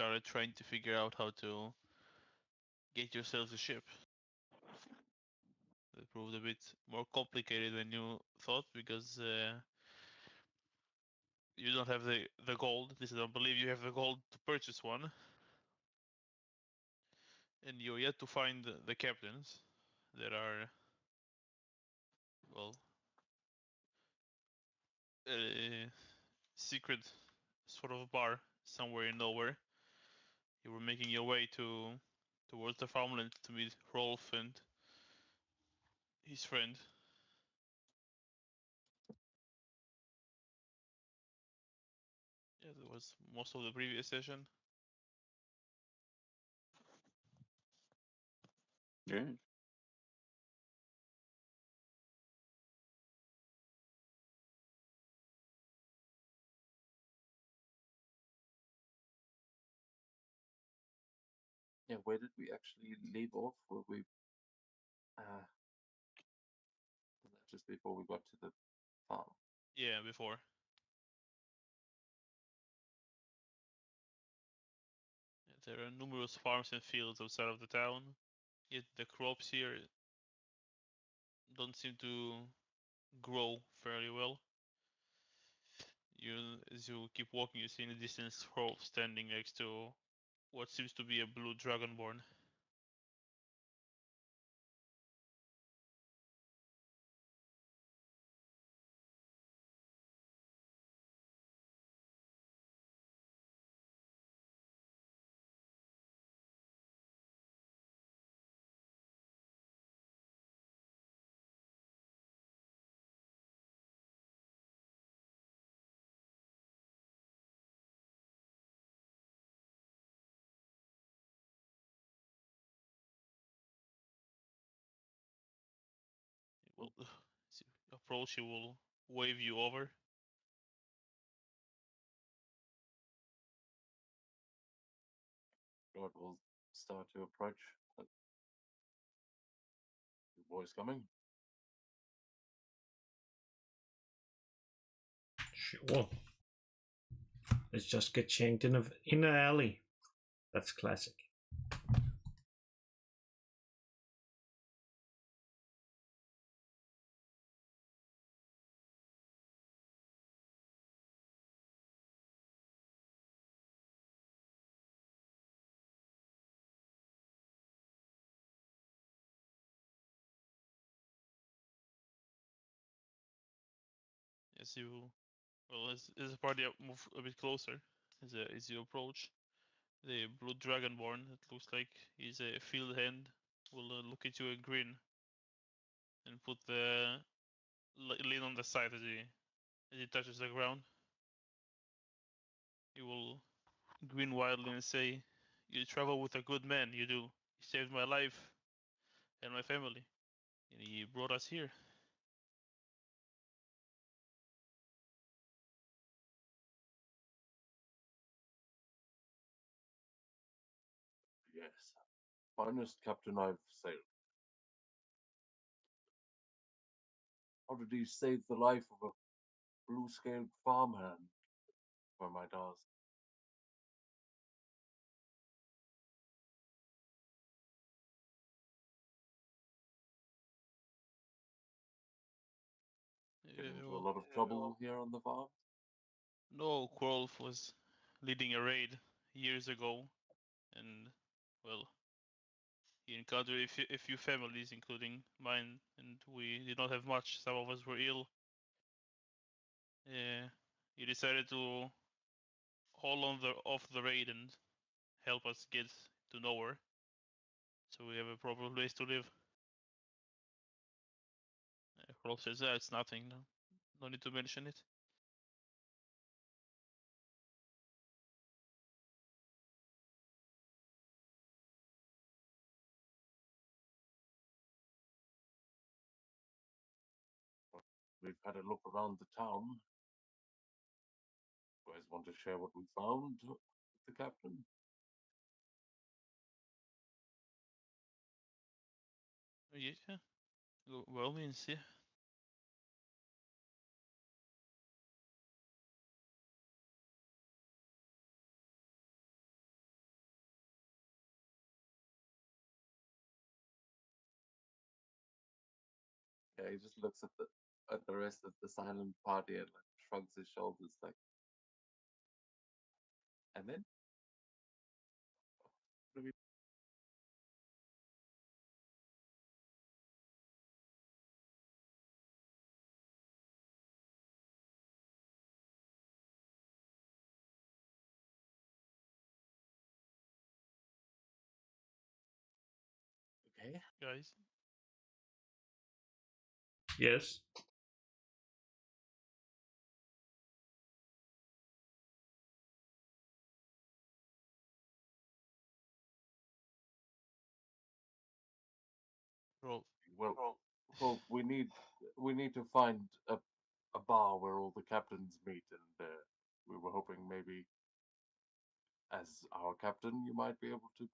started trying to figure out how to get yourselves a ship. It proved a bit more complicated than you thought because you don't have the gold. At least I don't believe you have the gold to purchase one, and you're yet to find the captains. There are, well, a secret sort of bar somewhere in nowhere. You were making your way towards the farmland to meet Rolf and his friend. Yeah, that was most of the previous session. Yeah. Yeah, where did we actually leave off? Were we just before we got to the farm? Yeah, before. There are numerous farms and fields outside of the town, yet the crops here don't seem to grow fairly well. As you keep walking, you see in the distance Rolf standing next to what seems to be a blue dragonborn. Well, as you approach, he will wave you over. God will start to approach. The boy's coming. Sure. Let's just get shanked in an alley. That's classic. As you, well, as the party move a bit closer, as you approach, the blue dragonborn, it looks like he's a field hand, will look at you and grin, and put the lid on the side as he touches the ground. He will grin wildly and say, "You travel with a good man, you do. He saved my life and my family, and he brought us here." Yes. Finest captain I've sailed. How did he save the life of a blue-scaled farmhand, if I might ask? Get into a lot of trouble here on the farm? No, Quarlf was leading a raid years ago, and, well, he encountered a few families, including mine, and we did not have much. Some of us were ill. He decided to hold on off the raid and help us get to nowhere, so we have a proper place to live. Rolf says, it's nothing. No need to mention it." We've had a look around the town. You guys want to share what we found with the captain? Yeah, well means, yeah. Yeah, he just looks at the rest of the silent party and like shrugs his shoulders, like. And then, what do we? Okay. guys. Yes. Roll. Well, we need to find a bar where all the captains meet, and we were hoping maybe, as our captain, you might be able to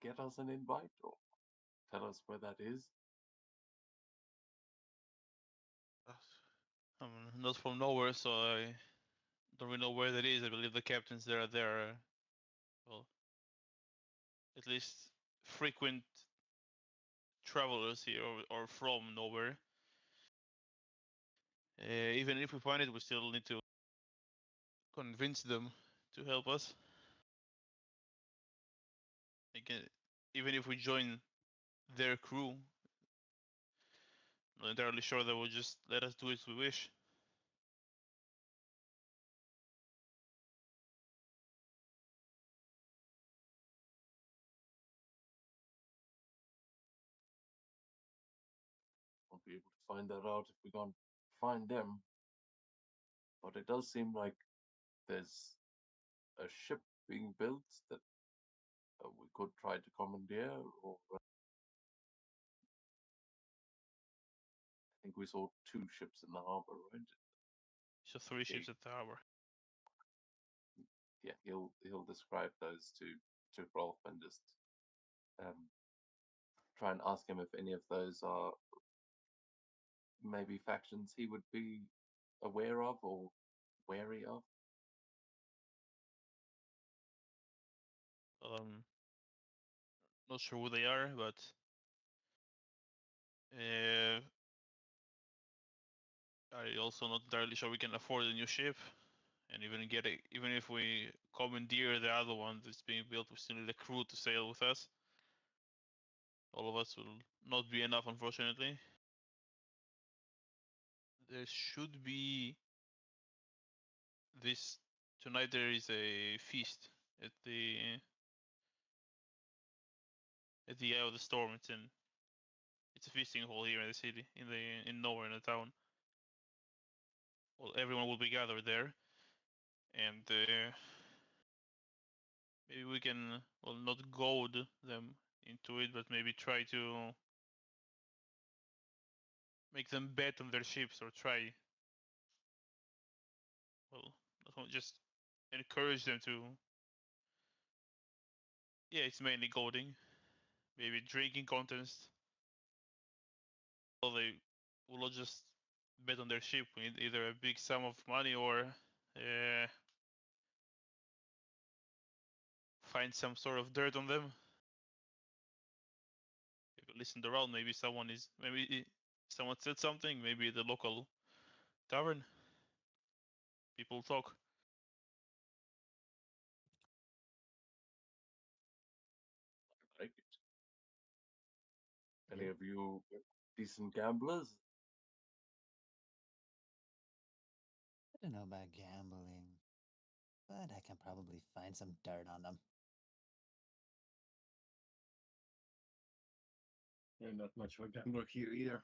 get us an invite or tell us where that is. I'm not from nowhere, so I don't really know where that is. I believe the captains there are well, at least frequent travelers here or from nowhere. Even if we find it, we still need to convince them to help us. Again, even if we join their crew, I'm not entirely sure they will just let us do as we wish. Won't be able to find that out if we can't find them. But it does seem like there's a ship being built that we could try to commandeer, or I think we saw 2 ships in the harbor, right? So 3 ships at the harbor. Yeah, he'll describe those to Rolf and just try and ask him if any of those are maybe factions he would be aware of or wary of. Not sure who they are, but I also not entirely sure we can afford a new ship, and even if we commandeer the other one that's being built, we still need a crew to sail with us. All of us will not be enough, unfortunately. There should be this tonight. There is a feast at the Eye of the Storm. It's a feasting hall here in the city, in nowhere in the town. Well, everyone will be gathered there, and maybe we can, well, not goad them into it, but maybe try to make them bet on their ships or try, well, just encourage them to. Yeah, it's mainly goading. Maybe drinking contest. Well, they will not just bet on their ship with either a big sum of money or find some sort of dirt on them. If you listened around, maybe someone said something. Maybe the local tavern. People talk. I like it. Any of you decent gamblers? I don't know about gambling, but I can probably find some dirt on them. Yeah, not much of a gambler here either.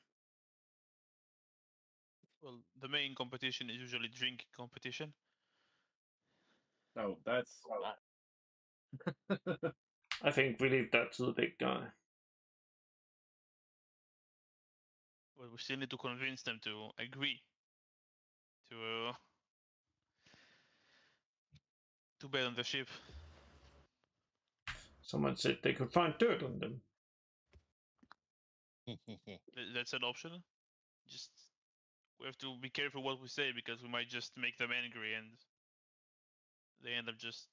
Well, the main competition is usually drinking competition. No, that's I think we leave that to the big guy. Well, we still need to convince them to agree to bet on the ship. Someone said they could find dirt on them. That's an option. Just we have to be careful what we say because we might just make them angry and they end up just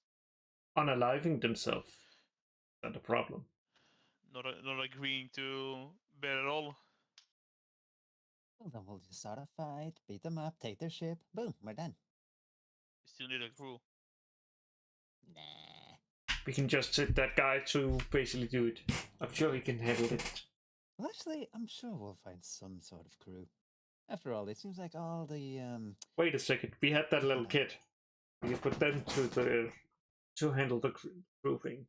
Unaliving themselves. Not a problem. not agreeing to bet at all. Well, then we'll just start a fight, beat them up, take their ship. Boom, we're done. You still need a crew. Nah. We can just set that guy to basically do it. I'm sure he can handle it. Well, actually, I'm sure we'll find some sort of crew. After all, it seems like all the Wait a second. We had that little kid. We can put them to handle the crew thing.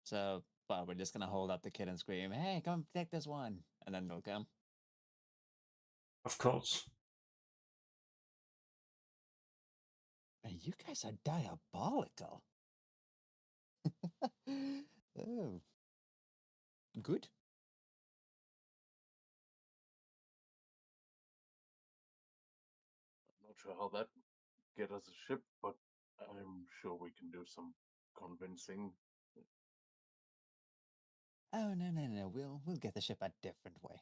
So, well, we're just gonna hold up the kid and scream, "Hey, come take this one," and then they'll come. Of course. Man, you guys are diabolical. Oh, good. I'm not sure how that get us a ship, but I'm sure we can do some convincing. Oh no! We'll get the ship a different way.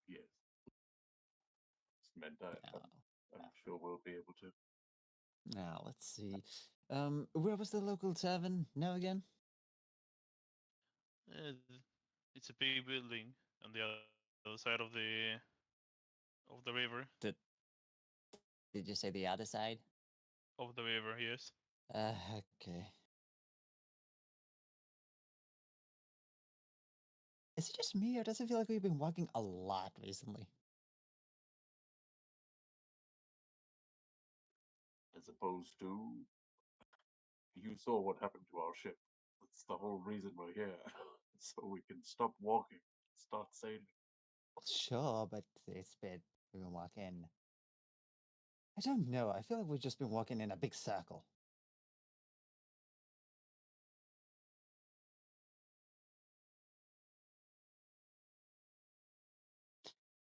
Yes. It's meant I'm No, sure we'll be able to. now let's see. Where was the local tavern now again? It's a big building on the other side of the river. Did you say the other side? Of the river, yes. Okay. Is it just me, or does it feel like we've been walking a lot recently? As opposed to, you saw what happened to our ship. That's the whole reason we're here. So we can stop walking, start sailing. Well, sure, but we've been walking. I don't know. I feel like we've just been walking in a big circle.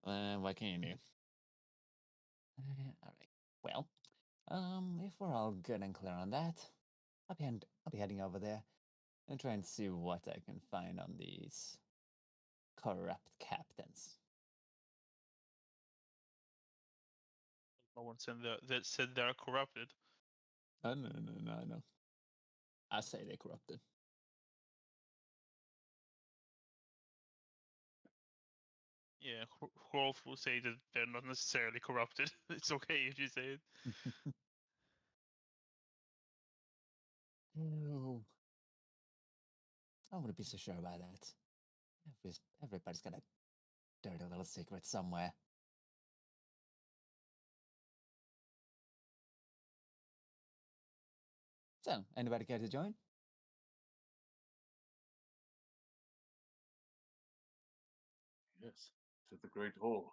What can you do? All right. Well, if we're all good and clear on that, I'll be heading over there and try and see what I can find on these corrupt captains. No one said they are corrupted. Oh, no. I say they're corrupted. Yeah, Hrolf will say that they're not necessarily corrupted. It's okay if you say it. Oh, I wouldn't be so sure about that. Everybody's got a dirty little secret somewhere. So, anybody care to join? Yes, to the Great Hall.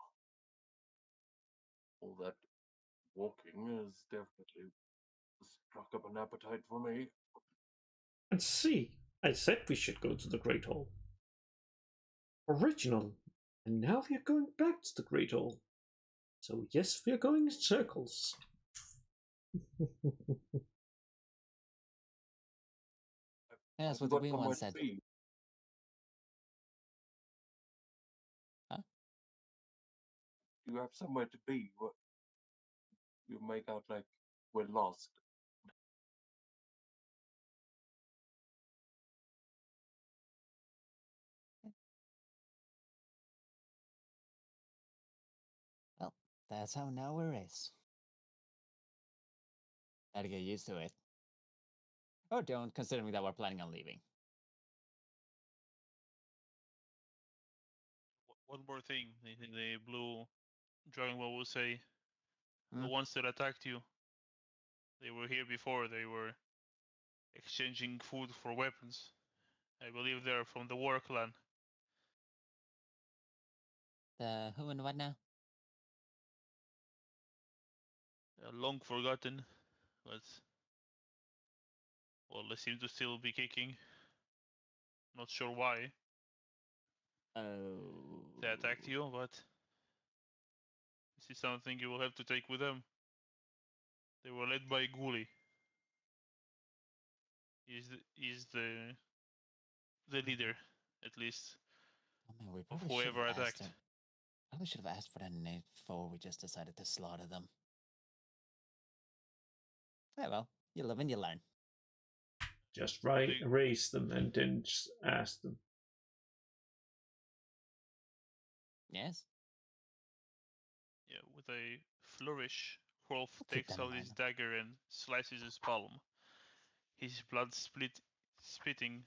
All that walking has definitely struck up an appetite for me. And see, I said we should go to the Great Hall. Original. And now we are going back to the Great Hall. So yes, we are going in circles. Yeah, that's Have what you the got Queen somewhere once to said. be? Huh? Do you have somewhere to be? What you make out like we're lost? Well, that's how nowhere is. Gotta get used to it. Or don't, considering that we're planning on leaving. One more thing, the blue dragon ball will say, the Hmm? ones that attacked you, they were here before. They were exchanging food for weapons. I believe they're from the War Clan. The who and what now? Long forgotten, but well, they seem to still be kicking. Not sure why Oh. they attacked you, but this is something you will have to take with them. They were led by Guli. He's the leader, at least, Oh man, we of probably should whoever have asked attacked. him. Probably should have asked for their name before we just decided to slaughter them. Yeah, well, you live and you learn. Just They- raise them and then just ask them. Yes? Yeah, with a flourish, Hrolf Keep takes that in out his mind. dagger and slices his palm. His blood splitting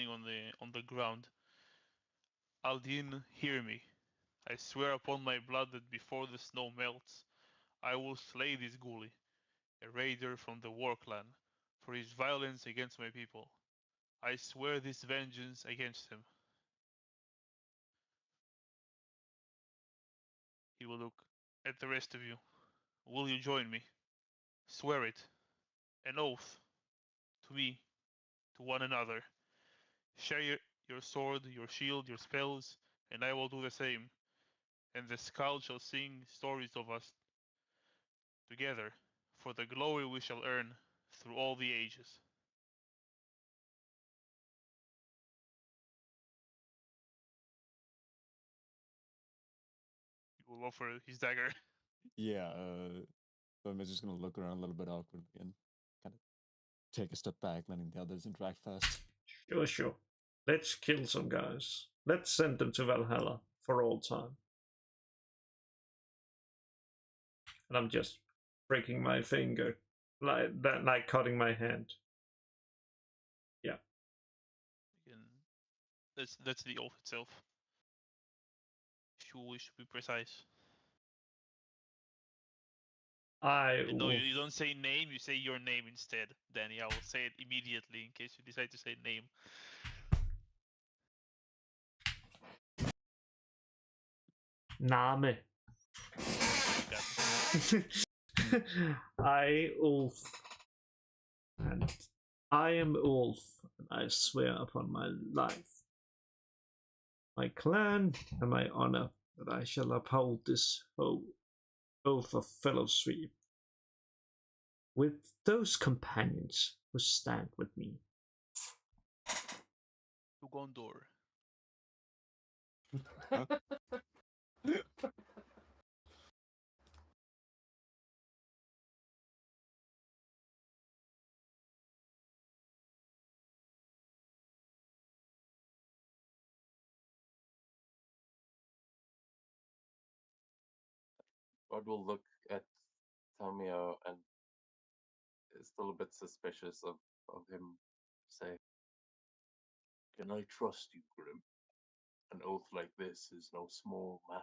on the ground. Aldin, hear me. I swear upon my blood that before the snow melts, I will slay this ghoulie, a raider from the War Clan, for his violence against my people. I swear this vengeance against him. He will look at the rest of you. Will you join me? Swear it. An oath. To me. To one another. Share your sword, your shield, your spells, and I will do the same. And the skull shall sing stories of us together, for the glory we shall earn through all the ages. He will offer his dagger. Yeah, I'm just gonna look around a little bit awkwardly and kind of take a step back, letting the others interact first. Sure, sure. Let's kill some guys. Let's send them to Valhalla for all time. And I'm just breaking my finger, like that, like cutting my hand. Yeah. Again, that's the oath itself. If you wish to be precise. No, you don't say name, you say your name instead, Danny. I will say it immediately in case you decide to say name. Name. I, Ulf, and I am Ulf, and I swear upon my life, my clan, and my honor that I shall uphold this oath of fellowship with those companions who stand with me. To Gondor. God will look at Tamio and is still a bit suspicious of him. Say, can I trust you, Grim? An oath like this is no small matter.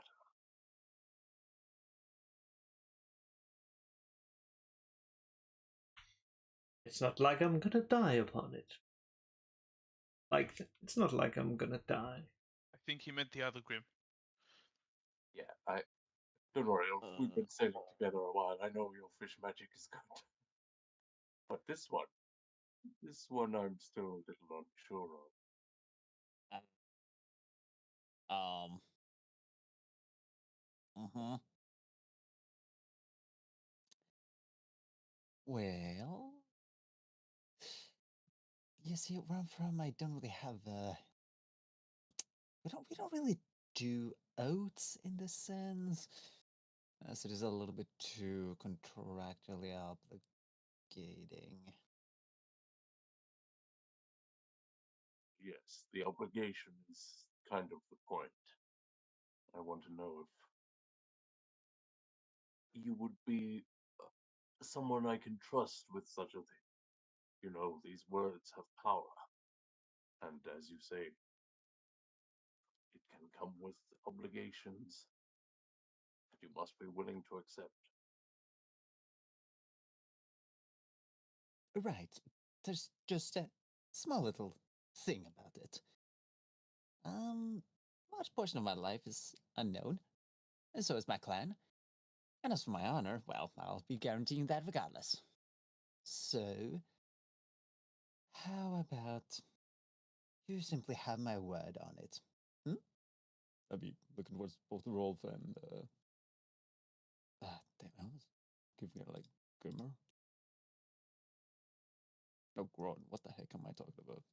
It's not like I'm gonna die upon it. Like, it's not like I'm gonna die. I think he meant the other Grim. Yeah, don't worry. We've been sailing together a while. I know your fish magic is good, but this one, I'm still a little unsure of. Uh-huh. Well, you see, where I'm from, I don't really have we don't really do oaths in this sense, as it is a little bit too contractually obligating. Yes, the obligation is kind of the point. I want to know if you would be someone I can trust with such a thing. You know, these words have power. And as you say, it can come with obligations that you must be willing to accept. Right. There's just a small little thing about it. Large portion of my life is unknown, and so is my clan. And as for my honor, well, I'll be guaranteeing that regardless. So, how about you simply have my word on it? I'd be looking towards both Rolf and damn, I was giving it like Grimmer. No, Gron. What the heck am I talking about?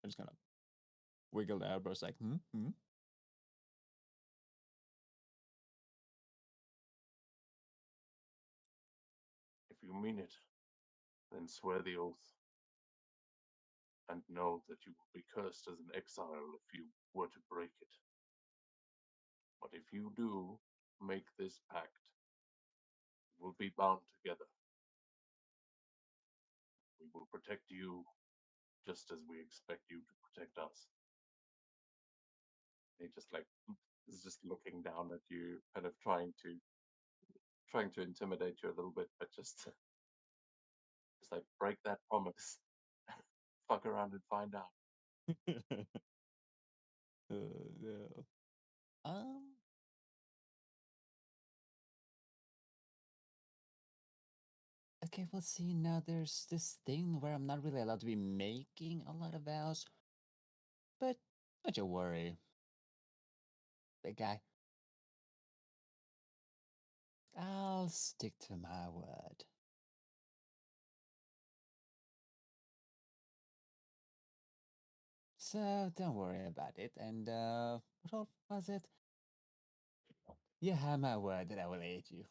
I just kind of wiggled the eyebrows like, If you mean it, then swear the oath. and know that you will be cursed as an exile if you were to break it. But if you do make this pact, we'll be bound together. We will protect you just as we expect you to protect us. He just like is just looking down at you, kind of trying to intimidate you a little bit, but just like break that promise. Fuck around and find out. No. Okay, well, see, now there's this thing where I'm not really allowed to be making a lot of vows. But don't you worry, big guy. I'll stick to my word. So don't worry about it. And what was it? You have my word that I will aid you.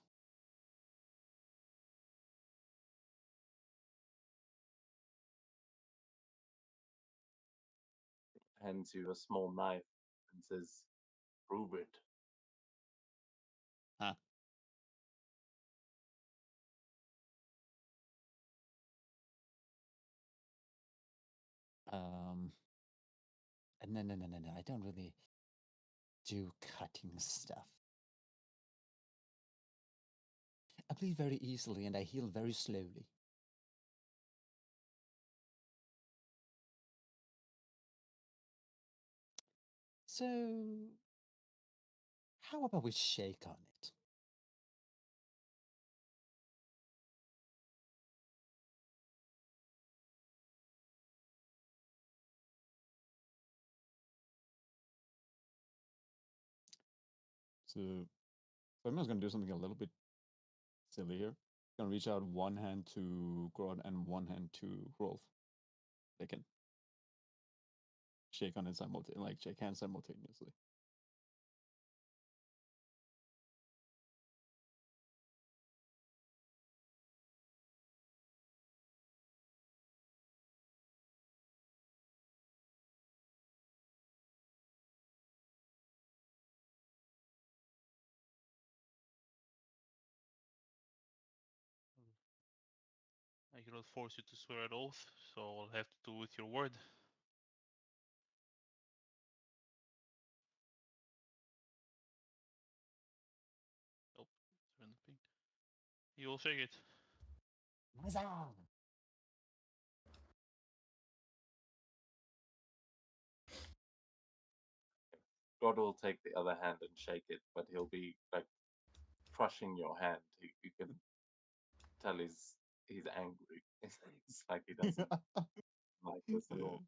Hands you a small knife and says, "Prove it." Huh? No. I don't really do cutting stuff. I bleed very easily and I heal very slowly. So, how about we shake on it? So, Fabian's gonna do something a little bit silly here. Gonna reach out one hand to Grodd and one hand to Rolf. They can shake on it simultaneously, like shake hands simultaneously. I cannot force you to swear an oath, so I'll have to do with your word. Nope. Turn the ping. You will shake it. Huzzah! God will take the other hand and shake it, but he'll be like crushing your hand. You can tell he's angry. It's like he doesn't like this at all.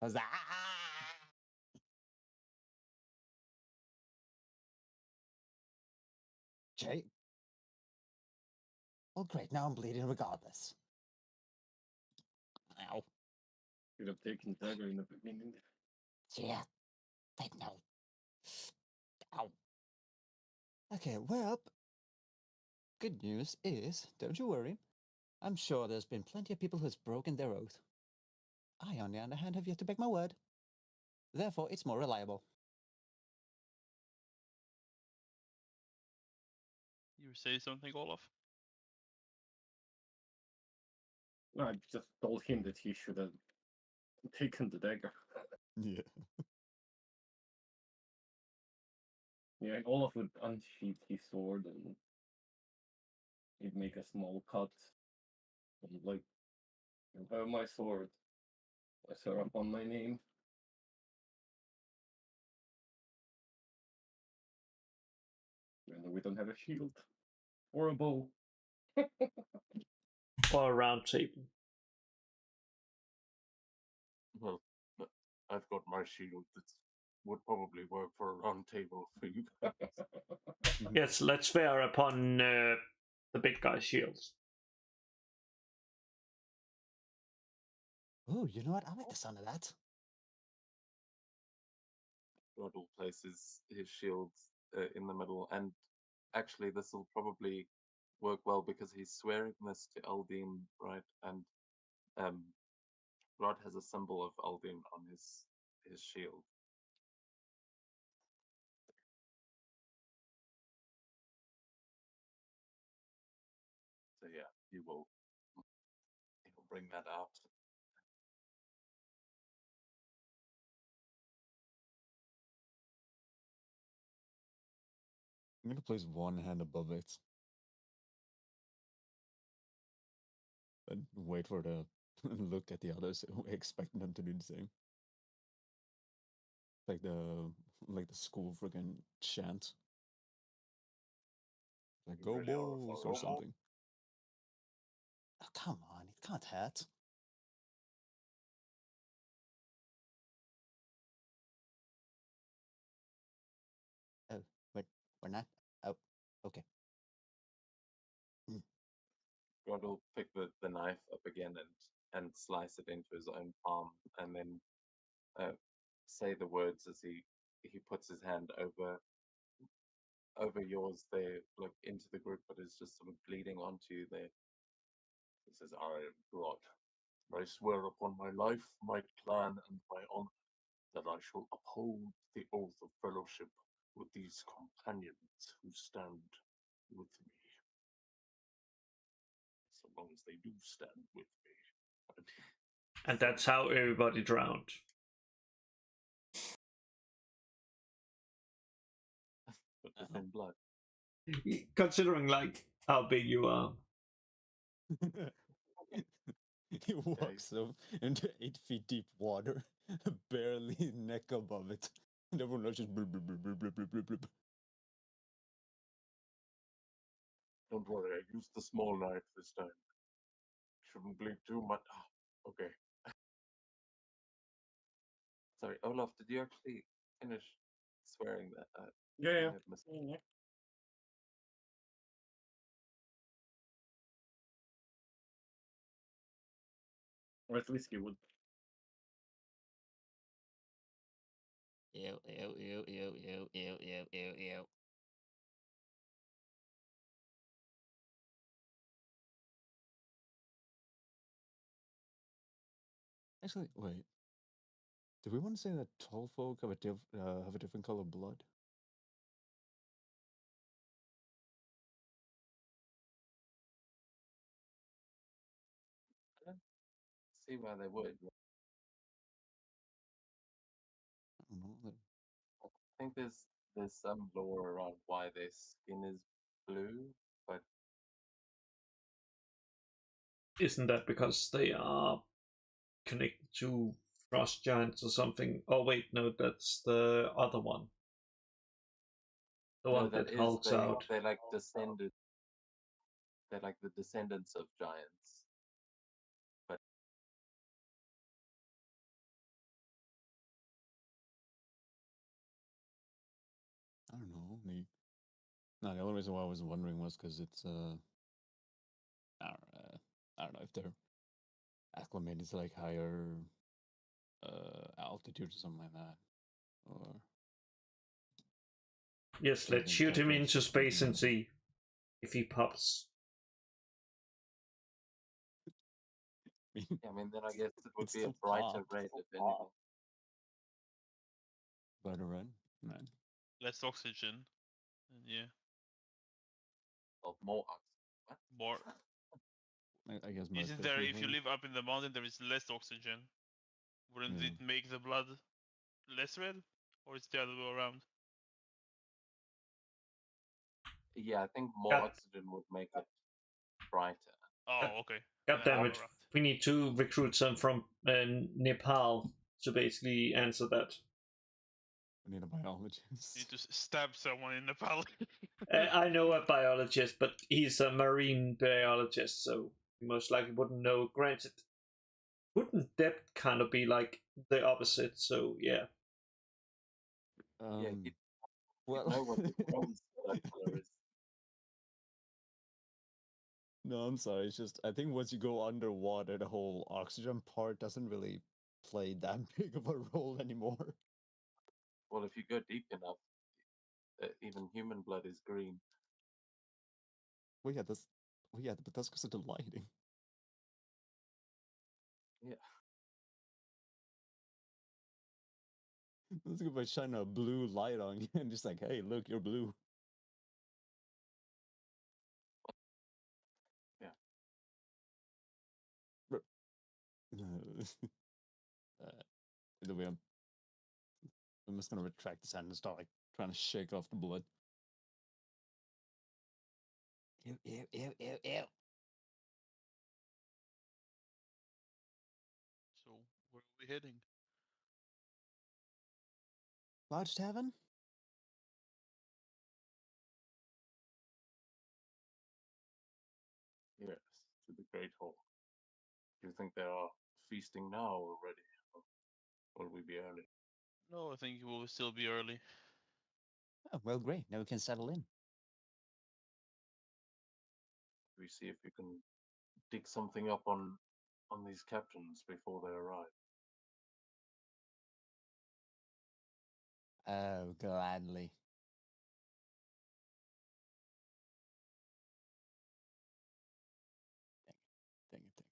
Huzzah! Jay? Oh, great. Now I'm bleeding regardless. Ow. Should have taken dagger in the beginning. Yeah. I know. Ow. Okay, well, good news is, don't you worry. I'm sure there's been plenty of people who's broken their oath. I, on the other hand, have yet to break my word. Therefore, it's more reliable. You say something, Olaf? I just told him that he should have taken the dagger. Yeah. Yeah, Olaf would unsheath his sword and he'd make a small cut. And like, you have my sword. I swear upon my name. And we don't have a shield or a bow. Or a round table. Well, I've got my shield that would probably work for a round table for you guys. Yes, let's swear upon the big guy's shields. Oh, you know what? I like the sound of that. God will place his shield in the middle, and actually this will probably work well because he's swearing this to Aldine, right? And Blood has a symbol of Aldin on his shield. So yeah, he will bring that out. I'm gonna place one hand above it and wait for the look at the others, expecting them to do the same. Like the school freaking chant. Like You go really are a Bulls fool. or something. Oh, come on, it can't hurt. Oh, but we're not. Oh, okay. God will pick the knife up again and slice it into his own palm, and then say the words as he puts his hand over yours there, like into the group, but it's just sort of bleeding onto you there. He says, I am God. I swear upon my life, my clan, and my honor that I shall uphold the oath of fellowship with these companions who stand with me. So long as they do stand with me. And that's how everybody drowned. But within blood. Considering like how big you are. He walks up into 8 feet deep water, barely neck above it, and everyone else just blub, blub, blub, blub, blub, blub, blub. Don't worry, I used the small knife this time. Shouldn't bleed too much. Okay. Sorry, Olaf, did you actually finish swearing that? Yeah. I had missed. Yeah. Or at least he would. Ew, ew, ew, ew, ew, ew, ew, ew, ew. Actually, wait. Do we want to say that tall folk have a different color blood? I don't see why they would. I don't know. I think there's some lore around why their skin is blue, but Isn't that because they are connected to frost giants or something? Oh wait, no, that's the other one. The no, one that that is hulks out. they like descended. They're like the descendants of giants. But I don't know. The only reason why I was wondering was because it's I don't know if they're acclimated to like higher altitudes or something like that, or Yes, let's something shoot him into characteristic space and them. see if he pops. I mean, then I guess it would It's be a still brighter pop. red, if anything. Brighter red, man. Less oxygen. And yeah, Of more oxygen. more. I guess my Isn't there? official If you thing. live up in the mountain, there is less oxygen. Wouldn't Yeah. it make the blood less red, or it's the other way around? Yeah, I think more Yeah. oxygen would make it brighter. Oh, okay. God damn I'm it! around. We need to recruit some from Nepal to basically answer that. I need a biologist. You need to stab someone in Nepal. I know a biologist, but he's a marine biologist, so he most likely wouldn't know. Granted, wouldn't depth kind of be like the opposite? So yeah. Yeah, you Well, know what the bronze blood color is. no, I'm sorry. It's just I think once you go underwater, the whole oxygen part doesn't really play that big of a role anymore. Well, if you go deep enough, even human blood is green. But that's because of the lighting. Yeah. Let's go by shining a blue light on you and just like, hey, look, you're blue. Yeah. The way I'm just gonna retract this hand and start like trying to shake off the blood. Ew, ew, ew, ew, ew. So where are we heading? Lodge Tavern? Yes, to the Great Hall. Do you think they are feasting now already? Or will we be early? No, I think it will still be early. Oh, well, great. Now we can settle in. We see if we can dig something up on these captains before they arrive. Oh, gladly. Dang it.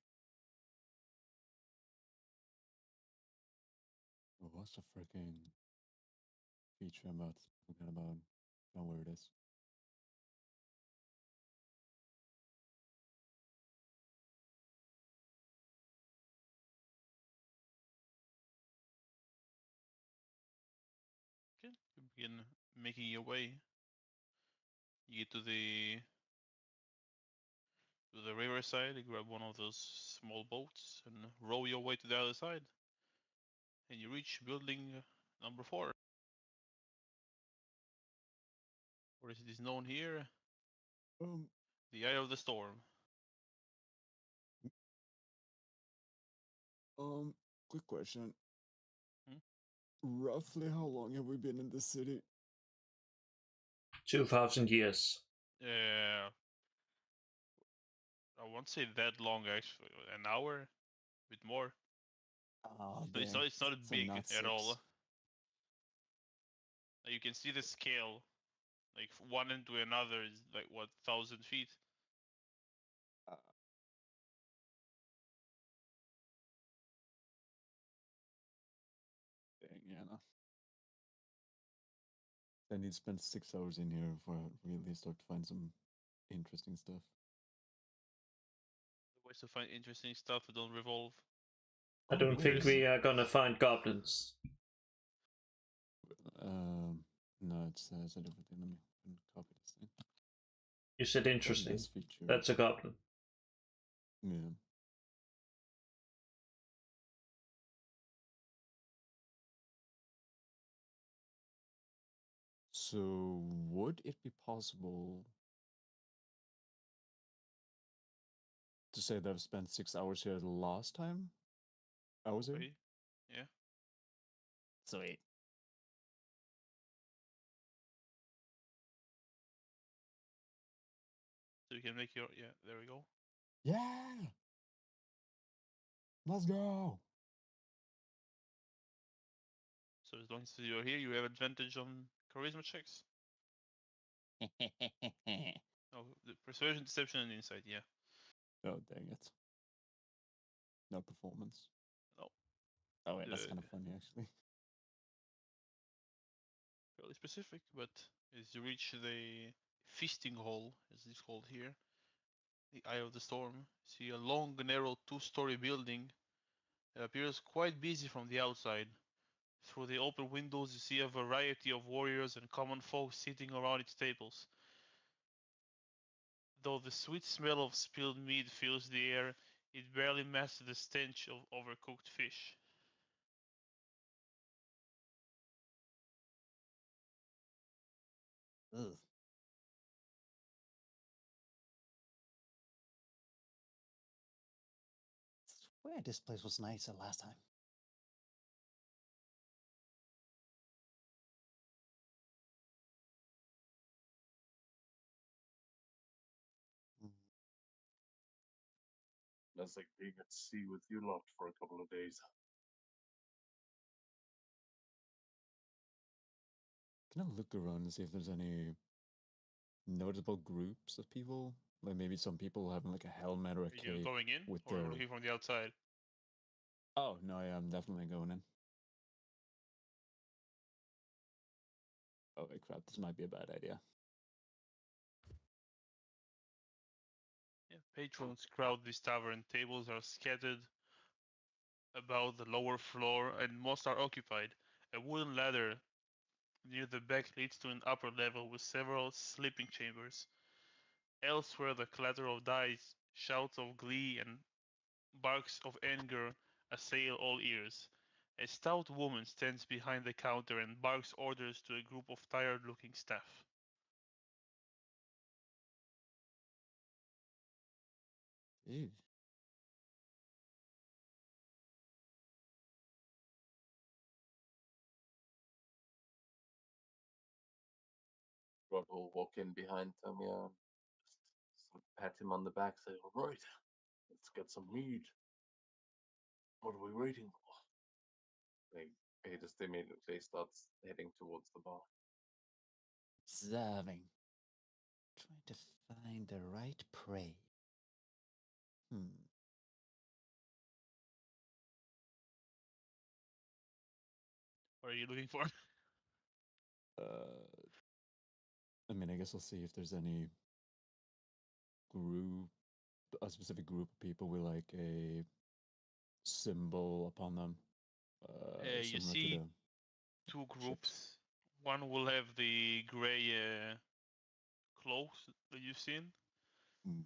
Oh, what's the freaking feature I'm about talking about? Know where it is. Okay, you begin making your way. You get to the riverside. You grab one of those small boats and row your way to the other side. And you reach building number 4. Or as it is known here, the Eye of the Storm. Quick question. Hmm? Roughly how long have we been in this city? 2,000 years. I won't say that long actually. An hour, a bit more. Oh, So it's damn. not So big not at all. 6. You can see the scale. Like one into another is like what 1,000 feet. Uh, Dang, yeah, no. I need to spend 6 hours in here before I really start to find some interesting stuff. Ways to find interesting stuff that don't revolve. I don't think we are gonna find goblins. No, it's a different thing. Let me copy this thing. You said Copy interesting. this feature. That's a goblin. Yeah. So, would it be possible to say that I've spent 6 hours here the last time I was here? Okay. Yeah. Sweet. So you can make your there we go. Yeah! Let's go! So as long as you're here, you have advantage on charisma checks. Oh, the persuasion, deception, and insight. Yeah. Oh, dang it. No performance. No. Oh, wait, that's The- kind of funny, actually. Fairly specific, but as you reach the feasting hall, as it's called here, the Eye of the Storm, see a long, narrow 2-story building. It appears quite busy from the outside. Through the open windows, you see a variety of warriors and common folk sitting around its tables. Though the sweet smell of spilled meat fills the air, it barely matches the stench of overcooked fish. Ugh. Swear this place was nicer last time. Mm. That's like being at sea with you lot for a couple of days. Can I look around and see if there's any notable groups of people? Like maybe some people having like a helmet or a Are you cape going in with or their... looking from the outside? Oh no, yeah, I'm definitely going in. Oh wait, crap! This might be a bad idea. Yeah, patrons crowd this tavern. Tables are scattered about the lower floor, and most are occupied. A wooden ladder near the back leads to an upper level with several sleeping chambers. Elsewhere, the clatter of dice, shouts of glee, and barks of anger assail all ears. A stout woman stands behind the counter and barks orders to a group of tired-looking staff. Ew. Rod will walk in behind Tamia and just sort of pat him on the back, say, "All right, let's get some mead. What are we waiting for?" He just immediately starts heading towards the bar. Observing. Trying to find the right prey. What are you looking for? I mean, I guess I'll see if there's any group, a specific group of people with like a symbol upon them, You similar to see the two ships. groups. One will have the gray clothes that you've seen. Mm.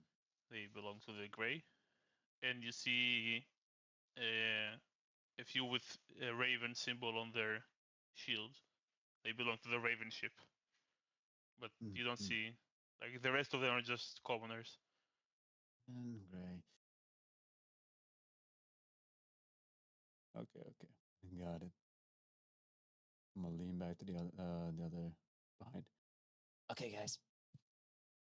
They belong to the gray. And you see a few with a raven symbol on their shield. They belong to the raven ship. But you don't see, like, the rest of them are just commoners. And gray. Okay, got it. I'm gonna lean back to the other behind. Okay, guys.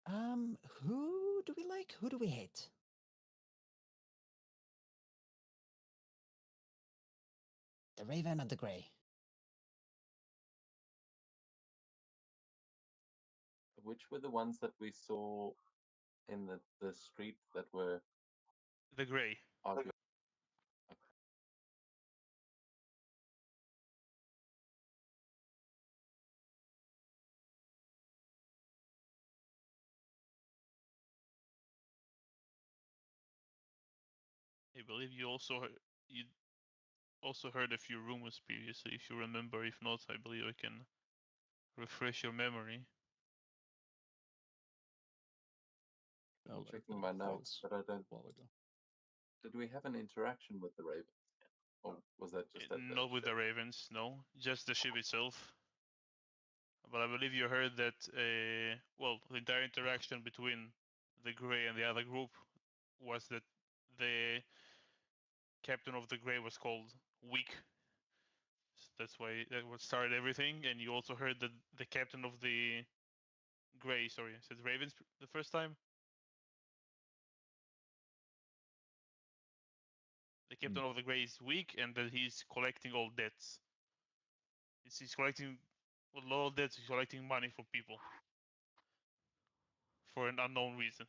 Who do we like? Who do we hate? The Raven or the Grey? Which were the ones that we saw in the street that were The gray. arguing? I believe you also heard a few rumors previously, if you remember. If not, I believe I can refresh your memory. I'm Like checking that. my That notes, was but I don't. a while ago. Did we have an interaction with the Ravens? Or was that just at the Not with the ship? Ravens, no. Just the ship itself. But I believe you heard that, well, the entire interaction between the Grey and the other group was that the captain of the Grey was called Weak. So that's why that what started everything. And you also heard that the captain of the Grey, sorry, I said Ravens the first time. The captain of the Grey is weak, and that he's collecting all debts. He's collecting a lot of debts. He's collecting money from people for an unknown reason.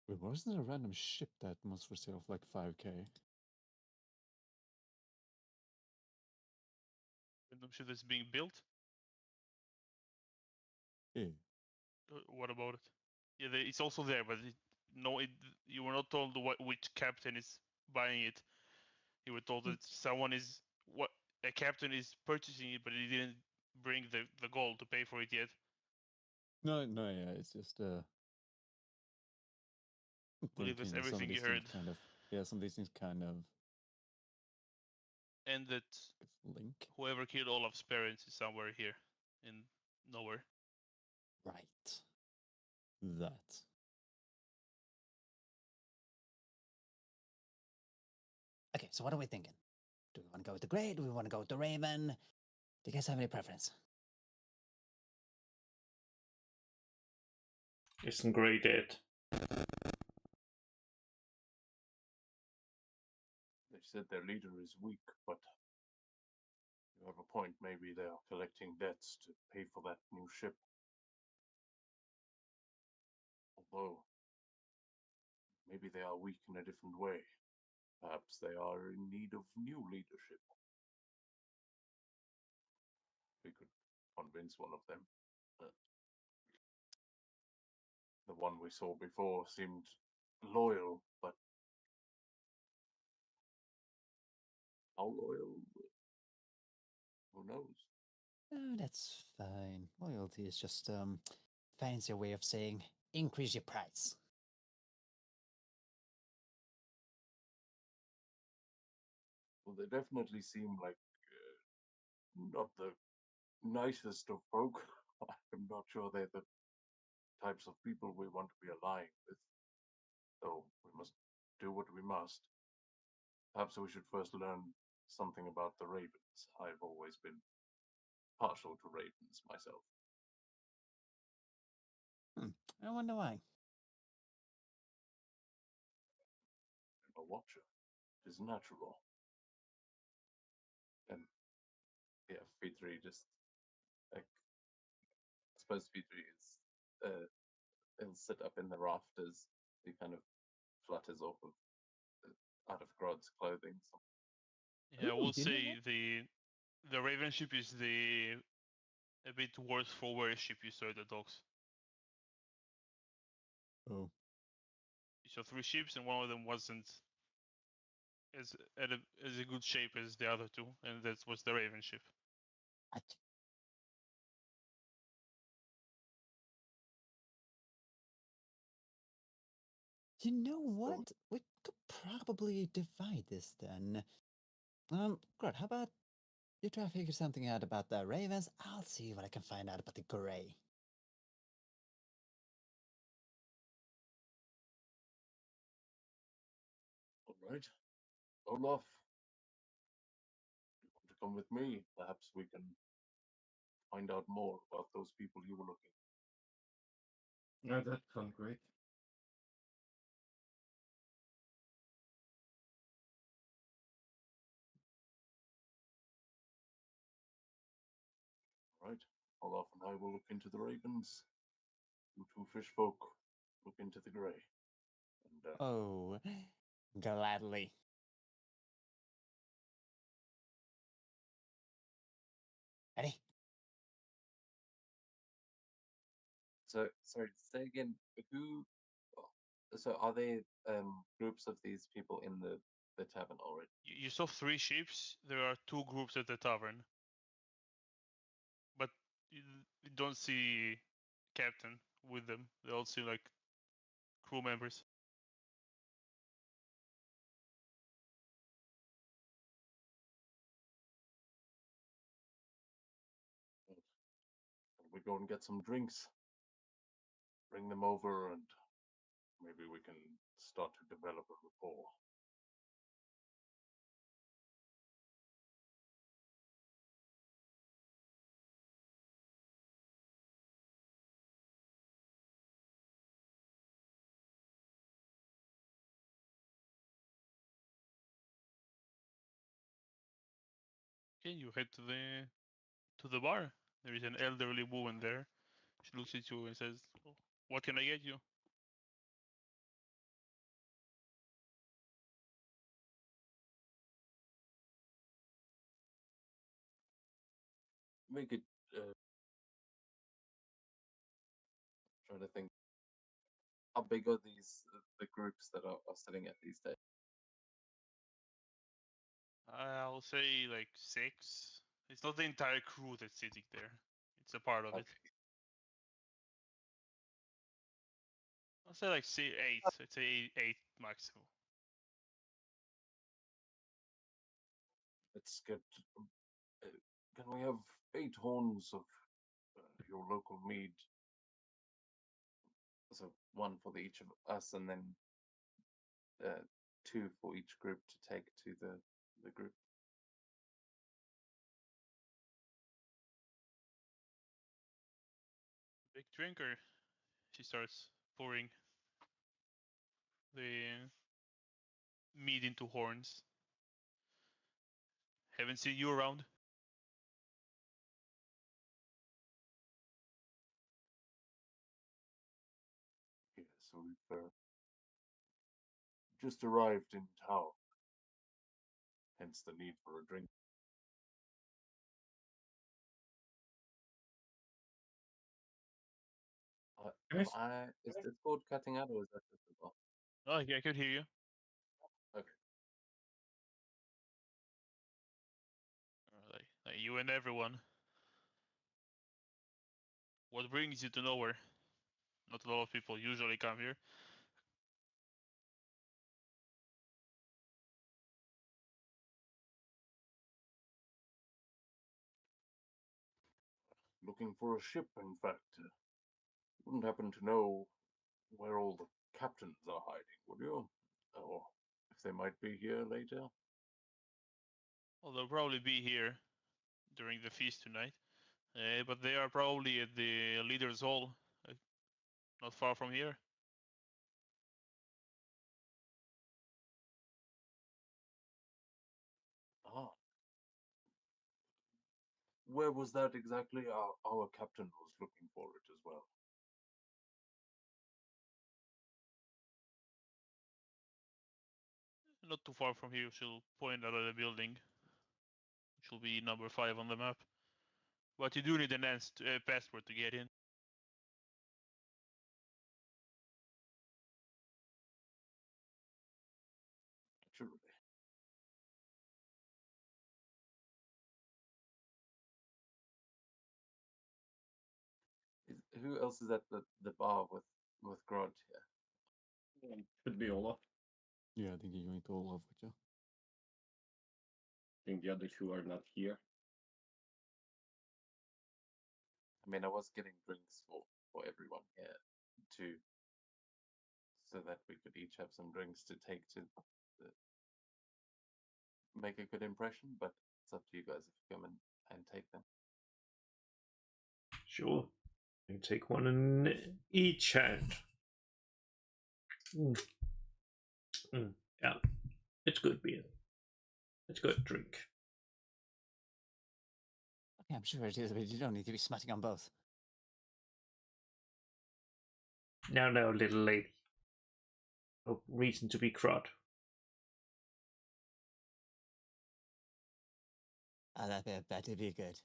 Wait, wasn't there a random ship that was for sale for like 5K? Random ship that's being built. Yeah. What about it? Yeah, it's also there, but you were not told which captain is buying it. You were told that a captain is purchasing it, but he didn't bring the gold to pay for it yet. No, yeah, it's just I believe that's thinking some of everything you these things heard. kind of, yeah, some of these things kind of And that link. whoever killed Olaf's parents is somewhere here in nowhere. Right. That. Okay, so what are we thinking? Do we want to go with the Grey? Do we want to go with the Raven? Do you guys have any preference? Isn't Grey dead? They said their leader is weak, but you have a point. Maybe they are collecting debts to pay for that new ship. Although, maybe they are weak in a different way. Perhaps they are in need of new leadership. We could convince one of them. The one we saw before seemed loyal, but how loyal? Who knows? Oh, that's fine. Loyalty is just fancy way of saying increase your price. Well, they definitely seem like not the nicest of folk. I'm not sure they're the types of people we want to be allying with. So we must do what we must. Perhaps we should first learn something about the ravens. I've always been partial to ravens myself. I wonder why. I'm a watcher. It is natural. And yeah, Fitri just like I suppose Fitri is he'll sit up in the rafters. He kind of flutters off of out of Grod's clothing. So Yeah, I Ooh, will do you know say the Raven ship is the a bit worse for wear ship you saw at the docks. Oh. You saw 3 ships, and one of them wasn't as as a good shape as the other 2, and that was the Raven ship. You know what? We could probably divide this then. Grud, how about you try to figure something out about the ravens? I'll see what I can find out about the gray. all right, Olaf, you want to come with me? Perhaps we can find out more about those people you were looking. No, that sounds great. All right, Olaf and I will look into the ravens. You two fish folk look into the gray. And Oh, gladly. Ready? So sorry, say again. Who? So are there groups of these people in the tavern already? You saw 3 ships. There are 2 groups at the tavern, but you don't see captain with them. They all seem like crew members. we go and get some drinks. Bring them over, and maybe we can start to develop a rapport. Okay, you head to the bar. There is an elderly woman there. She looks at you and says, "Oh, what can I get you?" Make it. Trying to think. How big are these the groups that are sitting at these days? I'll say like 6. It's not the entire crew that's sitting there. It's a part of it. Okay. I'll say like 8. I'd say 8 maximum. Let's get. Can we have 8 horns of your local mead? So one for each of us, and then 2 for each group to take to the group. Big drinker. She starts pouring the mead into horns. Haven't seen you around. Yes. just arrived in town. Hence the need for a drink. Can I s- Is Discord cutting out or is that just a bot? Oh, yeah, I could hear you. Okay. Like you and everyone. What brings you to nowhere? Not a lot of people usually come here. Looking for a ship, in fact. Wouldn't happen to know where all the captains are hiding, would you? Or if they might be here later? Well, they'll probably be here during the feast tonight. But they are probably at the leader's hall, not far from here. Ah. Where was that exactly? Our captain was looking for it as well. Not too far from here. She'll point out at the building, which will be number 5 on the map. But you do need an passport to get in. Surely. Who else is at the bar with Grod here? Should be Olaf. Yeah, I think you're going to Olaf with you. I think the other two are not here. I mean, I was getting drinks for everyone here too, so that we could each have some drinks to take to make a good impression. But it's up to you guys if you come and take them. Sure. You take one in each hand. Yeah, it's good beer. It's good drink. Okay, I'm sure it is, but you don't need to be smutting on both. No, little lady. No reason to be crud. That'd be good.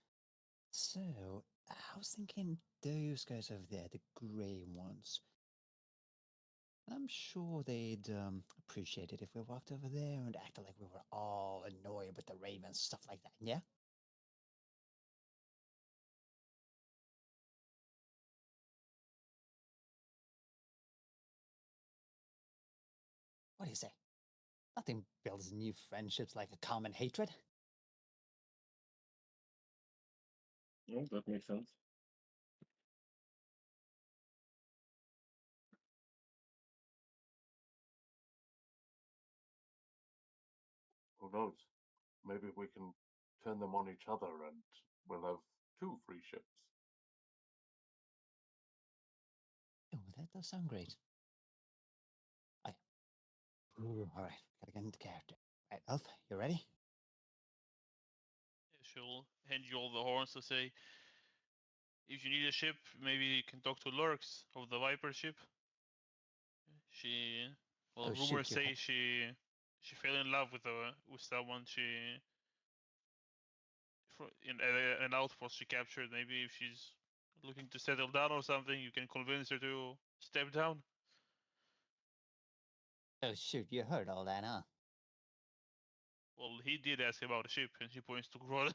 So, I was thinking those guys over there, the grey ones. I'm sure they'd appreciate it if we walked over there and acted like we were all annoyed with the ravens, stuff like that, yeah? What do you say? Nothing builds new friendships like a common hatred. No, that makes sense. Who knows? Maybe we can turn them on each other and we'll have 2 free ships. Oh, that does sound great. All right, gotta get into character. All right, Elf, you ready? She'll hand you all the horns to say, if you need a ship, maybe you can talk to Lurks of the Viper ship. She, well, Oh, rumors shoot, you say she fell in love with someone in an outpost she captured. Maybe if she's looking to settle down or something, you can convince her to step down. Oh, shoot, you heard all that, huh? Well, he did ask about a ship, and she points to Grod.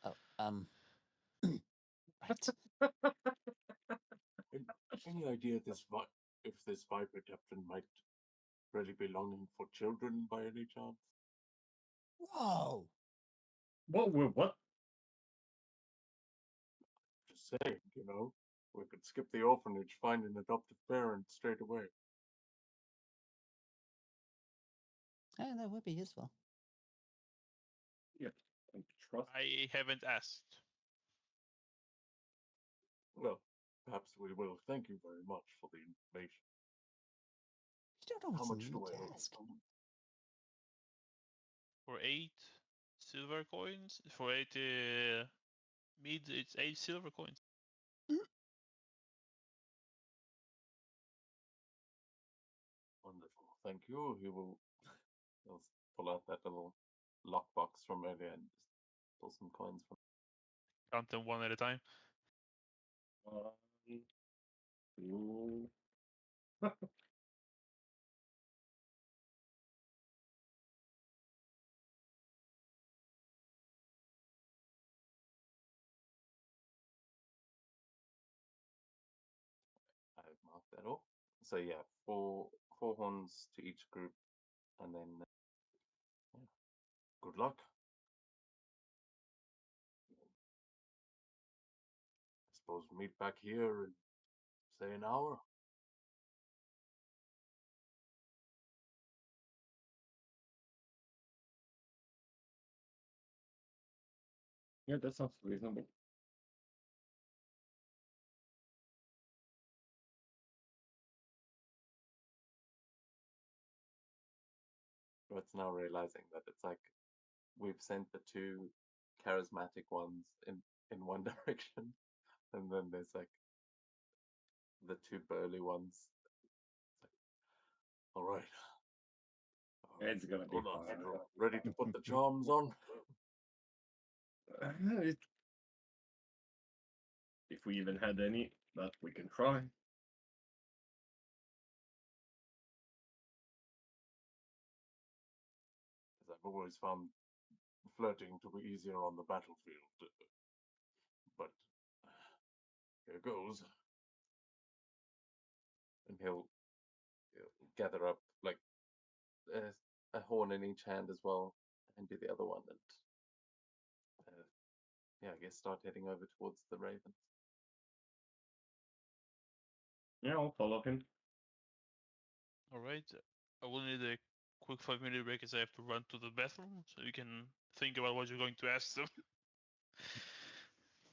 Oh, right. Any idea if this Viper captain might really be longing for children by any chance? Whoa! What? Just saying, we could skip the orphanage, find an adoptive parent straight away. That would be useful. Yeah, and trust. I haven't asked. Well, perhaps we will. Thank you very much for the information. You don't How always much do need I to owe? ask. For 8 silver coins, for 8 mead, it's 8 silver coins. Wonderful. thank you. He'll pull out that little lockbox from earlier and just pull some coins from. Count them one at a time. 1, 2. I've marked that off. So yeah, four horns to each group, and then yeah, good luck. I suppose we'll meet back here in say an hour. Yeah, that sounds reasonable. It's now realizing that it's like we've sent the two charismatic ones in one direction, and then there's like the two burly ones. It's like, all right. It's gonna be Hold on, fine. ready to put the charms on? It- If we even had any, but we can try. Because I've always found flirting to be easier on the battlefield. But here goes. And he'll gather up like a horn in each hand as well, and do the other one, and yeah, I guess start heading over towards the ravens. Yeah, I'll follow him. All right. I will need a quick 5-minute break as I have to run to the bathroom, so you can think about what you're going to ask them.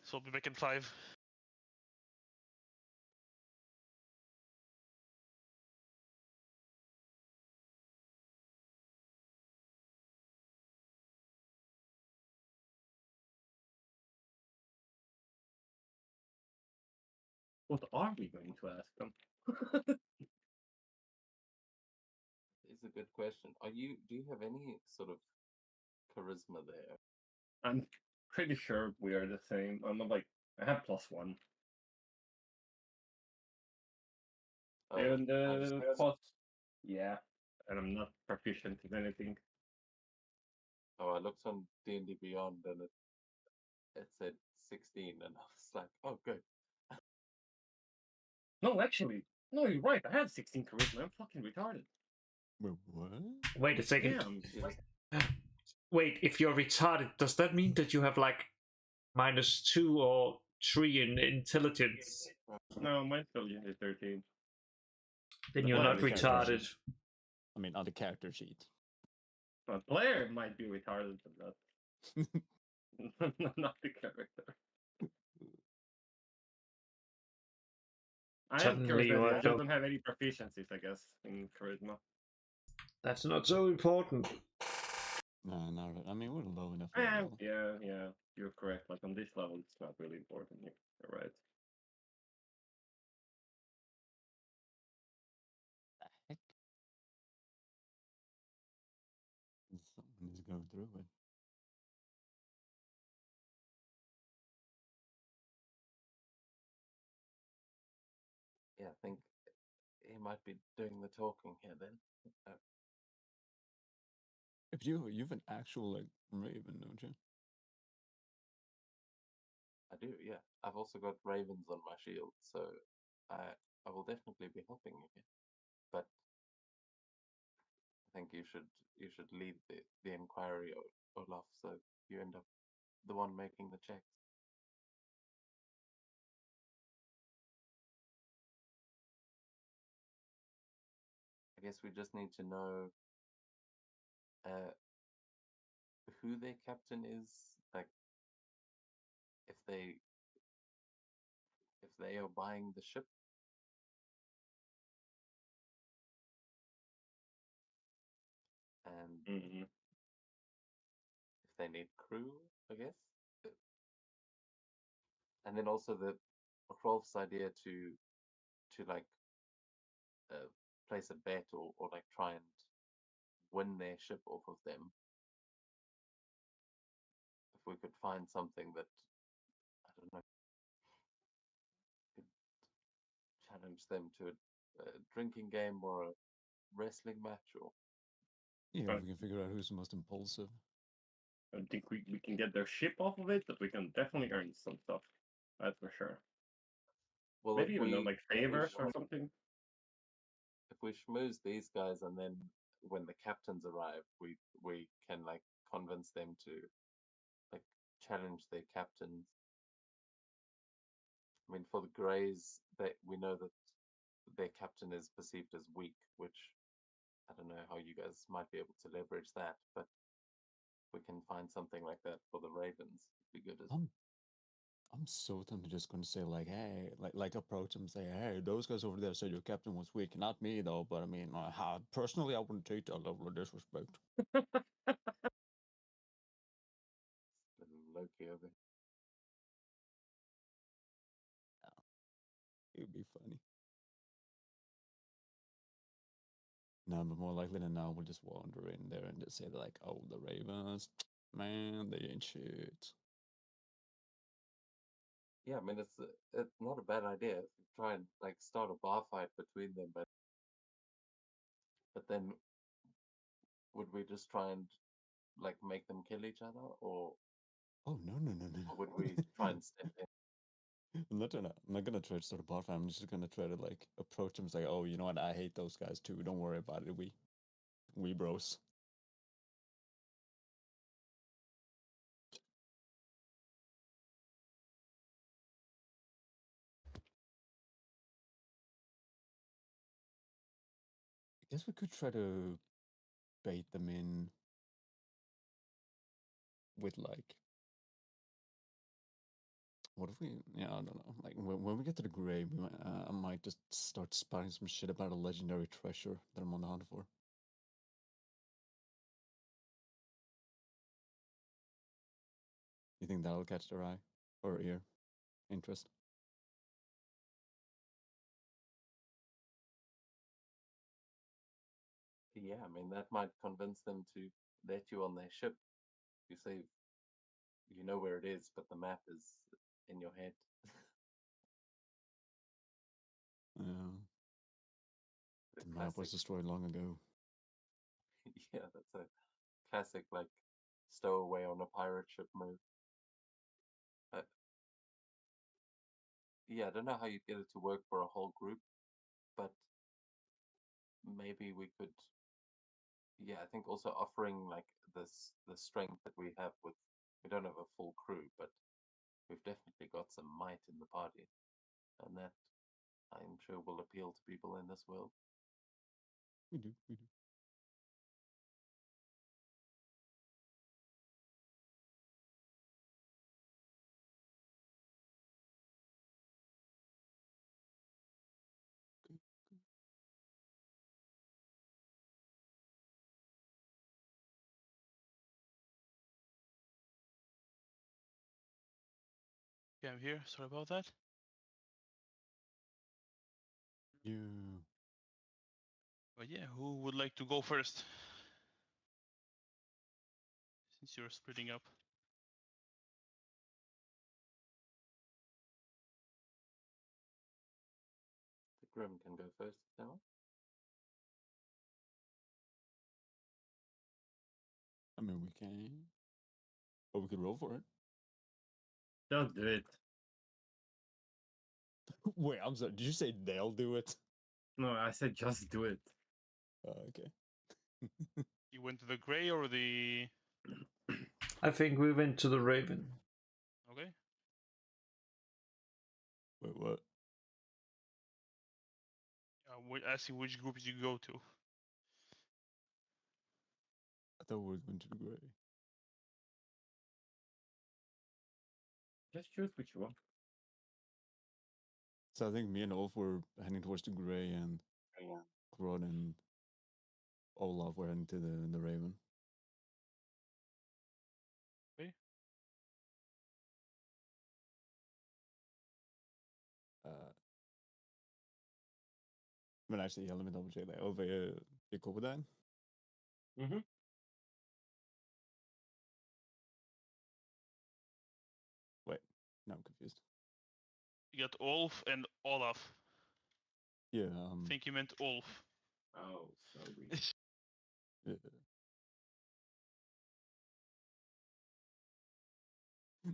So I'll be back in 5. What are we going to ask them? It's a good question. Do you have any sort of charisma there? I'm pretty sure we are the same. I'm like, I have +1. Oh, And I just plus, yeah, and I'm not proficient in anything. I looked on D&D Beyond and it said 16, and I was like, oh, good. No, actually, no, you're right. I have 16 charisma. I'm fucking retarded. Wait, what? Wait a second. Damn. Wait, if you're retarded, does that mean that you have like -2 or 3 in intelligence? No, my intelligence is 13. Then The you're player not character retarded. sheet. I mean, on the character sheet. The player might be retarded, but not the character. I have Suddenly you charisma. I are just don't have any proficiencies, I guess, in charisma. That's not so important. No, not really. I mean, we're low enough. Yeah, you're correct. Like on this level, it's not really important. You're right. The heck? Someone is going through it. Yeah, I think he might be doing the talking here then. If you've an actual like raven, don't you? I do, yeah. I've also got ravens on my shield, so I will definitely be helping you here. But I think you should lead the inquiry, Olaf, so you end up the one making the checks. I guess we just need to know who their captain is, like if they are buying the ship, and Mm-hmm. if they need crew, I guess. And then also the Rolf's idea to like place a bet or like try and win their ship off of them. If we could find something that, I don't know, could challenge them to a drinking game or a wrestling match or Yeah, Right. we can figure out who's the most impulsive. I don't think we can get their ship off of it, but we can definitely earn some stuff. That's for sure. well, Maybe if even we like if we favors or schmoo- something. if we schmooze these guys and then when the captains arrive, we can like convince them to like challenge their captains. I mean, for the Greys, we know that their captain is perceived as weak, which I don't know how you guys might be able to leverage that, but we can find something like that for the Ravens. It'd be good as well. I'm so tempted just gonna say like, hey, like approach them, say, hey, those guys over there said your captain was weak, not me though. But I mean, personally, I wouldn't take that level of disrespect. Little Loki over. It'd be funny. No, but more likely than not, we'll just wander in there and just say like, oh, the Ravens, man, they ain't shit. Yeah, I mean it's not a bad idea if you try and like start a bar fight between them, but then would we just try and like make them kill each other, or Oh no. would we try and step in? I'm not gonna try to start a bar fight. I'm just gonna try to like approach them and say, oh, you know what? I hate those guys too. Don't worry about it. We bros. I guess we could try to bait them in with like, what if we? Yeah, I don't know. Like when we get to the grave, I might just start spouting some shit about a legendary treasure that I'm on the hunt for. You think that'll catch their eye or ear, interest? Yeah, I mean that might convince them to let you on their ship. You say you know where it is, but the map is in your head. Yeah, The the map was classic, destroyed long ago. yeah, that's a classic like stowaway on a pirate ship move. Uh, yeah, I don't know how you'd get it to work for a whole group, but maybe we could. Yeah, I think also offering like the strength that we have with we don't have a full crew, but we've definitely got some might in the party, and that I'm sure will appeal to people in this world. We do. Yeah, I'm here. Sorry about that. Yeah. But yeah, who would like to go first? Since you're splitting up. The Grim can go first now. I mean, we can, or we could roll for it. Just do it. Wait, I'm sorry. Did you say they'll do it? No, I said just do it. Okay. You went to the gray or the... I think we went to the Raven. Okay. Wait, what? Asking which group you go to. I thought we were going to the gray. Just choose which one. So I think me and Ulf were heading towards the gray, and Grod and Olaf were heading to the Raven. Okay. Uh, But actually, yeah, let me double check that. Over here, you cool with that? Mm-hmm. Wait, no, I'm confused. You got Olf and Olaf. Yeah, I think you meant Olf. Oh, sorry. yeah.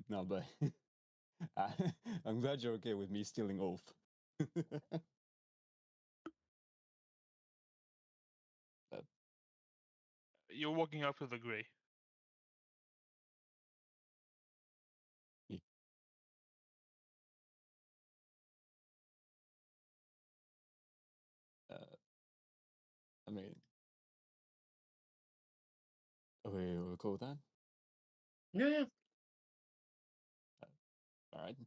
No, but I'm glad you're okay with me stealing Ulf. You're walking up to the Grey. I mean, we're cool with that? Yeah, yeah. All right.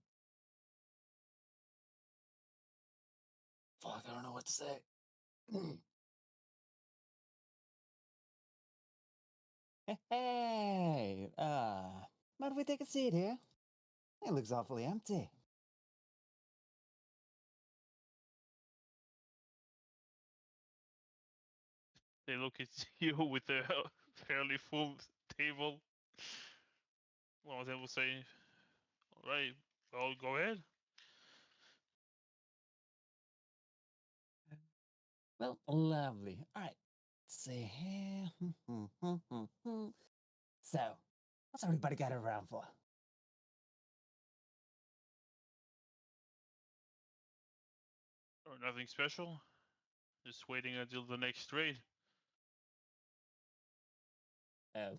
Fuck, I don't know what to say. Hey, might we take a seat here? It looks awfully empty. They look at you with a fairly full table. One of them will say, "All right, well, go ahead." Well, lovely. All right. Let's see here. So, what's everybody got around for? Or nothing special. Just waiting until the next raid. Oh.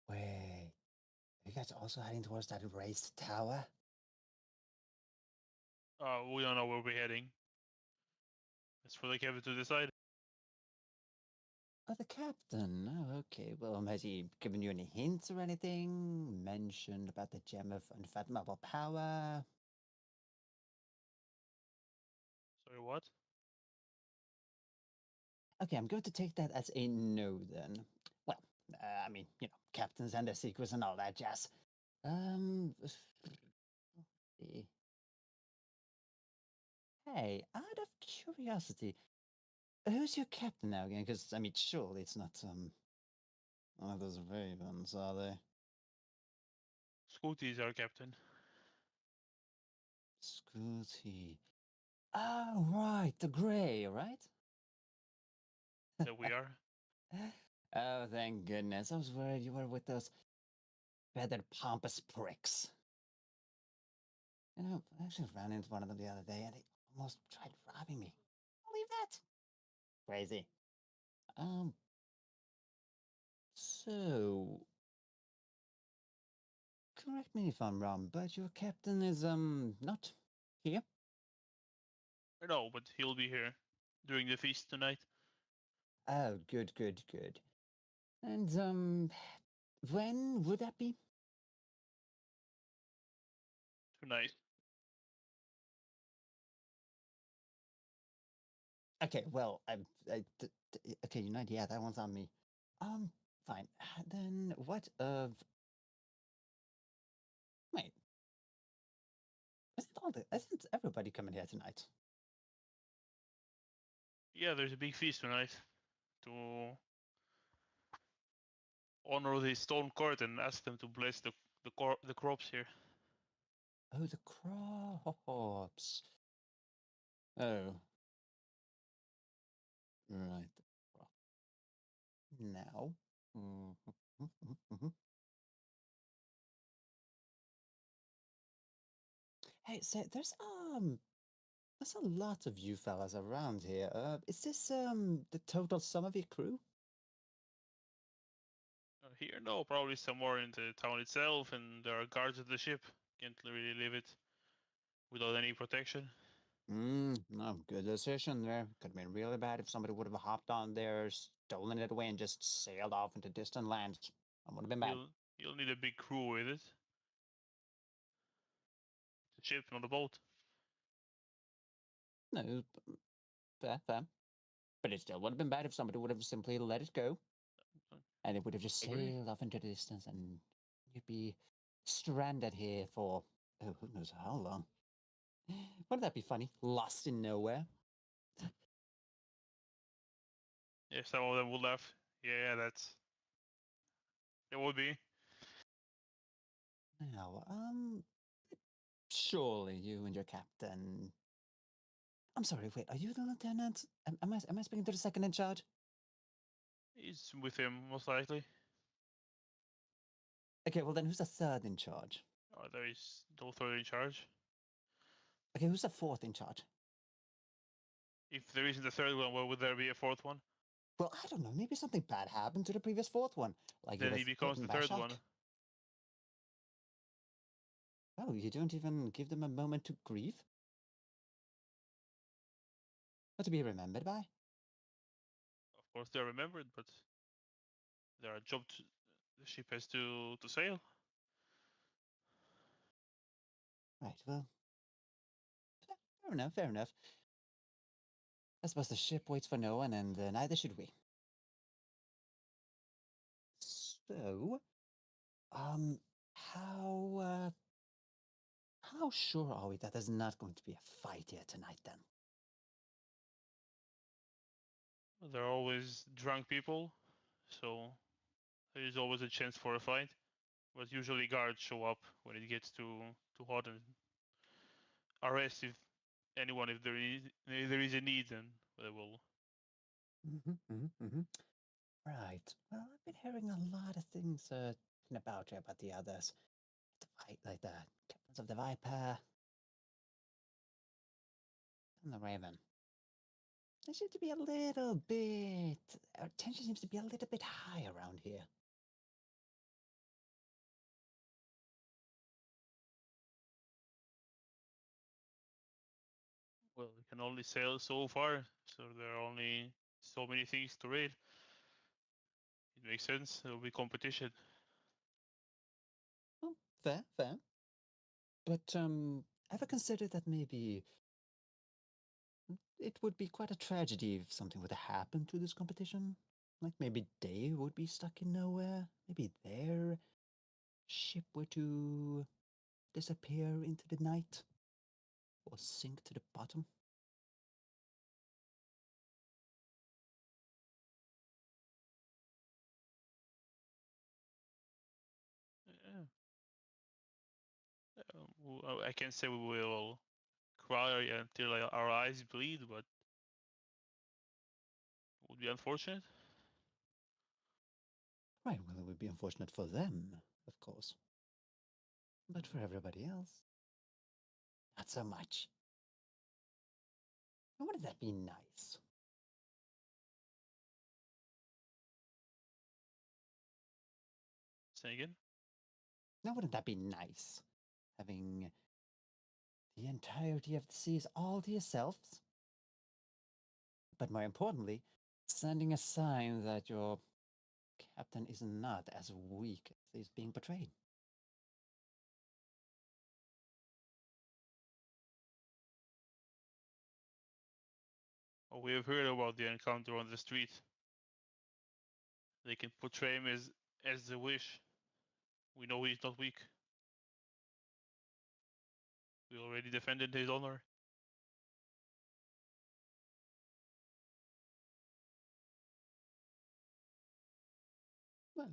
Wait. Are you guys also heading towards that raised tower? We don't know where we're heading. That's for the captain to decide. Oh, the captain. Oh, okay. Well, has he given you any hints or anything? Mentioned about the gem of unfathomable power? Sorry, what? Okay, I'm going to take that as a no then. Well, I mean, you know, captains and their secrets and all that jazz. See. Hey, out of curiosity, who's your captain now again? Because, I mean, surely it's not, one of those ravens, are they? Scooty is our captain. Scooty. Oh, right, the grey, right? That we are. Oh, thank goodness. I was worried you were with those feathered pompous pricks. You know, I actually ran into one of them the other day and they almost tried robbing me. Believe that? Crazy. So, correct me if I'm wrong, but your captain is, not here? No, but he'll be here during the feast tonight. Oh, good, good, good. And, when would that be? Tonight. Okay, well, okay, United, yeah, that one's on me. Fine. Then what of... Wait. Isn't everybody coming here tonight? Yeah, there's a big feast tonight to honor the stone court and ask them to bless the crops here. Oh, the crops. Oh. Right. Now. Hey, so there's a lot of you fellas around here. Is this the total sum of your crew? Here, no, probably somewhere in the town itself, and there are guards at the ship. Can't really leave it without any protection. No, good decision there. Could have been really bad if somebody would have hopped on there, stolen it away, and just sailed off into distant lands. That would have been bad. You'll need a big crew with it. The ship, not a boat. No, fair, fair. But it still would have been bad if somebody would have simply let it go. And it would have just Agree. sailed off into the distance, and you'd be stranded here for, oh, who knows how long. Wouldn't that be funny? Lost in nowhere. Yeah, some of them would laugh. Yeah, that's. It would be. Now, surely you and your captain. I'm sorry. Wait, are you the lieutenant? Am I speaking to the second in charge? He's with him, most likely. Okay, well then, who's the third in charge? There is no third in charge. Okay, who's the fourth in charge? If there isn't a third one, why would there be a fourth one? Well, I don't know. Maybe something bad happened to the previous fourth one, like Then he he was becomes bitten the by a third shark. one. Oh, you don't even give them a moment to grieve? Or to be remembered by? Of course, they're remembered, but there are jobs the ship has to sail. Right, well. Fair enough, fair enough. I suppose the ship waits for no one, and neither should we. So, how sure are we that there's not going to be a fight here tonight, then? There are always drunk people, so there is always a chance for a fight. But usually guards show up when it gets too hot and arrest if anyone if there is a need, and they will. Right. Well, I've been hearing a lot of things about you, about the others. Like the captains of the Viper and the Raven. They seem to be a little bit. Our tension seems to be a little bit high around here. Well, we can only sail so far, so there are only so many things to raid. It makes sense. There will be competition. Well, fair, fair. But ever considered that maybe it would be quite a tragedy if something were to happen to this competition? Like maybe they would be stuck in nowhere. Maybe their ship were to disappear into the night or sink to the bottom. Yeah. I can't say we will cry until our eyes bleed, but it would be unfortunate. Right, well, it would be unfortunate for them, of course. But for everybody else, not so much. And wouldn't that be nice? Say again? Now, wouldn't that be nice? Having the entirety of the seas all to yourselves? But more importantly, sending a sign that your captain is not as weak as he's being portrayed. Well, we have heard about the encounter on the street. They can portray him as they wish. We know he's not weak. We already defended his honor. Well,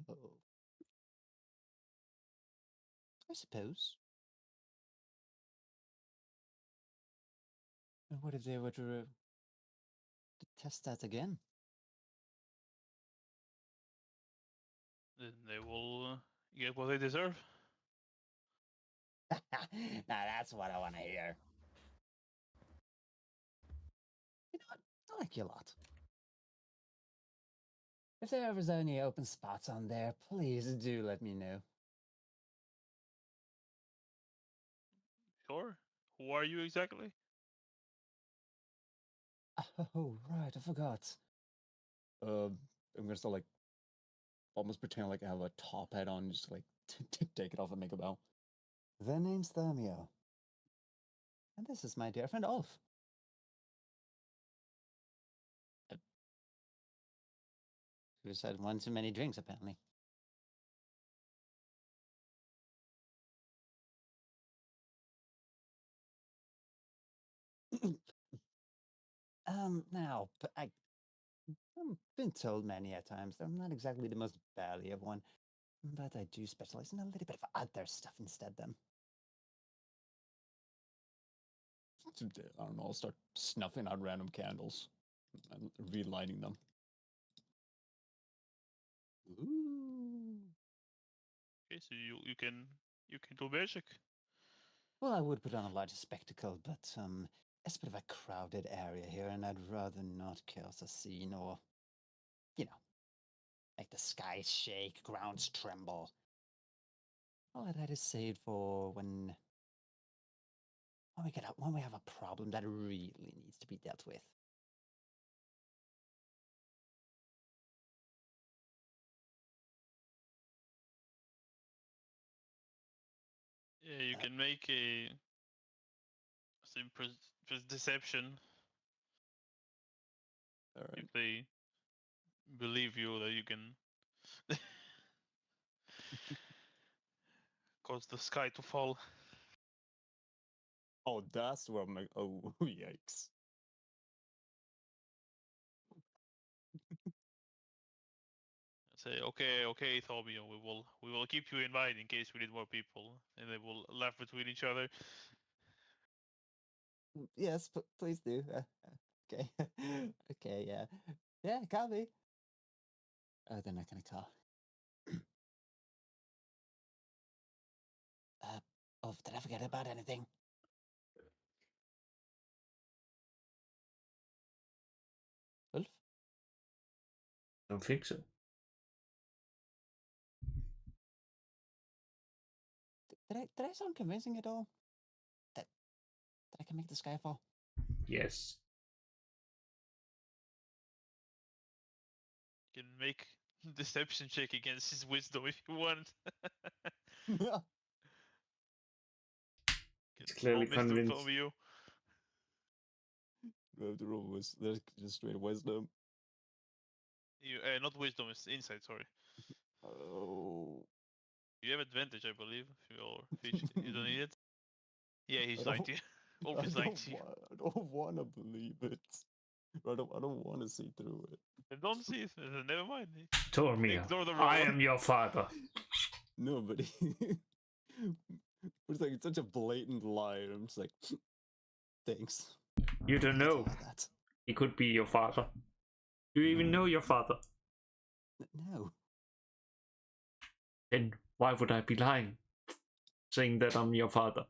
I suppose. And what if they were to test that again? Then they will get what they deserve. Now that's what I want to hear. You know what? I like you a lot. If there ever is any open spots on there, please do let me know. Sure. Who are you exactly? Oh, right, I forgot. I'm gonna start like almost pretend like I have a top hat on, just like take it off and make a bow. Their name's Thermio. And this is my dear friend Ulf. Who's had one too many drinks, apparently. Now, I've been told many a times that I'm not exactly the most bally of one, but I do specialize in a little bit of other stuff instead. Then I don't know. I'll start snuffing out random candles and relighting them. Ooh. Okay, so you can do magic. Well, I would put on a larger spectacle, but it's a bit of a crowded area here, and I'd rather not cause a scene or, make the skies shake, grounds tremble. All of that is saved for when we have a problem that really needs to be dealt with. Yeah, you can make a deception All right. if they believe you that you can cause the sky to fall. Oh, that's where I'm like, oh, yikes. Say, okay, Thomio, we will keep you in mind in case we need more people, and they will laugh between each other. Yes, please do. Okay. Okay, yeah. Yeah, copy. They're not gonna call. Oh, did I forget about anything? Wolf? I don't think so. Did I sound convincing at all? That I can make the sky fall? Yes. You can make deception check against his wisdom if you want. It's clearly Roll wisdom, convinced. Thomio. The rule was there's just straight wisdom. You not wisdom, it's insight. Sorry. Oh. You have advantage, I believe. If you're fish, you don't need it. Yeah, he's I lying to you. Wolf is lying to you. I don't want to believe it. I don't want to see through it. Then don't see it. Never mind. Tormir, Ignore the I roll. am your father. No, but it's like it's such a blatant lie. I'm just like, thanks. You don't know. That. He could be your father. Do you even know your father? No. Then why would I be lying? Saying that I'm your father.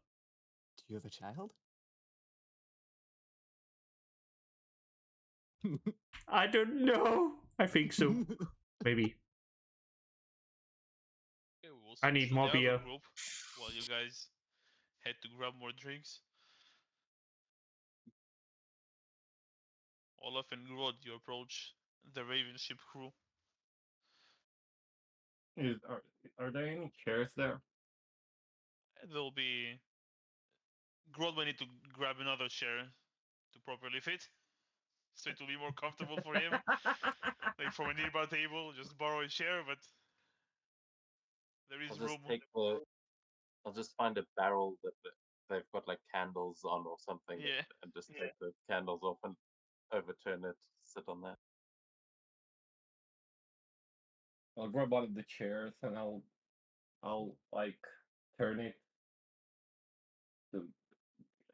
Do you have a child? I don't know. I think so. Maybe. Okay, we'll I switch need to more the other beer. group while you guys head to grab more drinks. Olaf and Grod, you approach the Raven ship crew. Are there any chairs there? And there'll be Grod will need to grab another chair to properly fit, so it will be more comfortable for him. Like from a nearby table, just borrow a chair, but there is I'll just room. take the. I'll just find a barrel that they've got like candles on or something, Yeah. and just take the candles off and overturn it, sit on that. I'll grab one of the chairs and I'll like turn it to,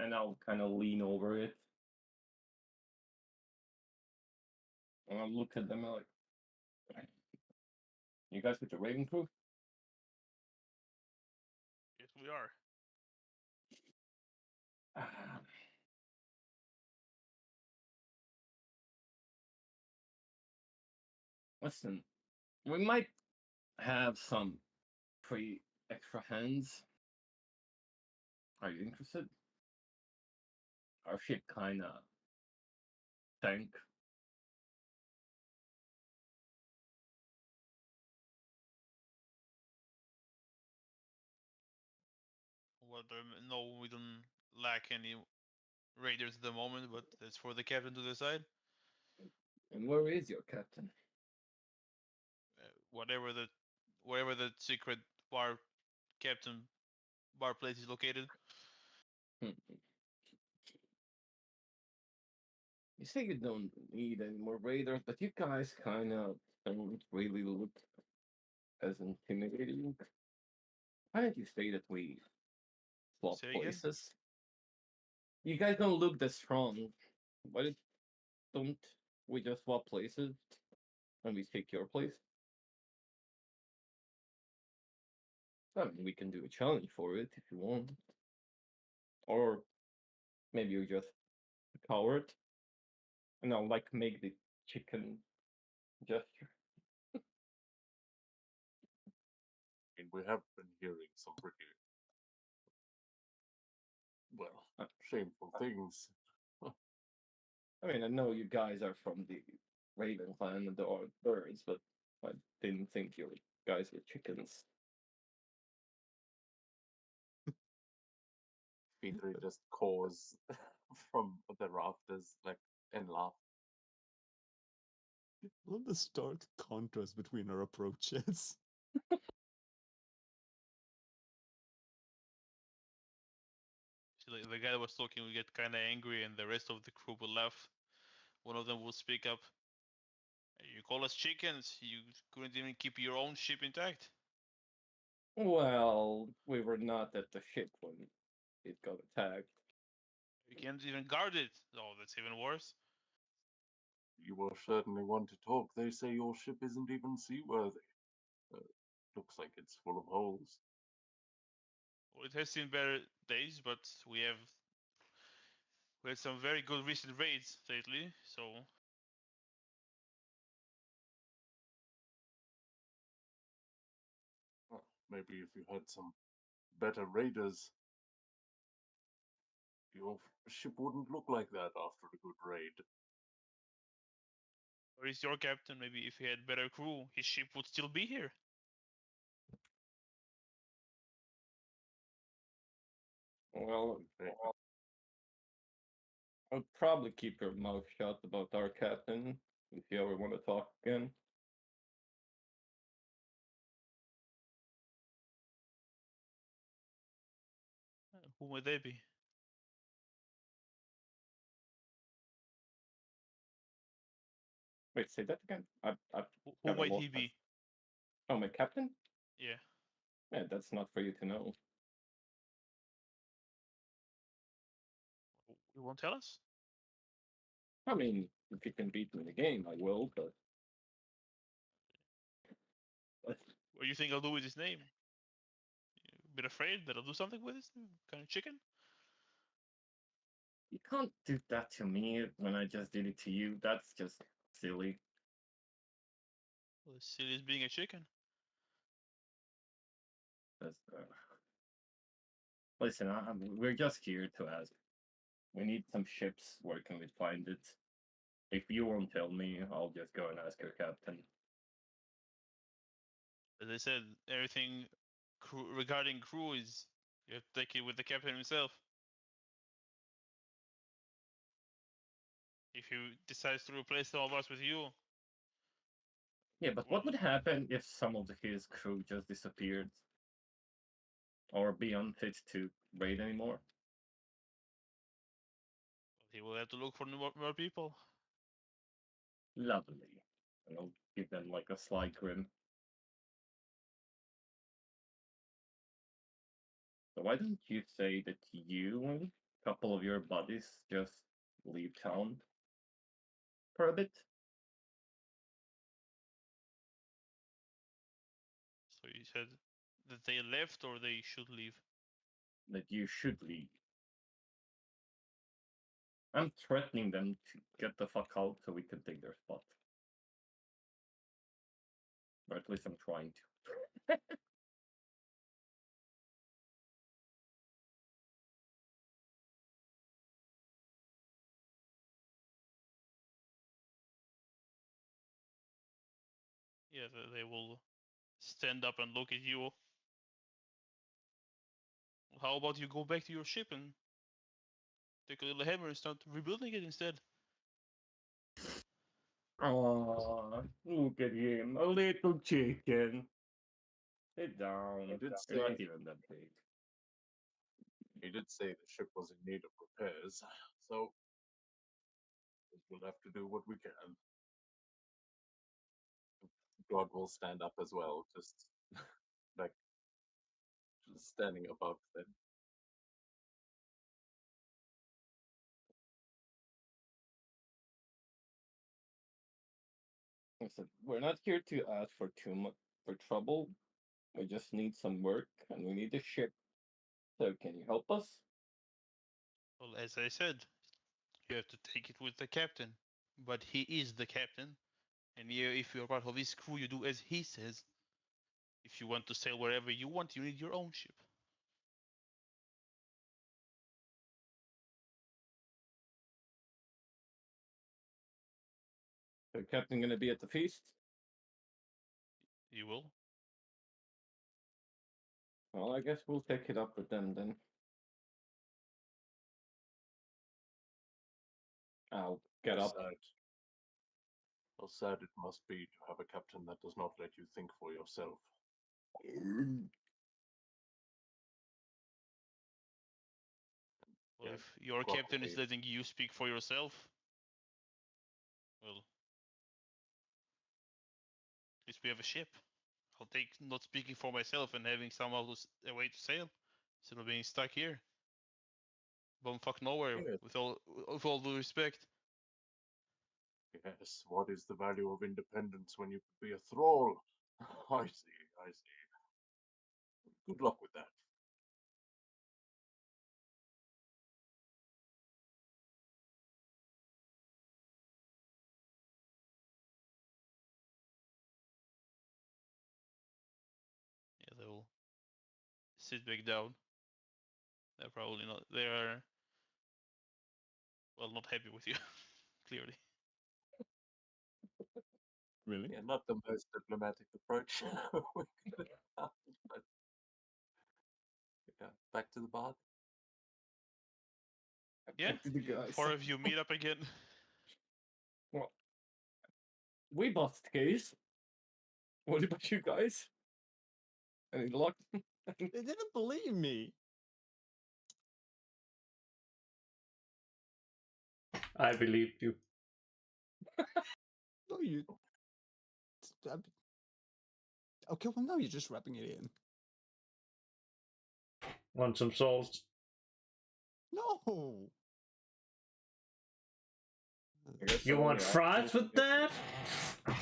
and I'll kind of lean over it. And I'll look at them like, you guys with the Raven crew? Yes, we are. Listen, we might have some free extra hands. Are you interested? Our ship kinda sank. Well, no, we don't lack any raiders at the moment, but that's for the captain to decide. And where is your captain? Wherever the secret bar captain bar place is located. Hmm. You say you don't need any more raiders, but you guys kind of don't really look as intimidating. Why don't you say that we swap Say again? places? You guys don't look that strong. Why don't we just swap places and we take your place? I mean, we can do a challenge for it if you want. Or maybe you're just a coward and I'll like make the chicken gesture. I mean, we have been hearing some pretty, well, shameful things. I mean, I know you guys are from the Raven clan and the birds, but I didn't think you guys were chickens. Petrie just caws from the rafters, like, and laugh. Love the stark contrast between our approaches. See, like, the guy that was talking will get kind of angry, and the rest of the crew will laugh. One of them will speak up. You call us chickens? You couldn't even keep your own ship intact. Well, we were not at the ship when it got attacked. You can't even guard it. Oh, that's even worse. You will certainly want to talk. They say your ship isn't even seaworthy. Looks like it's full of holes. Well, it has seen better days, but we had some very good recent raids lately. So Well, maybe if you had some better raiders, your ship wouldn't look like that after a good raid. where is your captain? Maybe if he had better crew, his ship would still be here. Well, Okay. I'll probably keep your mouth shut about our captain if you ever want to talk again. Who might they be? Wait, say that again? I've Who kinda might he lost my- be? Oh, my captain? Yeah. Yeah, that's not for you to know. You won't tell us? I mean, if you can beat me in the game, I will, but What do you think I'll do with his name? You been afraid that I'll do something with his name? Kind of chicken? you can't do that to me when I just did it to you. That's just silly. Well, as silly as being a chicken. That's, Listen, we're just here to ask. We need some ships. Where can we find it? If you won't tell me, I'll just go and ask your captain. As I said, everything regarding crew is you have to take it with the captain himself. If he decides to replace some of us with you, Yeah, but what would happen if some of his crew just disappeared? Or be unfit to raid anymore? he will have to look for more people. Lovely. And I'll give them like a slight grin. So why don't you say that you and a couple of your buddies just leave town for a bit? So you said that they left or they should leave. That you should leave. I'm threatening them to get the fuck out so we can take their spot. Or at least I'm trying to. Yeah, they will stand up and look at you. How about you go back to your ship and take a little hammer and start rebuilding it instead? Aww, look at him, a little chicken. Sit down. He did You're not say even that big. he did say the ship was in need of repairs, so We'll have to do what we can. God will stand up as well, just like just standing above them. I said, we're not here to ask for too much for trouble. We just need some work and we need a ship. So can you help us? Well, as I said, you have to take it with the captain. But he is the captain, and if you're part of his crew, you do as he says. If you want to sail wherever you want, you need your own ship. The captain gonna be at the feast? You will. Well, I guess we'll take it up with them then. I'll get How up. sad. How sad it must be to have a captain that does not let you think for yourself. Well, Yeah, if your God captain is forbid. letting you speak for yourself, well, at least we have a ship. I'll take not speaking for myself and having somehow a way to sail instead of being stuck here. Bumfuck nowhere. Yes. With all due respect. Yes, what is the value of independence when you could be a thrall? I see, I see. Good luck with that. Yeah, they'll sit back down. They're probably not. They are, well, not happy with you, clearly. Really? Yeah, not the most diplomatic approach we could have found, but yeah, back to the bar. Yeah, Back to the guys. four of you meet up again. Well, we bust the case. What about you guys? Any luck? They didn't believe me. I believed you. No, you. Okay, well, now you're just wrapping it in. Want some salt? No. I guess You the want only fries option with is- that? I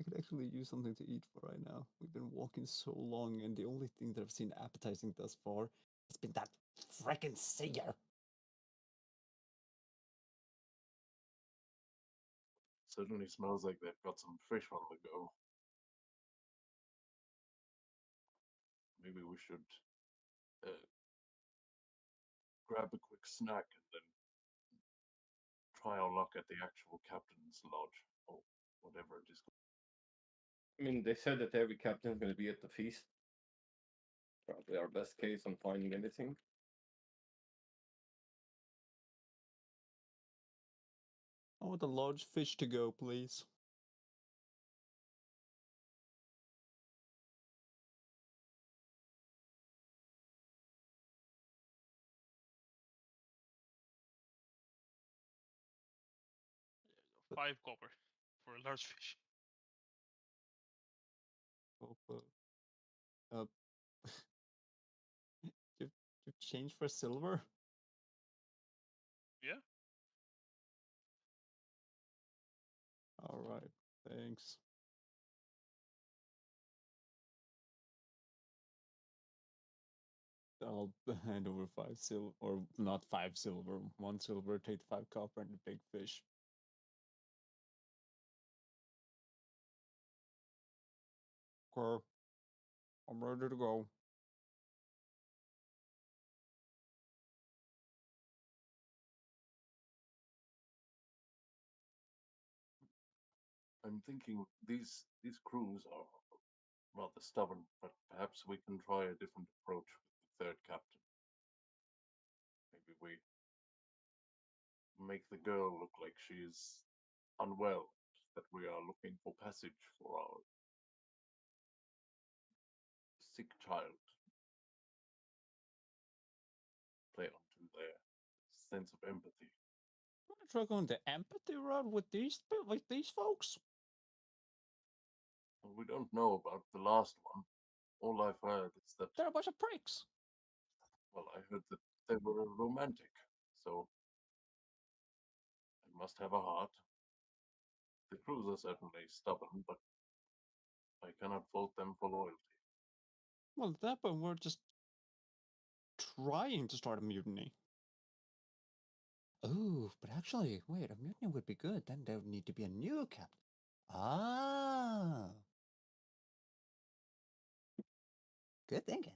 could actually use something to eat for right now. We've been walking so long, and the only thing that I've seen appetizing thus far has been that frickin' seer. Certainly smells like they've got some fish on the go. Maybe we should grab a quick snack and then try our luck at the actual captain's lodge, or whatever it is. I mean, they said that every captain's gonna be at the feast. Probably our best case on finding anything. I want a large fish to go, please. $5 copper for a large fish. Uh, you change for silver? Yeah. All right, thanks. I'll hand over 5 silver, or not 5 silver, 1 silver, take 5 copper and a big fish. Okay, I'm ready to go. I'm thinking these crews are rather stubborn, but perhaps we can try a different approach with the third captain. Maybe we make the girl look like she's unwell, that we are looking for passage for our sick child. Play onto their sense of empathy. Want to try going the empathy route with these folks? Well, we don't know about the last one. All I've heard is that, They're a bunch of pricks. well, I heard that they were romantic, so they must have a heart. The crews are certainly stubborn, but I cannot fault them for loyalty. Well, at that point, we're just trying to start a mutiny. Oh, but actually, wait, a mutiny would be good. Then there would need to be a new captain. Ah. Good thinking.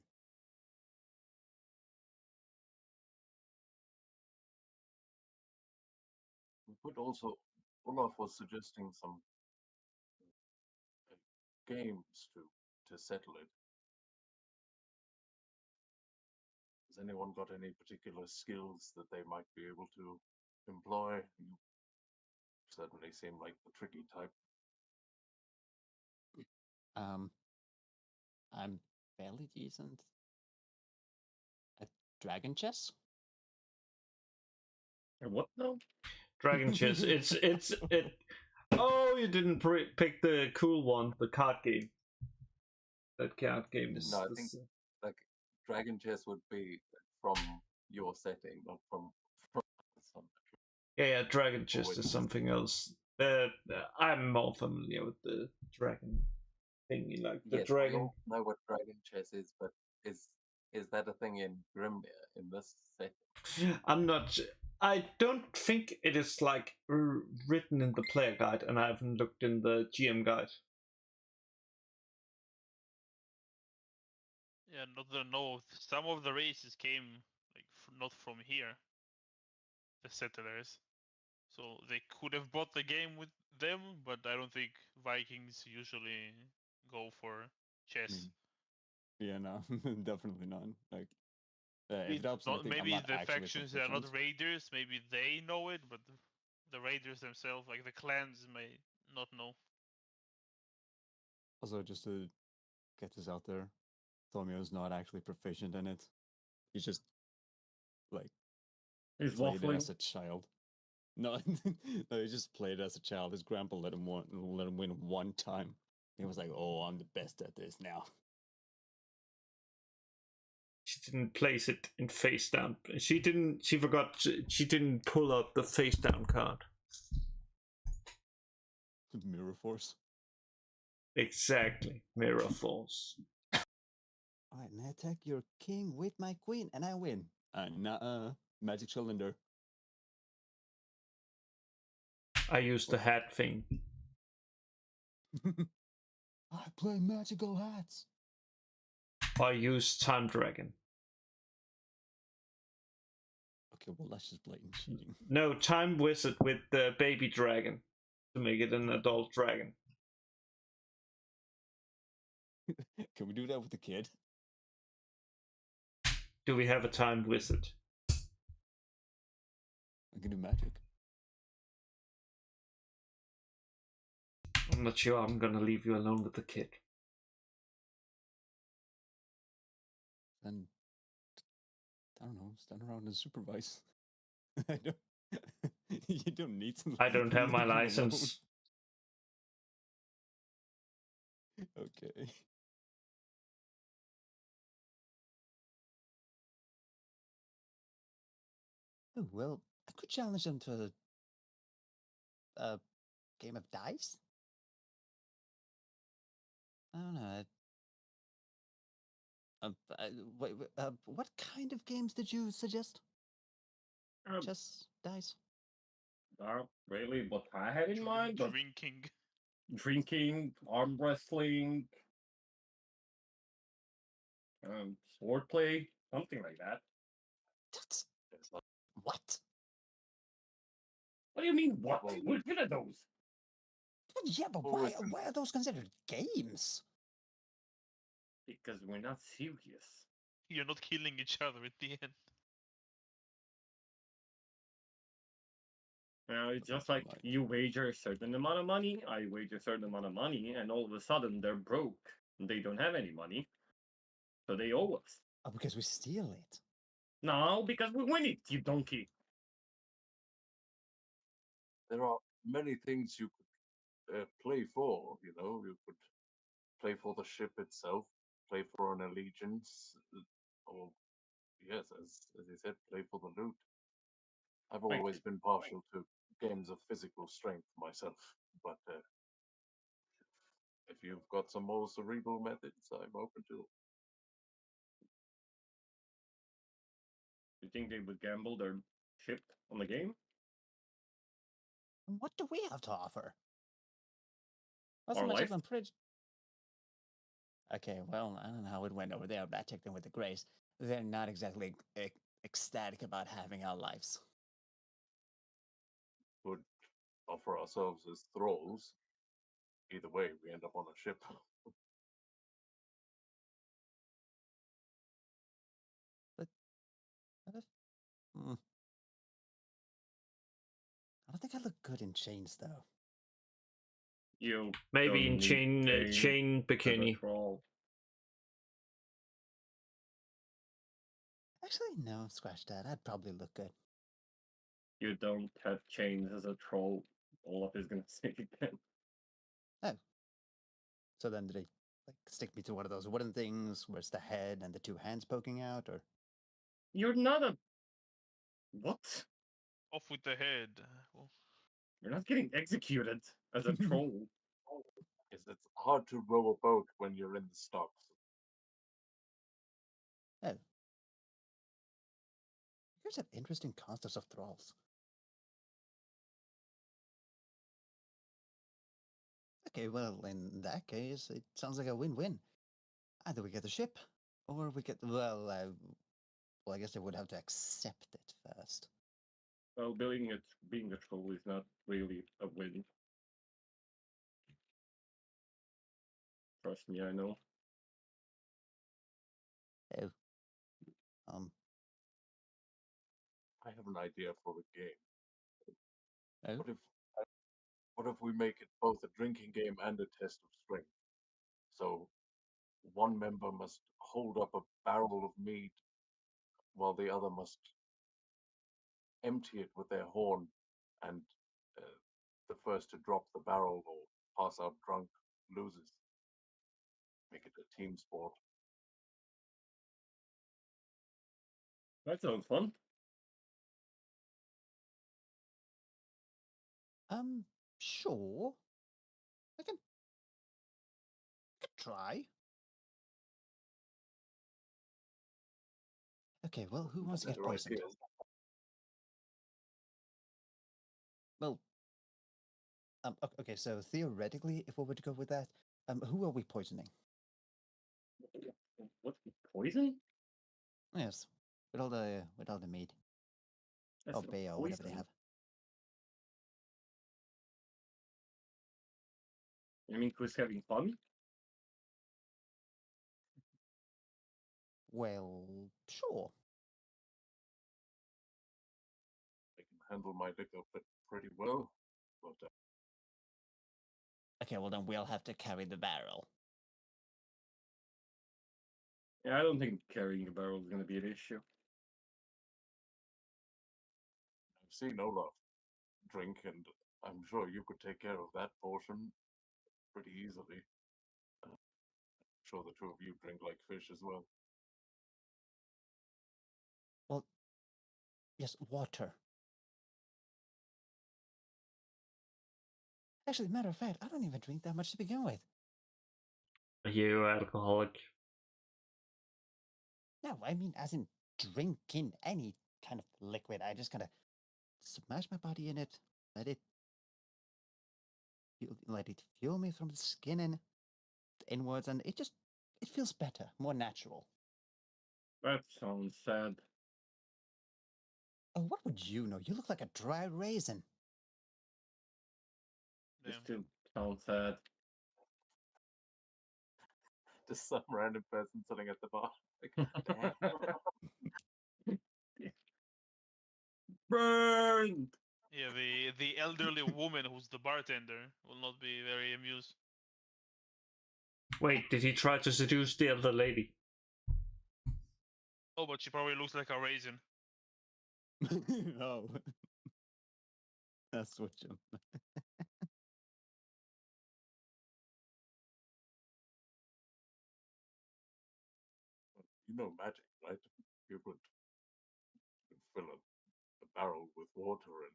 We could also, Olaf was suggesting some games to settle it. Has anyone got any particular skills that they might be able to employ? You certainly seem like the tricky type. I'm fairly decent at dragon chess. And what now? Dragon chess. It. Oh, you didn't pick the cool one, the card game. That card game is. No, I think like dragon chess would be from your setting, not from some. Yeah, dragon chess is something else. I'm more familiar with the dragon thingy, like the Yes, dragon. we all know what dragon chess is, but is that a thing in Grimnir in this setting? I'm not. I don't think it is like written in the player guide, and I haven't looked in the GM guide. Yeah, not that I know of. Some of the races came like not from here, the settlers. So they could have bought the game with them, but I don't think Vikings usually go for chess. Yeah, no, definitely not. Like, if It's that's not, something, I'm maybe not the actually factions that are not proficient. raiders, maybe they know it, but the raiders themselves, like the clans, may not know. Also, just to get this out there, Tomio is not actually proficient in it. He's just like He's played it waffling. as a child. No, no, he just played it as a child. His grandpa let him win one time. He was like, "Oh, I'm the best at this now." She didn't place it in face down. She didn't. She forgot. She didn't pull up the face down card. Mirror Force. Exactly, Mirror Force. All right, and I attack your king with my queen, and I win. Magic cylinder. I used the hat thing. I play magical hats. I used Time Dragon. Okay, well that's just blatant cheating. No, Time Wizard with the baby dragon to make it an adult dragon. Can we do that with the kid? Do we have a Time Wizard? I can do magic. I'm not sure I'm gonna leave you alone with the kid. Then I don't know, stand around and supervise. I don't. You don't need to. I don't have my leave him alone. license. Okay. Oh, well, I could challenge them to a game of dice. I don't know. What kind of games did you suggest? Chess, dice? Not really what I had in mind, but Drinking. drinking, arm wrestling, swordplay, something like that. That's what? What do you mean, what? Well, We're good at those. Well, yeah, but Well, why? listen. Why are those considered games? Because we're not serious. You're not killing each other at the end. It's just like you wager a certain amount of money, I wager a certain amount of money, and all of a sudden they're broke. They don't have any money. So they owe us. Oh, because we steal it. No, because we win it, you donkey. there are many things you could play for. You know, you could play for the ship itself, play for an allegiance, or yes, as you said, play for the loot. I've always been partial to games of physical strength myself, but if you've got some more cerebral methods, I'm open to. You think they would gamble their ship on the game? What do we have to offer? Not so Our much as life? I'm pretty. Okay, well, I don't know how it went over there, but I checked in with the Greys. They're not exactly ecstatic about having our lives. Would offer ourselves as thralls. Either way, we end up on a ship. Hmm. I don't think I look good in chains, though. You Maybe don't in need chain as a bikini. troll. Actually, no, scratch that. I'd probably look good. You don't have chains as a troll. Olaf is gonna say again. Oh. So then, do they like stick me to one of those wooden things where it's the head and the two hands poking out, or? You're not a. What? Off with the head. Well, You're not getting executed as a troll. Because it's hard to row a boat when you're in the stocks. Oh. You guys have interesting concepts of thralls. Okay, well, in that case, it sounds like a win-win. Either we get the ship, or we get, well, I guess they would have to accept it first. Well, being a troll is not really a win. Trust me, I know. Oh. I have an idea for a game. Oh? What if we make it both a drinking game and a test of strength? So one member must hold up a barrel of mead while the other must empty it with their horn, and uh, the first to drop the barrel or pass out drunk loses. Make it a team sport. That sounds fun. Sure. I can try. Okay, well, who wants to get Better poisoned? ideas. Well, okay, so theoretically, if we were to go with that, who are we poisoning? What? Poison? Yes, with all the meat. That's Or not bay or whatever they poison. have. You mean who's having fun? Well, sure. I can handle my liquor pretty well, but Okay, well then we'll have to carry the barrel. Yeah, I don't think carrying a barrel is gonna be an issue. I've seen Olaf drink, and I'm sure you could take care of that portion pretty easily. I'm sure the two of you drink like fish as well. Well, yes, water. Actually, matter of fact, I don't even drink that much to begin with. Are you alcoholic? No, I mean as in drinking any kind of liquid. I just kind of smash my body in it, let it fuel me from the skin and inwards, and it feels better, more natural. That sounds sad. Oh, what would you know? You look like a dry raisin. This damn. still sounds sad. Just some random person sitting at the bar. Like, damn. Burned! Yeah, the elderly woman who's the bartender will not be very amused. Wait, did he try to seduce the elder lady? Oh, but she probably looks like a raisin. No. That's what you. You know magic, right? You could fill a barrel with water and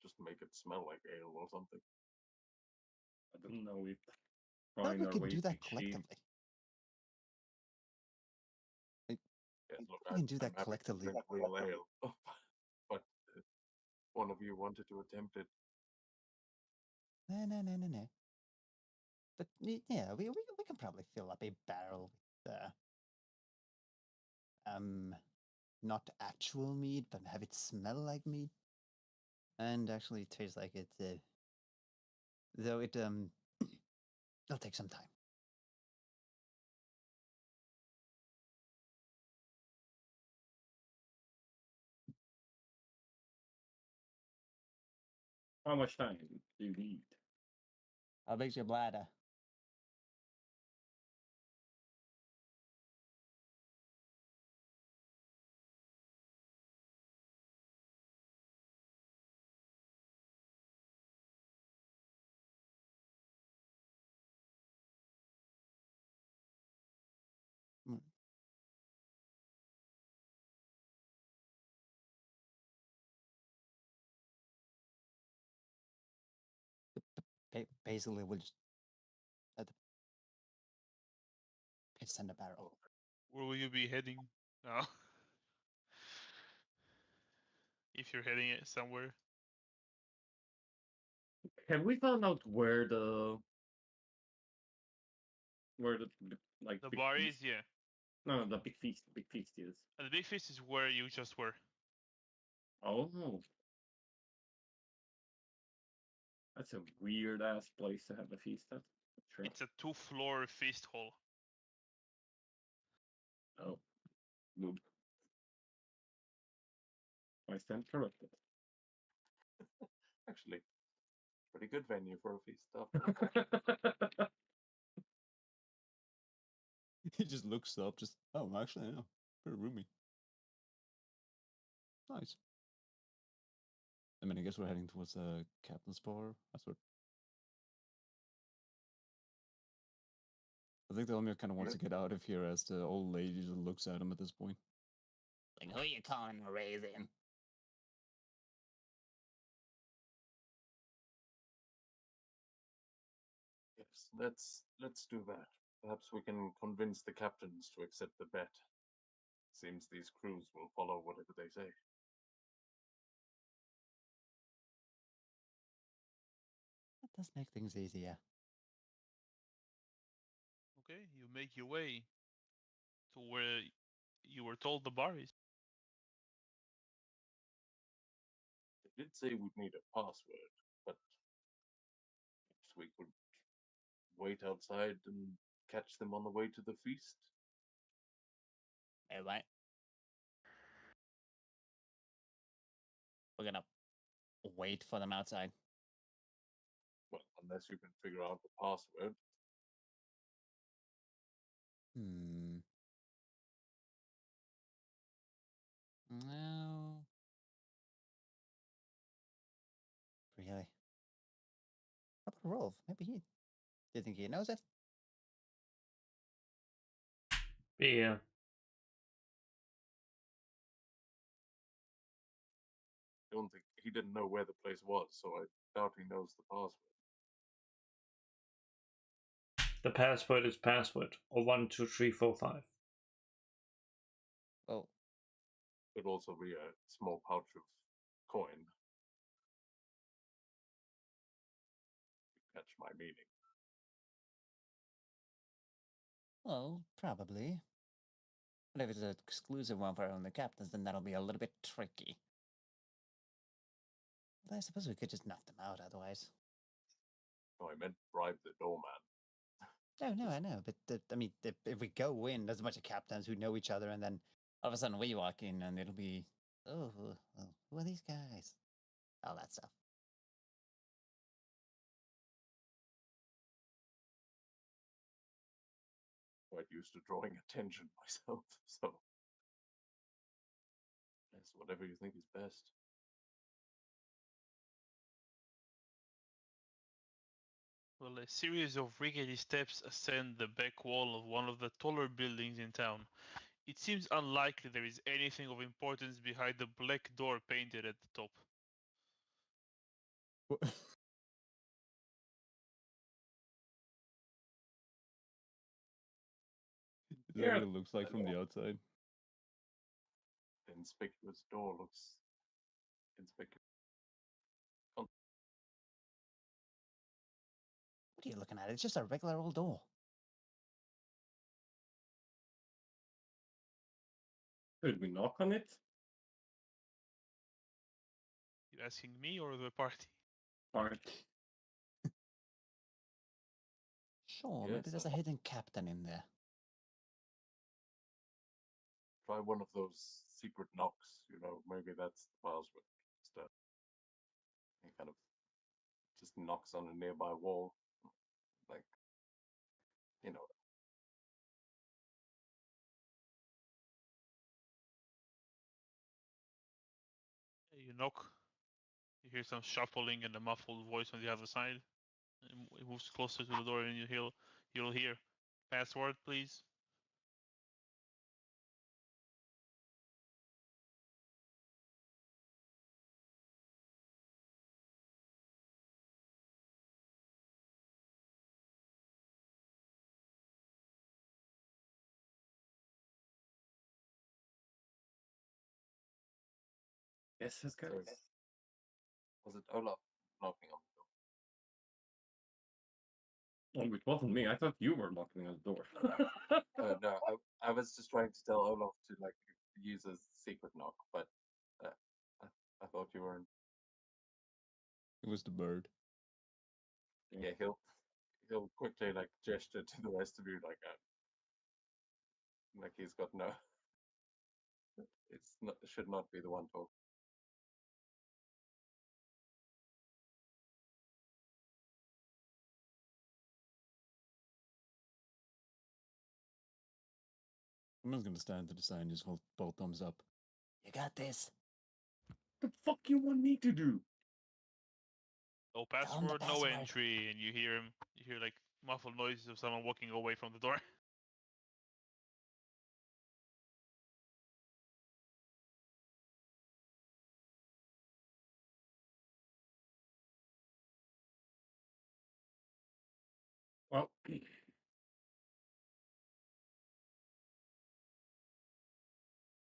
just make it smell like ale or something. I don't know if I thought find we our could way do that to cheat. collectively. Like, Yes, look, we can do that I'm happy to collectively. drink real ale, but one of you wanted to attempt it. No. But yeah, we can probably fill up a barrel with not actual mead, but have it smell like mead, and actually taste like it. Though it'll take some time. How much time do you need? How big's your bladder? Mm. Basically, we'll just let the piss in the barrel. Where will you be heading now? If you're heading it somewhere. Have we found out where the like The big bar feast? is, yeah. No, the big feast. The big feast is. And the big feast is where you just were. Oh, that's a weird ass place to have a feast at. Sure. It's a 2-floor feast hall. Oh, good. I stand corrected. Actually, pretty good venue for a feast after. He just looks up, just actually, yeah, pretty roomy. Nice. I mean, I guess we're heading towards the captain's bar. That's what. I think the Elmir kind of wants to get out of here as the old lady just looks at him at this point. Like, who you calling a raisin? Yes, let's do that. Perhaps we can convince the captains to accept the bet. Seems these crews will follow whatever they say. That does make things easier. Okay, you make your way to where you were told the bar is. They did say we'd need a password, but perhaps we could wait outside and catch them on the way to the feast. Hey, what? We're gonna wait for them outside. Well, unless you can figure out the password. Hmm. No. Really? How about Rolf? Maybe he. Do you think he knows it? Yeah. I don't think he didn't know where the place was, so I doubt he knows the password. The password is password, or 12345. Well, Could also be a small pouch of coin. Catch my meaning. probably. But if it's an exclusive one for only captains, then that'll be a little bit tricky. But I suppose we could just knock them out otherwise. No, I meant bribe the doorman. No, I know. But I mean, if we go in, there's a bunch of captains who know each other, and then all of a sudden we walk in, and it'll be, oh, who are these guys? All that stuff. Quite used to drawing attention myself, so yes, whatever you think is best. Well, a series of rickety steps ascend the back wall of one of the taller buildings in town. It seems unlikely there is anything of importance behind the black door painted at the top. Is that Yeah. what it looks like from the outside? The inconspicuous door looks inconspicuous. What are you looking at? It's just a regular old door. Should we knock on it? You asking me or the party? Or Sure, Yes, maybe there's a hidden captain in there. Try one of those secret knocks. Maybe that's the password. Instead, he kind of just knocks on a nearby wall, like you know. You knock. You hear some shuffling and a muffled voice on the other side. It moves closer to the door, and you'll hear, "Password, please." yes, this guy. Sorry, was it Olaf knocking on the door? Oh, it wasn't me. I thought you were knocking on the door. No, I was just trying to tell Olaf to use a secret knock, but I thought you weren't. It was the bird. Yeah, he'll quickly gesture to the rest of you like he's got no. It should not be the one talk. Someone's gonna stand to the side and just hold both thumbs up. You got this. The fuck you want me to do? No Tell 'em the password, no password. entry, and you hear him. You hear muffled noises of someone walking away from the door. Well,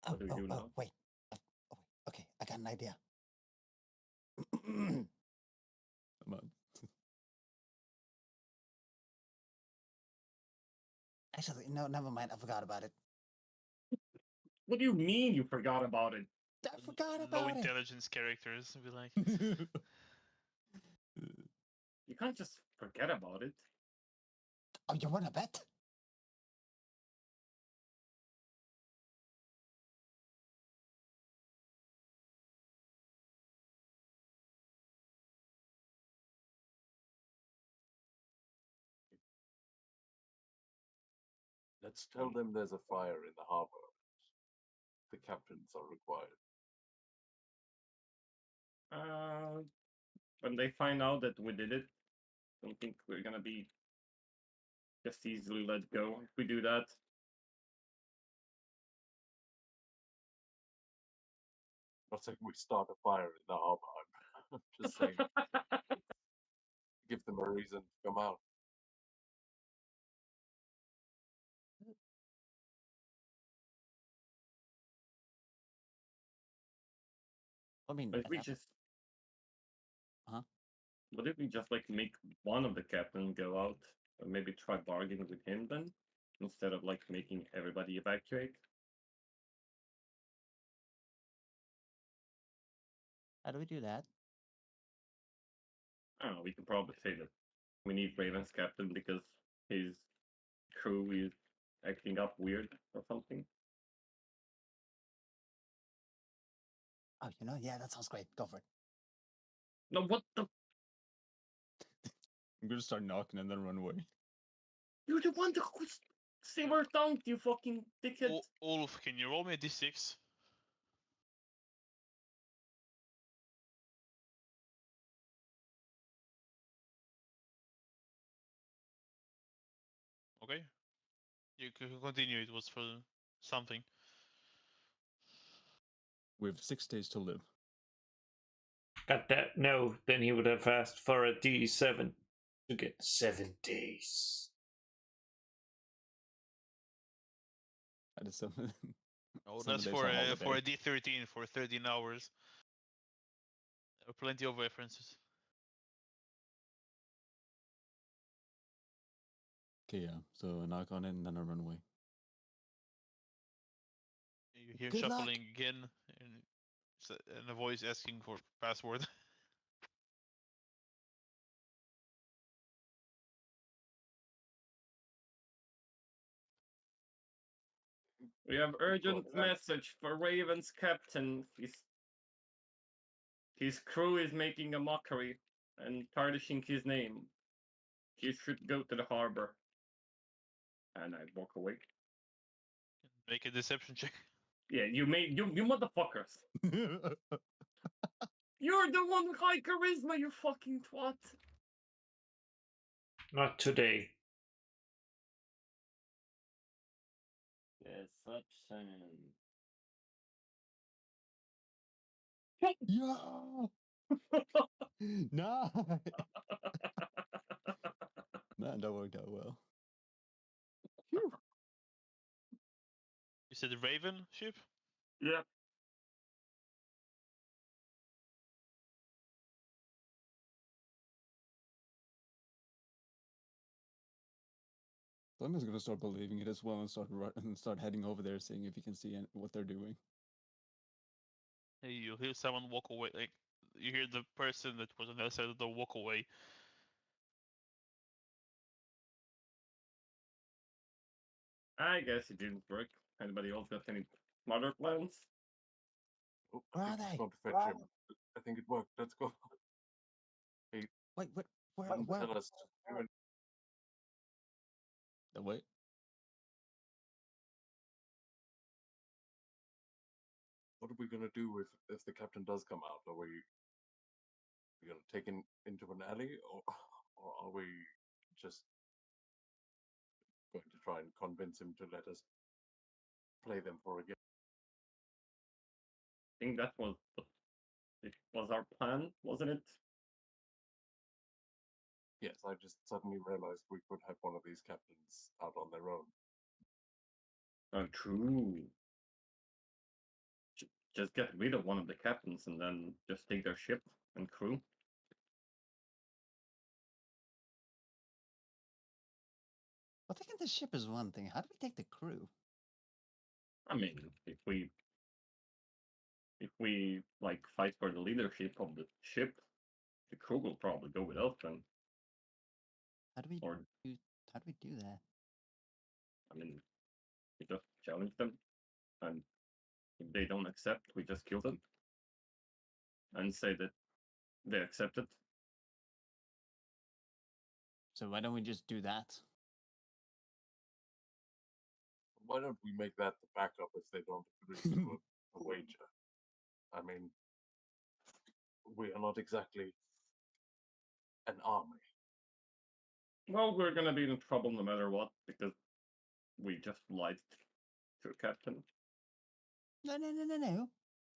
Oh, what do we do now? wait. Oh, okay, I got an idea. Come on. Actually, no, never mind. I forgot about it. What do you mean you forgot about it? I forgot Low about it. intelligence characters be like, You can't just forget about it. Oh, you want to bet? Let's tell them there's a fire in the harbor. The captains are required. When they find out that we did it, I don't think we're gonna be just easily let go if we do that. Not saying we start a fire in the harbor. I'm just saying, give them a reason to come out. I mean, But we just. Huh? What if we just make one of the captains go out and maybe try bargaining with him then, instead of making everybody evacuate? how do we do that? I don't know. We could probably say that we need Raven's captain because his crew is acting up weird or something. Oh, yeah, that sounds great. Go for it. No, what the? I'm gonna start knocking and then run away. You're the one who silver tongued, you fucking dickhead. Ulf, can you roll me a d6? Okay. You can continue. It was for something. We have 6 days to live. Got that? No, then he would have asked for a D7 to get 7 days. That is some. Oh, 7 that's days for on a holiday. D13 for 13 hours. There are plenty of references. Okay, yeah. So a knock on it and then a runaway. You hear Good luck. shuffling again, and a voice asking for password. We have urgent Jack. message for Raven's captain. His crew is making a mockery and tarnishing his name. He should go to the harbor. And I walk away. Make a deception check. Yeah, you motherfuckers. You're the one with high charisma, you fucking twat. Not today. Deception. Yeah. No. Man, that worked out well. Phew. You said Raven ship? Yep. Thunder's gonna start believing it as well and start heading over there, seeing if he can see what they're doing. Hey, you hear someone walk away. Like you hear the person that was on the other side of the door walk away. I guess it didn't work. Anybody else got any smarter plans? Oh, Where I are think he's they? gone to fetch him. I think it worked. Let's go. Wait, where? Didn't Where? tell us to do it. The way. What are we gonna do if the captain does come out? Are we gonna take him into an alley, or are we just going to try and convince him to let us play them for a game? I think that was it was our plan, wasn't it? Yes, I just suddenly realized we could have one of these captains out on their own. Oh, true. Just get rid of one of the captains and then just take their ship and crew. Well, taking the ship is one thing. How do we take the crew? I mean, if we like fight for the leadership of the ship, the crew will probably go with us then. How do we Or do? How do we do that? I mean, we just challenge them, and if they don't accept, we just kill them and say that they accept it. So why don't we just do that? Why don't we make that the backup if they don't agree to a wager? I mean, we are not exactly an army. Well, we're gonna be in trouble no matter what because we just lied to a captain. No, no, no, no, no.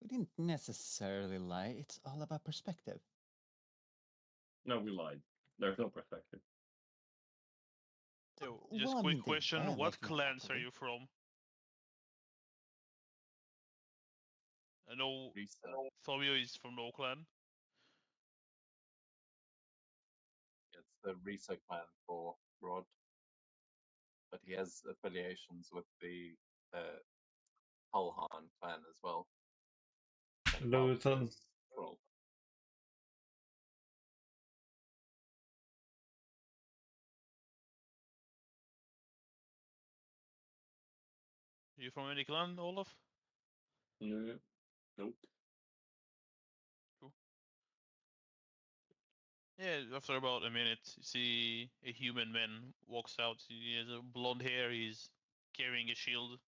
We didn't necessarily lie. It's all about perspective. No, we lied. There's no perspective. So, Well, just I quick mean, they question: were what making a clans are mockery. you from? I know Reset. Thomio is from no clan. It's the Reset clan for Rod, but he has affiliations with the Hulhan clan as well. And Luthen. Marcus Troll. You from any clan, Olaf? No, nope. Yeah, after about a minute, you see a human man walks out. He has a blonde hair. He's carrying a shield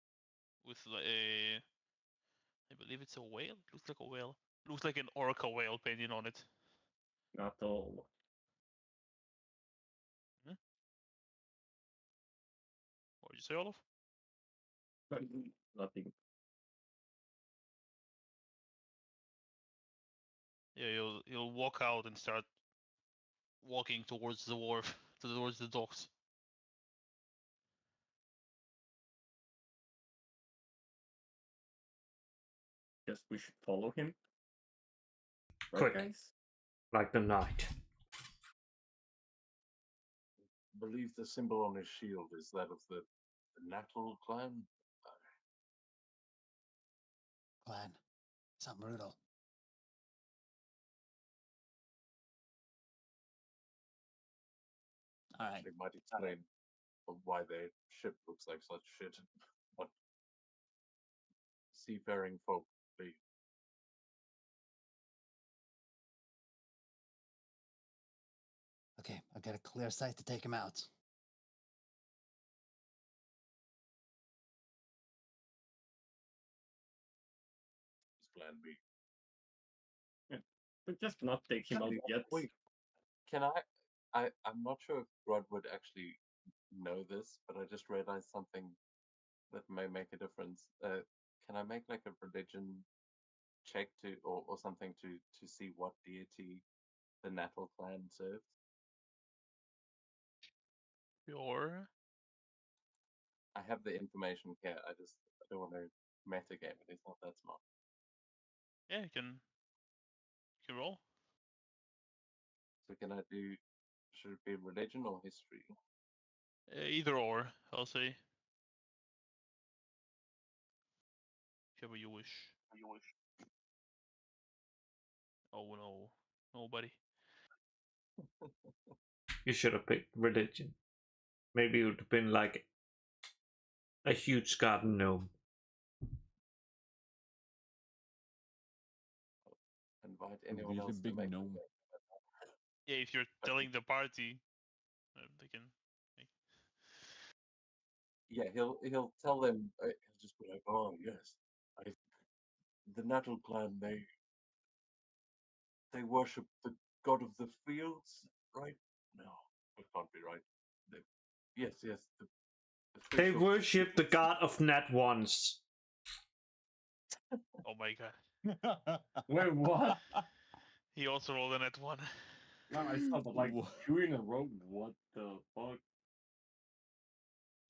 with a, I believe it's a whale. Looks like a whale. Looks like an orca whale painted on it. Not all. say, Olaf? Nothing. Yeah, you'll walk out and start walking towards the wharf, towards the docks. Guess we should follow him. Right, Quick. guys? Like the knight. I believe the symbol on his shield is that of the Natal clan. Clan. Sound brutal. All right. They might explain why their ship looks like such shit. What seafaring folk leave. Okay, I've got a clear sight to take him out. Is plan B. But just not take him out yet. Wait, can I'm not sure if Rod would actually know this, but I just realized something that may make a difference. Can I make like a religion check to or something to see what deity the Natal clan serves? Sure. I have the information here. I don't want to metagame it. It's not that smart. Yeah, you can roll. So can I do? Should it be religion or history? Either or, I'll say. Whichever you wish. Oh no, nobody. You should have picked religion. Maybe it would have been like a huge garden gnome. Invite A anyone really else to big make. gnome. Yeah, if you're telling the party, they can. Yeah, he'll tell them. He'll just be like, "Oh yes, the Natal clan they worship the god of the fields, right? No, it can't be right. Yes, the They fish of worship the god of Nat ones. Oh my god. Wait, what? He also rolled a net one. No, I saw the, like Wha- 2 in a row. What the fuck?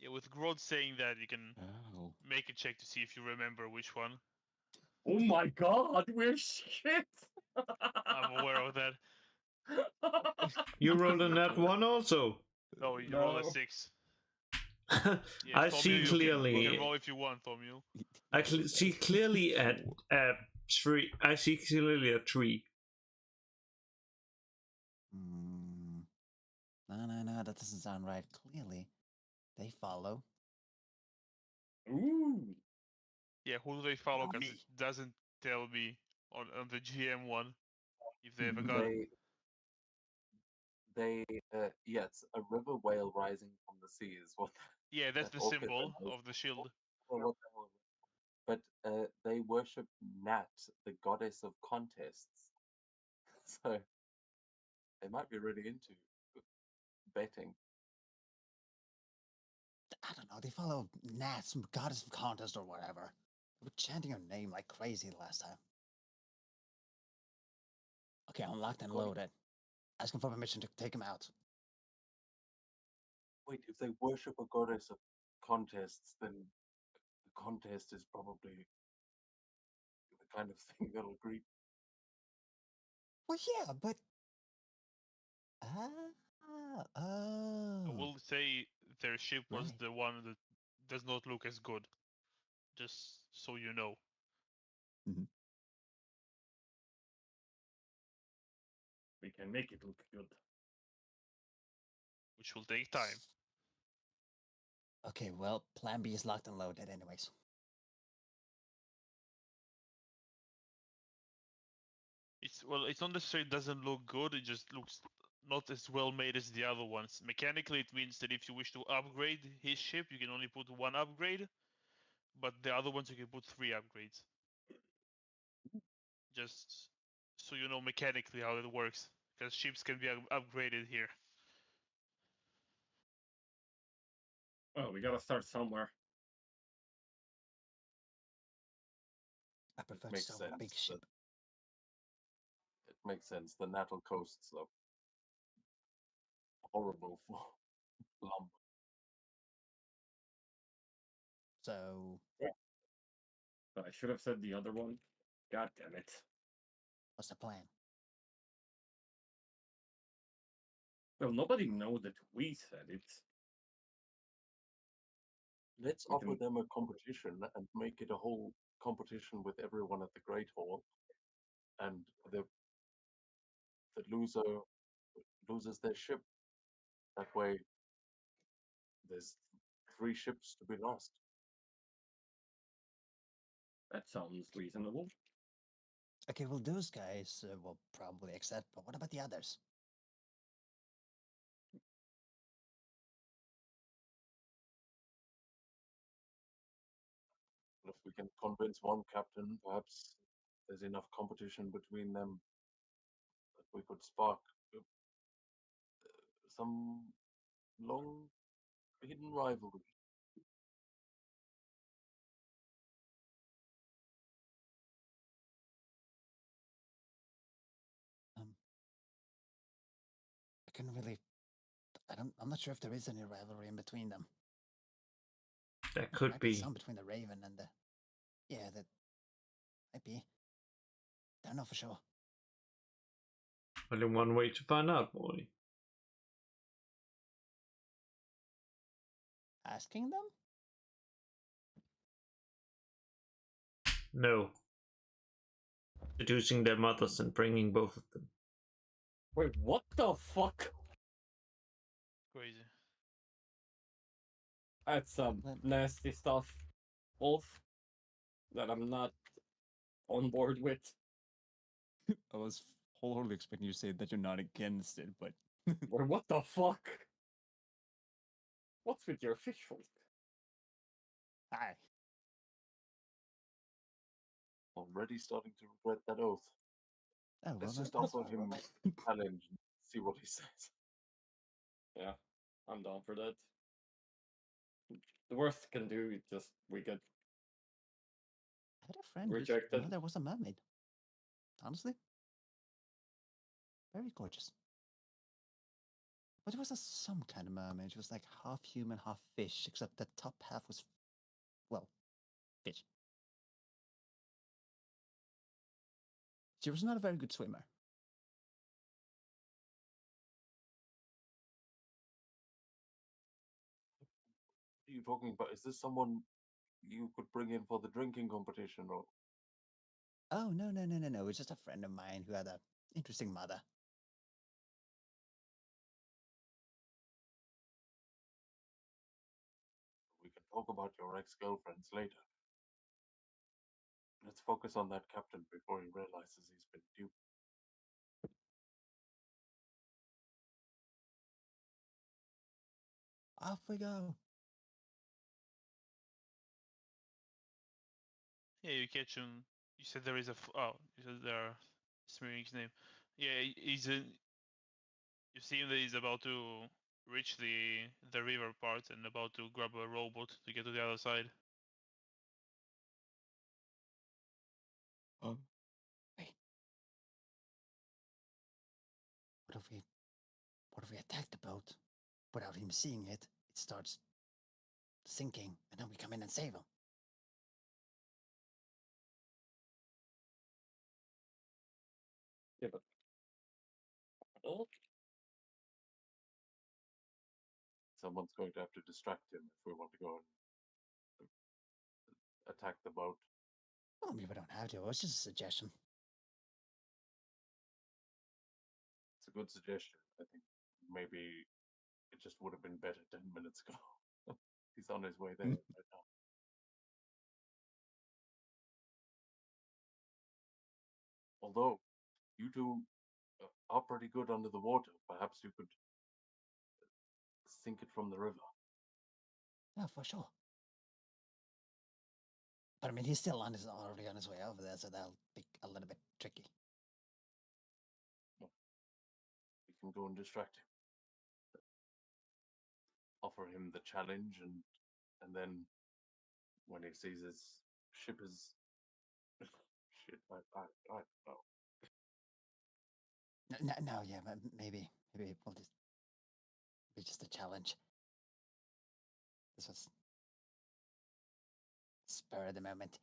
Yeah, with Grod saying that, you can Oh. make a check to see if you remember which one. Oh my god, we're shit! I'm aware of that. You rolled a Nat one also. No, you roll a No. 6. I Yeah, see you clearly. can roll if you want, Tomio. I see clearly a tree. I see clearly a tree. No, that doesn't sound right. Clearly, they follow. Ooh. Yeah, who do they follow? Because Me. it doesn't tell me on the GM one if they have a gun. Yes, a river whale rising from the sea is what. Yeah, that's the Orcus symbol knows. of the shield. But they worship Nat, the goddess of contests. So they might be really into betting. I don't know. They follow Nat, some goddess of contest or whatever. They were chanting her name like crazy the last time. Okay, I'm locked and loaded. Asking for permission to take him out. Wait, if they worship a goddess of contests, then the contest is probably the kind of thing they'll agree. Well, yeah, but I will say their ship was Right. the one that does not look as good. Just so you know. We can make it look good. Which will take time. Okay, well, Plan B is locked and loaded, anyways. It's not necessarily doesn't look good. It just looks not as well made as the other ones. Mechanically, it means that if you wish to upgrade his ship, you can only put 1 upgrade, but the other ones you can put 3 upgrades. Just so you know mechanically how it works, because ships can be upgraded here. Oh, we gotta start somewhere. I prefer to makes start with a big sense ship. It makes sense. The Natal coasts are horrible for lumber. So, But I should have said the other one. God damn it. what's the plan? Well, nobody knows that we said it. Let's We offer can- them a competition and make it a whole competition with everyone at the Great Hall, and the loser loses their ship. That way, there's 3 ships to be lost. That sounds reasonable. Okay, well, those guys will probably accept, but what about the others? If we can convince one captain, perhaps there's enough competition between them that we could spark some long hidden rivalry. I couldn't really. I'm not sure if there is any rivalry in between them. There There could might be be. some between the Raven and the. Yeah, that might be. Don't know for sure. Only one way to find out, boy. Asking them? No. Seducing their mothers and bringing both of them. Wait, what the fuck? Crazy. That's some Well- nasty stuff, Wolf, that I'm not on board with. I was wholeheartedly expecting you to say that you're not against it, but Or what the fuck? What's with your fish folk? Hi. Already starting to regret that oath. Oh, well, Let's just that's offer him a challenge and see what he says. Yeah, I'm down for that. The worst can do is just we get I had a friend whose rejected. mother was a mermaid. Honestly, very gorgeous. But it was some kind of mermaid. It was like half human, half fish, except the top half was, well, fish. She was not a very good swimmer. What are you talking about? Is this someone you could bring in for the drinking competition, or Oh, no, no, no, no, no. It was just a friend of mine who had a interesting mother. we can talk about your ex-girlfriends later? Let's focus on that captain before he realizes he's been duped. Off we go. Yeah, you catch him. You said there is a. Oh, you said there are smearing his name. Yeah, he's in. You see him that he's about to reach the river part and about to grab a rowboat to get to the other side. oh, What if we attack the boat without him seeing it? It starts sinking, and then we come in and save him. Yeah, but oh, Someone's going to have to distract him if we want to go and attack the boat. Well, maybe we don't have to. It was just a suggestion. It's a good suggestion. I think maybe it just would have been better 10 minutes ago. He's on his way there right now. Although you two are pretty good under the water, perhaps you could sink it from the river. Yeah, for sure. But I mean, he's still already on his way over there, so that'll be a little bit tricky. We can go and distract him. Offer him the challenge and and then when he sees his ship is shit, I don't know. No, yeah, maybe we'll just be just a challenge. This was spur of the moment.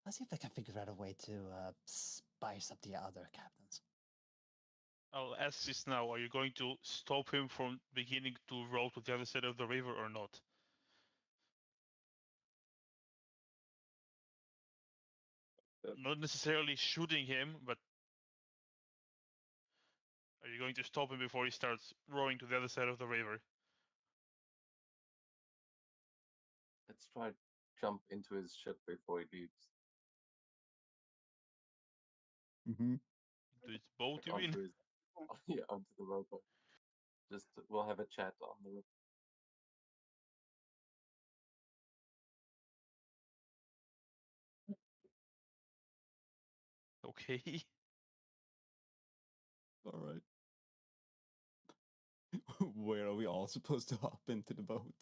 Let's see if I can figure out a way to spice up the other captains. I'll ask this now. Are you going to stop him from beginning to row to the other side of the river or not? Not necessarily shooting him, but are you going to stop him before he starts rowing to the other side of the river? Let's try jump into his ship before he leaves. Mm-hmm. To his boat, Like you mean? onto his yeah, onto the rowboat. Just we'll have a chat on the river. Okay. All right. Where are we all supposed to hop into the boat?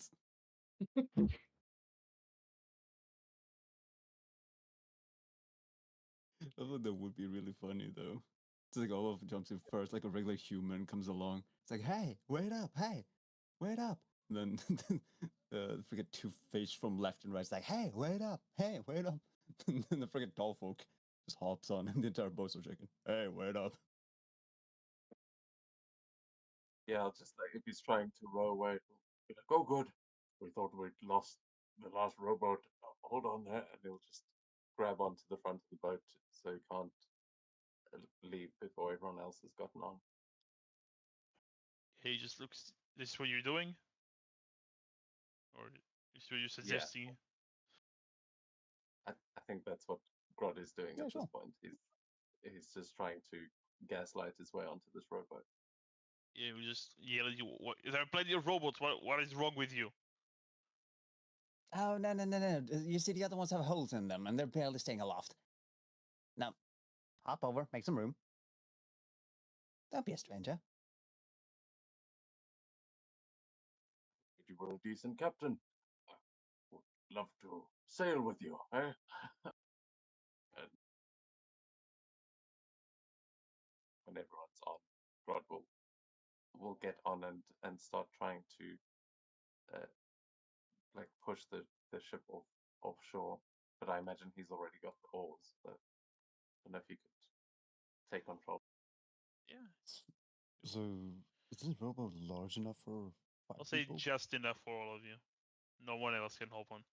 I thought that would be really funny though. It's like Olaf jumps in first, like a regular human comes along. It's like, hey, wait up, hey, wait up. And then forget Two-Face from left and right. It's like, hey, wait up, and then the friggin' tall folk just hops on, and the entire boat's are shaking. Hey, wait up. Yeah, I'll just like if he's trying to row away, be like, "Oh, good, we thought we'd lost the last rowboat. Hold on there," and he'll just grab onto the front of the boat so he can't leave before everyone else has gotten on. He just looks. This is what you're doing, or is what you're suggesting? I think that's what Grod is doing Yeah, at sure. this point. He's just trying to gaslight his way onto this rowboat. Yeah, we just yell at you. What, there are plenty of robots. What is wrong with you? Oh, no. You see, the other ones have holes in them, and they're barely staying aloft. Now, hop over, make some room. Don't be a stranger. If you were a decent captain, I would love to sail with you, eh? And when everyone's on, Grod will get on and start trying to like push the ship offshore. But I imagine he's already got the oars. So I don't know if you could take control. Yeah, So, is this rowboat large enough for 5 I'll say people? just enough for all of you. No one else can hop on.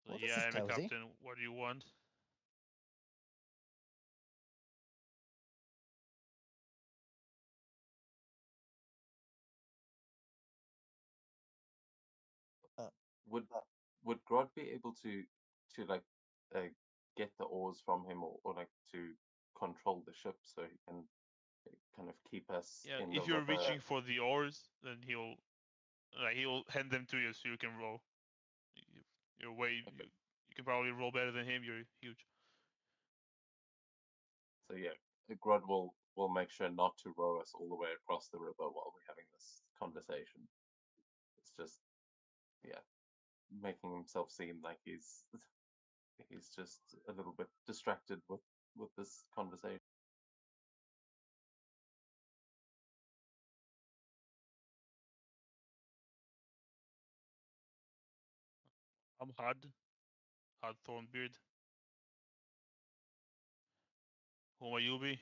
So Well, this yeah, is I'm a cozy. captain. What do you want? Would Grod be able to like uh, get the oars from him or like to control the ship so he can kind of keep us Yeah, in the if you're river? reaching for the oars, then he'll hand them to you so you can row. You're way you can probably row better than him. You're huge. So yeah, Grod will make sure not to row us all the way across the river while we're having this conversation. It's just yeah, making himself seem like he's just a little bit distracted with this conversation. I'm Had Thornbeard. Who may you be?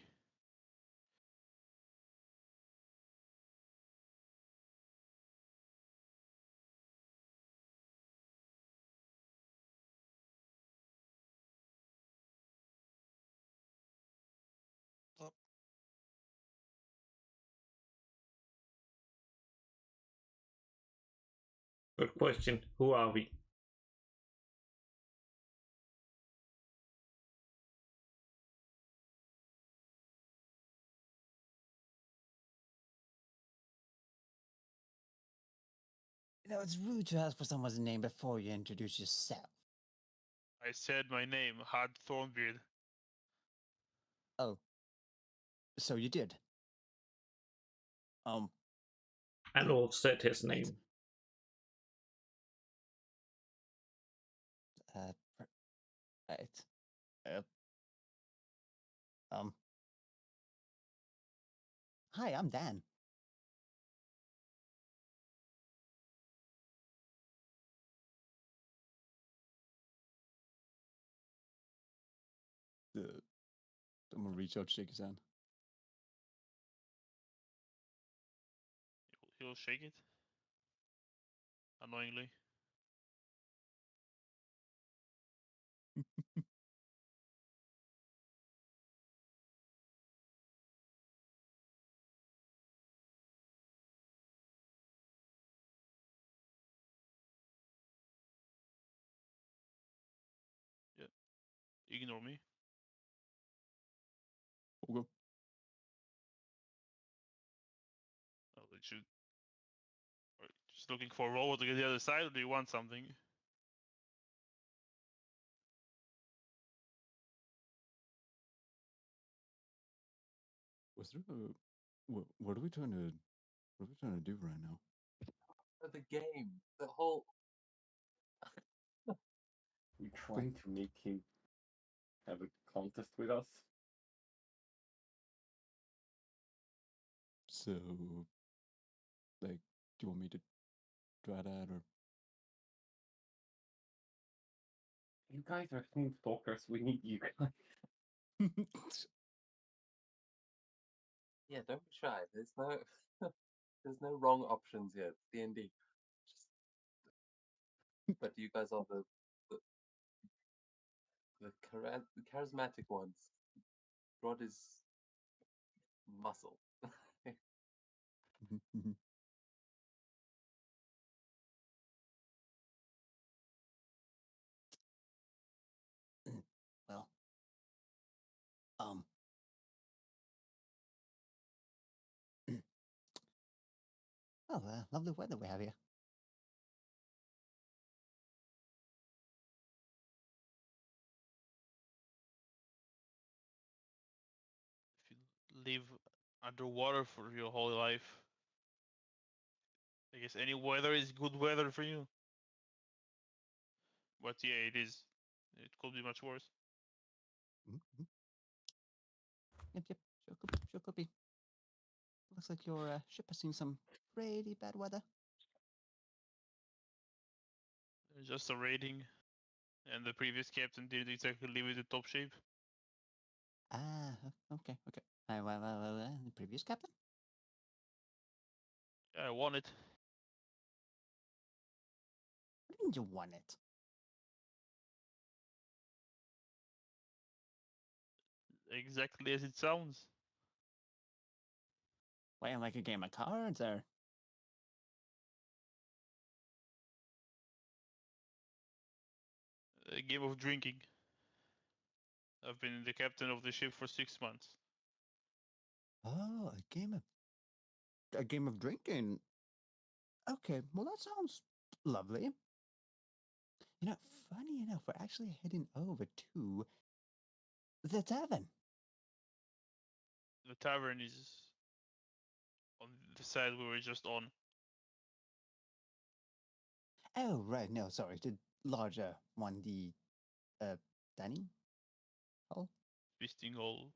Good question. Who are we? You know, it's rude to ask for someone's name before you introduce yourself. I said my name, Had Thornbeard. Oh. So you did. And Ulf said his Right. name. Right. Hi, I'm Dan. I'm gonna reach out, shake his hand. He'll shake it. Annoyingly. Yeah. Ignore me. Okay. Oh, they should. Are you just looking for a robot to get the other side, or do you want something? Was there a what are we trying to do right now? For the game, the whole. We're trying to make him have a contest with us. So, like, do you want me to try that or? You guys are smooth talkers. We need you guys. Yeah, don't be shy. There's no, there's no wrong options here. It's D&D. But you guys are the charismatic ones. Rod is muscle. Well, oh, lovely weather we have here. If you live underwater for your whole life, I guess any weather is good weather for you. But yeah, it is. It could be much worse. Mm-hmm. Yep. Sure could be. Looks like your ship has seen some pretty bad weather. Just a rating, and the previous captain didn't exactly leave it in top shape. Ah, okay. Well, the previous captain? Yeah, I won it. What do you mean you won it? Exactly as it sounds. Playing like a game of cards, or? A game of drinking. I've been the captain of the ship for 6 months. Oh, a game of drinking. Okay, well that sounds lovely. You know, funny enough, we're actually heading over to the tavern. The tavern is on the side we were just on. Oh, right. No, sorry, the larger one, the dining hall. Feasting hall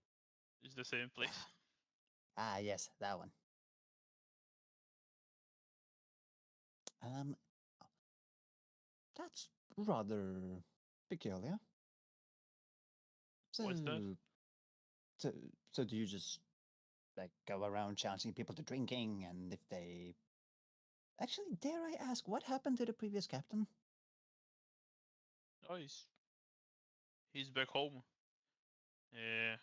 is the same place. Ah, yes, that one. That's rather peculiar. So, What's that? so, so do you just like go around challenging people to drinking, and if they actually, dare I ask, what happened to the previous captain? Oh, he's back home. Yeah,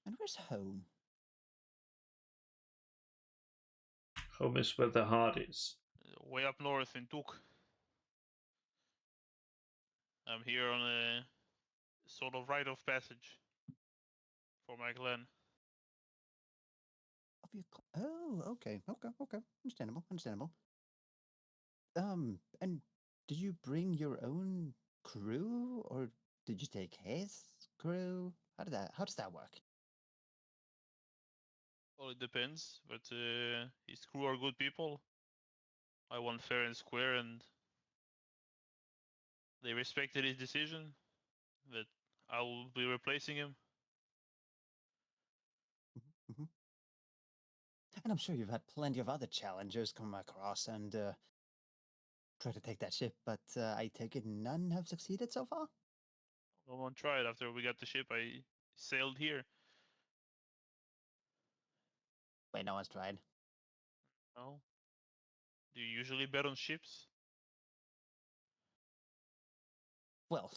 And where's home? Home is where the heart is. way up north in Tuk. I'm here on a sort of rite of passage for my clan. Of your oh, okay. Understandable. And did you bring your own crew, or did you take his crew? How does that work? Well, it depends, but his crew are good people. I won fair and square, and they respected his decision that I will be replacing him. Mhm. And I'm sure you've had plenty of other challengers come across and try to take that ship, but I take it none have succeeded so far? No one tried. After we got the ship, I sailed here. Wait, no one's tried. No. Do you usually bet on ships? Well,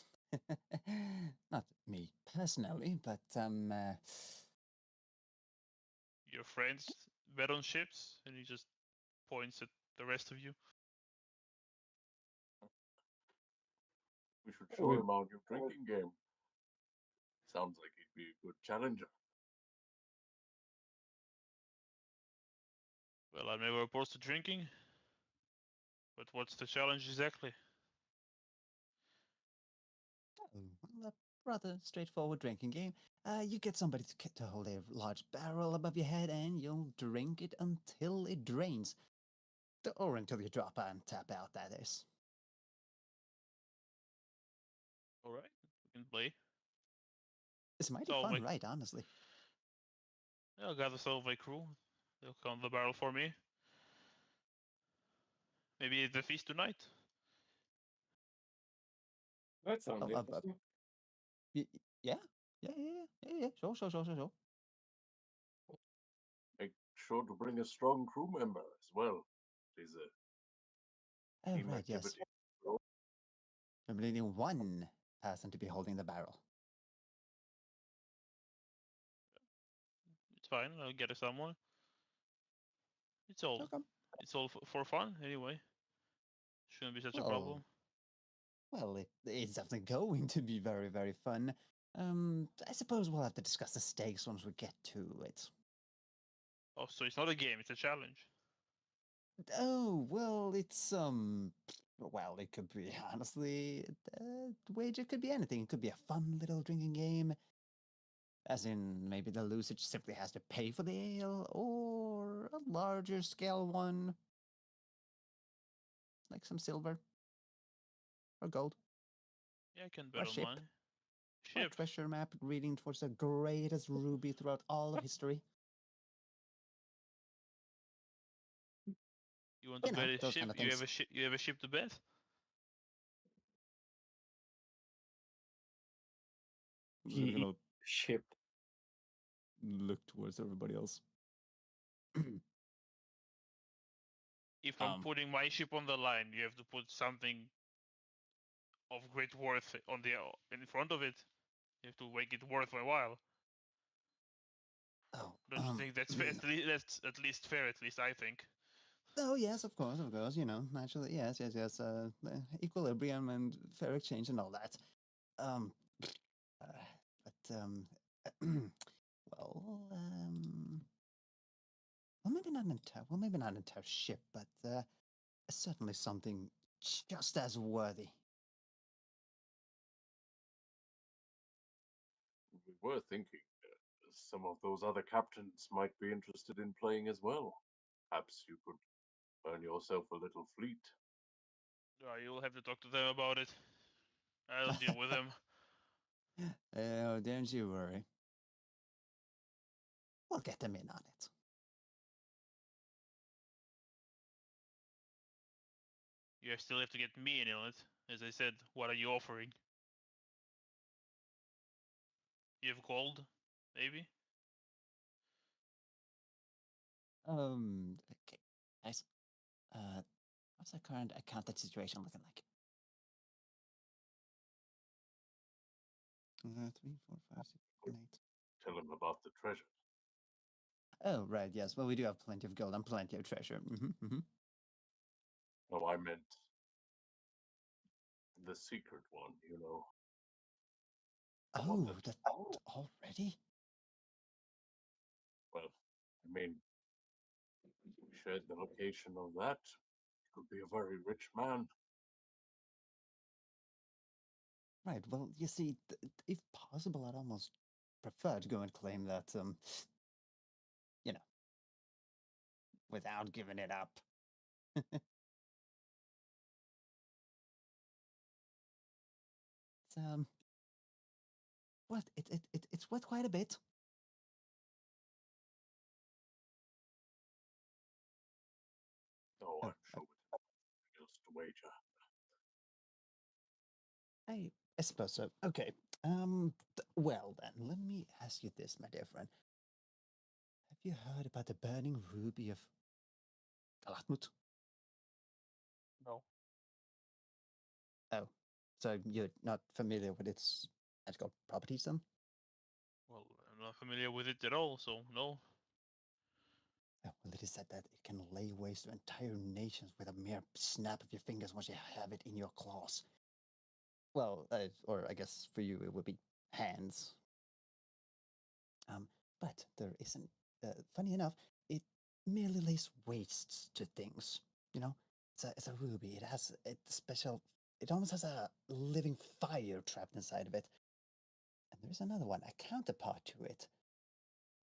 not me personally, but Your friends bet on ships, and he just points at the rest of you. We should show him our new drinking game. Sounds like he'd be a good challenger. Well, I'm never opposed to drinking. But what's the challenge exactly? oh, well, a rather straightforward drinking game. You get somebody to hold a large barrel above your head, and you'll drink it until it drains, or until you drop and tap out. That is. All right, we can play. It's mighty So fun, my, right? Honestly. I'll gather some of my crew. They'll count the barrel for me. Maybe it's the feast tonight. That sounds Oh, interesting. yeah, yeah. Sure. Make sure to bring a strong crew member as well. It is a Oh, team right, yes. activity. I'm needing one person to be holding the barrel. It's fine. I'll get someone. It's all. Okay. It's all for fun anyway. Shouldn't be such a Well, problem. Well, it's definitely going to be very, very fun. I suppose we'll have to discuss the stakes once we get to it. Oh, so it's not a game. It's a challenge. Oh, well, well, it could be, honestly, the wager could be anything. It could be a fun little drinking game, as in maybe the loser just simply has to pay for the ale, or a larger scale one, like some silver, or gold, Yeah, I can or bet a on ship, mine. or a Ship. treasure map reading towards the greatest ruby throughout all of history. You want to bet a Those ship? kind of You have things. a ship. You have a ship to bet. We're gonna Ship. look towards everybody else. If I'm Um, putting my ship on the line, you have to put something of great worth on the in front of it. You have to make it worth my while. Oh, Don't you think that's fair? That's at least fair. At least I think. oh yes, of course, naturally, yes. Equilibrium and fair exchange and all that. Um, uh, but well, maybe not an entire ship, but certainly something just as worthy. We were thinking some of those other captains might be interested in playing as well. Perhaps you could earn yourself a little fleet. You'll have to talk to them about it. I'll deal with them. Oh, don't you worry. We'll get them in on it. You still have to get me in on it. As I said, what are you offering? You have gold, maybe? Okay, nice. What's the current accountant situation looking like? 3, 4, 5, 6, 7, 8. Tell him about the treasure. Oh, right, yes. Well, we do have plenty of gold and plenty of treasure. No, I meant the secret one, you know. The one Oh, that already? Well, I mean, if we shared the location of that, he could be a very rich man. Right, well, you see, if possible, I'd almost prefer to go and claim that, without giving it up. It's what it's worth quite a bit. Oh, Oh, I'm sure we have something else to wager. I suppose so. Okay. Well then, let me ask you this, my dear friend. Have you heard about the burning ruby of Galatmut? No. Oh, so you're not familiar with its magical properties then? Well, I'm not familiar with it at all, so no. Oh, well, it is said that it can lay waste to entire nations with a mere snap of your fingers once you have it in your claws. Well, or I guess for you it would be hands. But there isn't. Funny enough, it merely lays waste to things. You know, it's a ruby. It has a special. It almost has a living fire trapped inside of it. And there's another one, a counterpart to it.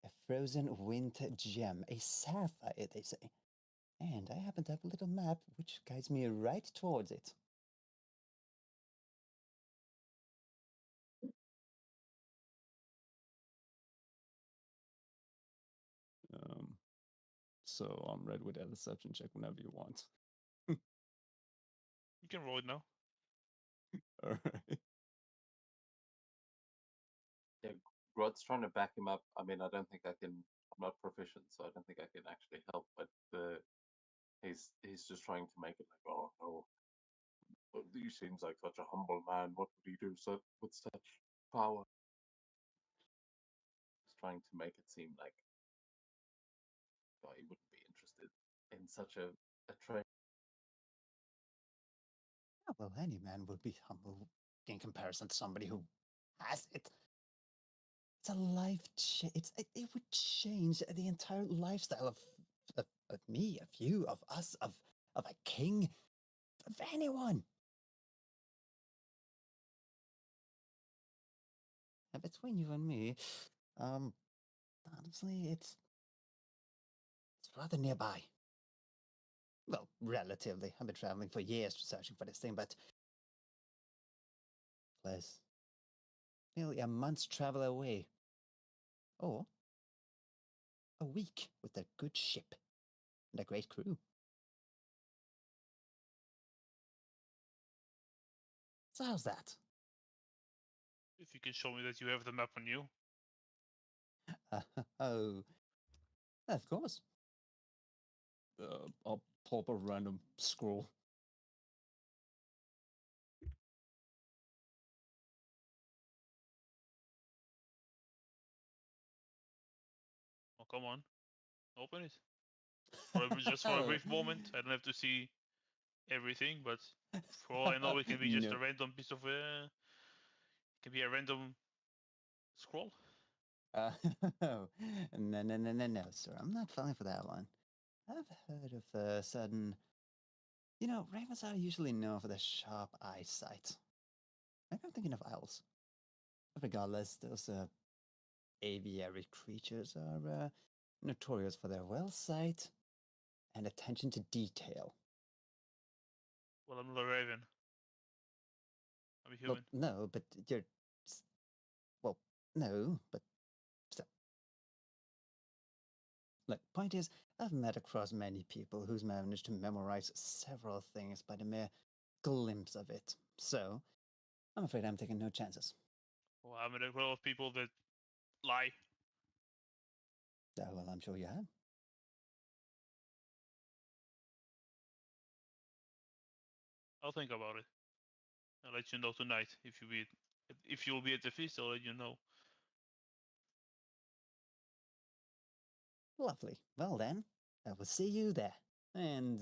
A frozen winter gem, a sapphire, they say. And I happen to have a little map which guides me right towards it. So I'm ready with that deception check whenever you want. You can roll it now. All right. Grod's trying to back him up. I mean, I don't think I can. I'm not proficient, so I don't think I can actually help. But he's just trying to make it like, oh no, he seems like such a humble man. What would he do with such power? He's trying to make it seem like, oh, he wouldn't be interested in such a trait. Oh, well, any man would be humble in comparison to somebody who has it. It's a life it would change the entire lifestyle of me, of you, of us, of a king, of anyone. And between you and me, honestly, it's rather nearby. Well, relatively. I've been traveling for years searching for this thing, but less nearly a month's travel away. Or a week with a good ship and a great crew. So how's that? If you can show me that you have the map on you. Oh, of course. I'll pull up a random scroll. Oh, come on. Open it. Just for a brief moment. I don't have to see everything, but for all I know, it can be just No. a random piece of. It can be a random scroll. No, no, sir. I'm not falling for that one. I've heard of a sudden. You know, ravens are usually known for their sharp eyesight. Maybe I'm thinking of owls. But regardless, those aviary creatures are notorious for their well sight and attention to detail. Well, I'm not a raven. I'm a Well, human. no, but you're. Well, no, but still. Look, point is, I've met across many people who's managed to memorize several things by the mere glimpse of it. So, I'm afraid I'm taking no chances. Well, I met a lot of people that lie. Well, I'm sure you have. I'll think about it. I'll let you know tonight if you'll be at the feast. I'll let you know. Lovely. Well then, I will see you there. And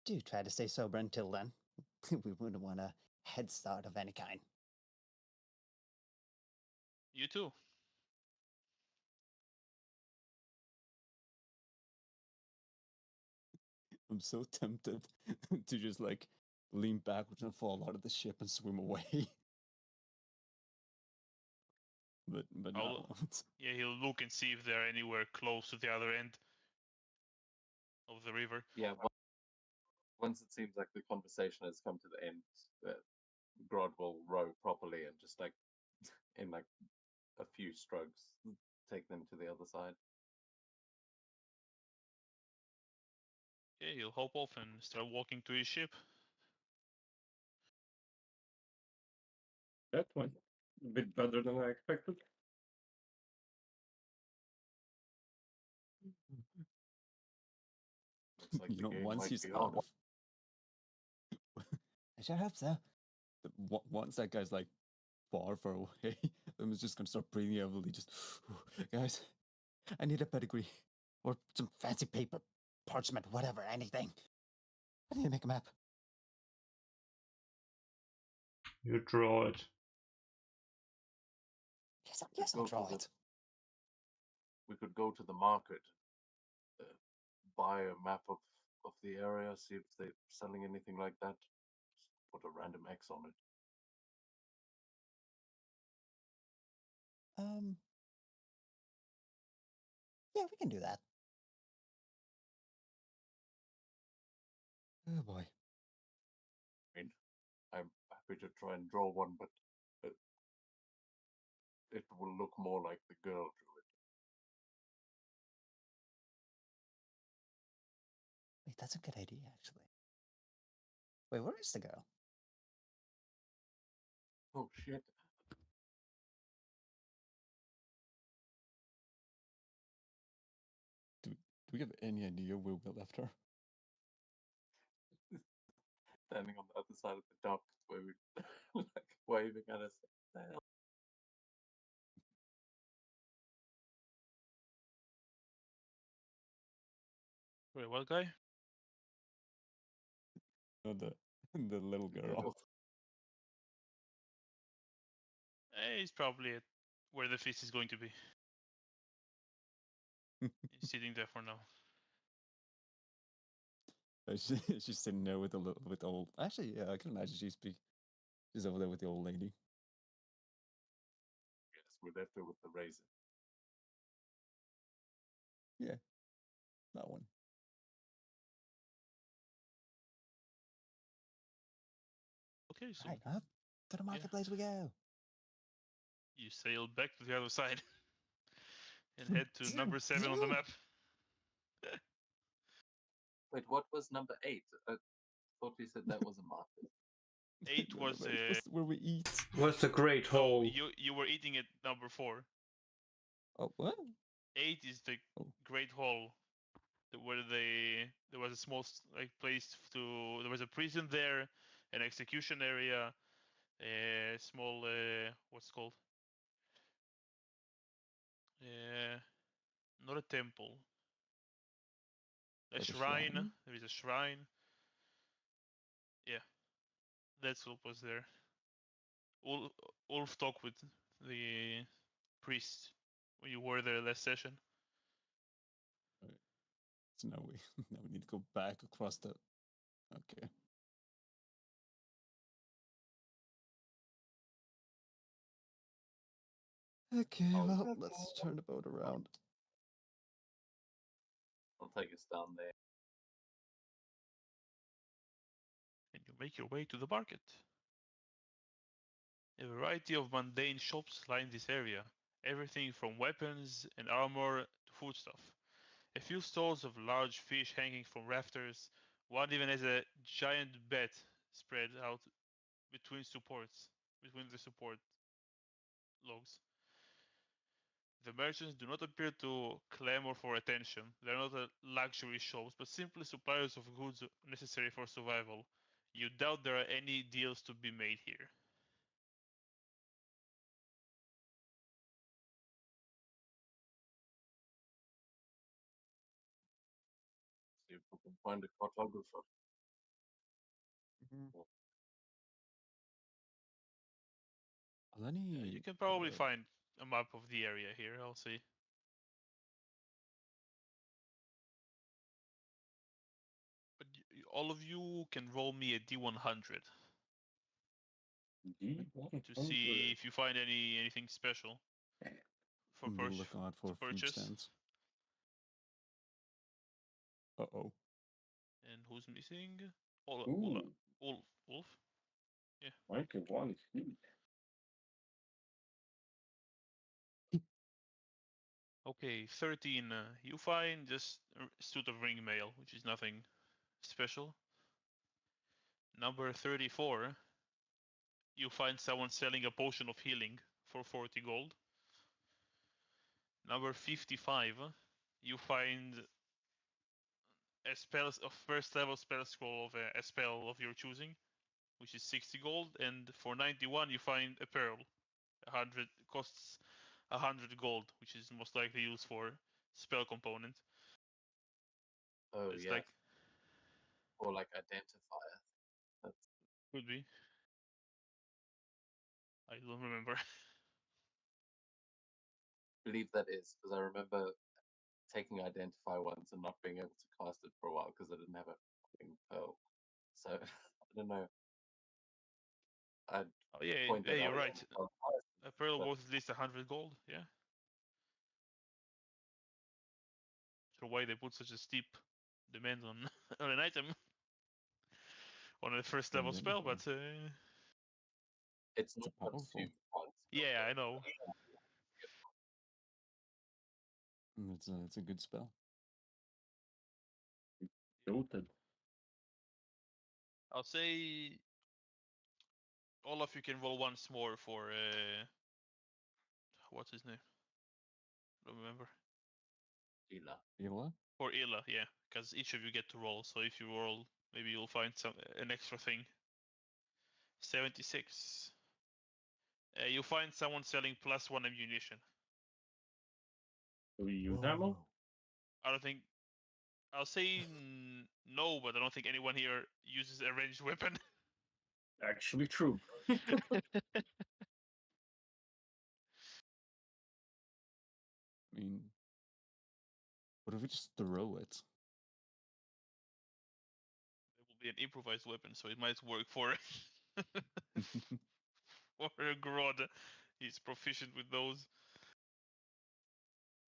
do try to stay sober until then. We wouldn't want a head start of any kind. You too. I'm so tempted to just like lean backwards and fall out of the ship and swim away. but I'll- not once. Yeah, he'll look and see if they're anywhere close to the other end of the river. Yeah, once it seems like the conversation has come to the end, Grod will row properly and just like in like a few strokes take them to the other side. Okay, he'll hop off and start walking to his ship. That went a bit better than I expected. Looks like You the know, game once might he's be out on. of I sure hope so. once that guy's like far away, I'm just gonna start breathing heavily. Just guys, I need a pedigree or some fancy paper, parchment, whatever, anything. I need to make a map. You draw it. Yes, I'll go to draw the- it. We could go to the market, buy a map of the area, see if they're selling anything like that. Just put a random X on it. Yeah, we can do that. Oh boy. I'm happy to try and draw one, but it will look more like the girl drew it. Wait, that's a good idea, actually. Wait, where is the girl? Oh shit! Do we have any idea where we left her? Standing on the other side of the dock, where we like waving at us. The hell? Wait, what guy? No, the little girl. He's probably at where the feast is going to be. He's sitting there for now. She's sitting there with the old. Actually, yeah, I can imagine she's over there with the old lady. Yes, we left her with the raisin. That one. Okay, so Right, up to the marketplace we go. you sail back to the other side and head to number 7 on the map. Wait, what was number 8? I thought you said that was a market. 8 No, was no, it was where we eat. What's the Great no, Hall? you were eating at number 4. Oh, what? 8 is the Oh. Great Hall, where there was a small like place to. There was a prison there, an execution area, a small what's it called? Not a temple. A Like a shrine. shrine? There is a shrine. Yeah, that's what was there. Ulf talked with the priest when you were there last session. So now we now we need to go back across the. Okay. Okay, well, let's turn the boat around. I'll take us down there. And you make your way to the market. A variety of mundane shops line this area, everything from weapons and armor to foodstuff. A few stalls of large fish hanging from rafters, one even has a giant bat spread out between the support logs. The merchants do not appear to clamor for attention. They are not luxury shops, but simply suppliers of goods necessary for survival. You doubt there are any deals to be made here. See if we can find a cartographer. Are there any? You can probably find a map of the area here. I'll see. But all of you can roll me a D100 to see if you find anything special. for We'll look out for food purchase. stands. Uh-oh. And who's missing? Olaf. Ooh, Wolf. Michael one is good. Okay, 13. You find just a suit of ring mail, which is nothing special. Number 34. You find someone selling a potion of healing for 40 gold. Number 55. You find a first level spell scroll of a spell of your choosing, which is 60 gold, and for 91 you find a pearl. 100 costs 100 gold, which is most likely used for spell component. Oh It's yeah, like or like identifier. That's could be. I don't remember. believe that is because I remember taking identify once and not being able to cast it for a while because I didn't have a fucking pearl. So I don't know. I'd Oh yeah, point that yeah, you're out. right. A pearl but- worth at least 100 gold. Yeah. So why they put such a steep demand on on an item on a first level spell? But It's It's not powerful. consumed once. yeah, I know. It's a good spell. Noted. I'll say Olaf, you can roll once more for what's his name? Don't remember. Ela. Ela? For Ila, yeah, because each of you get to roll. So if you roll, maybe you'll find an extra thing. 76. You find someone selling +1 ammunition. Do we use ammo? I don't think. I'll say no, but I don't think anyone here uses a ranged weapon. Actually true. I mean, what if we just throw it? It will be an improvised weapon, so it might work for for Grodd. He's proficient with those.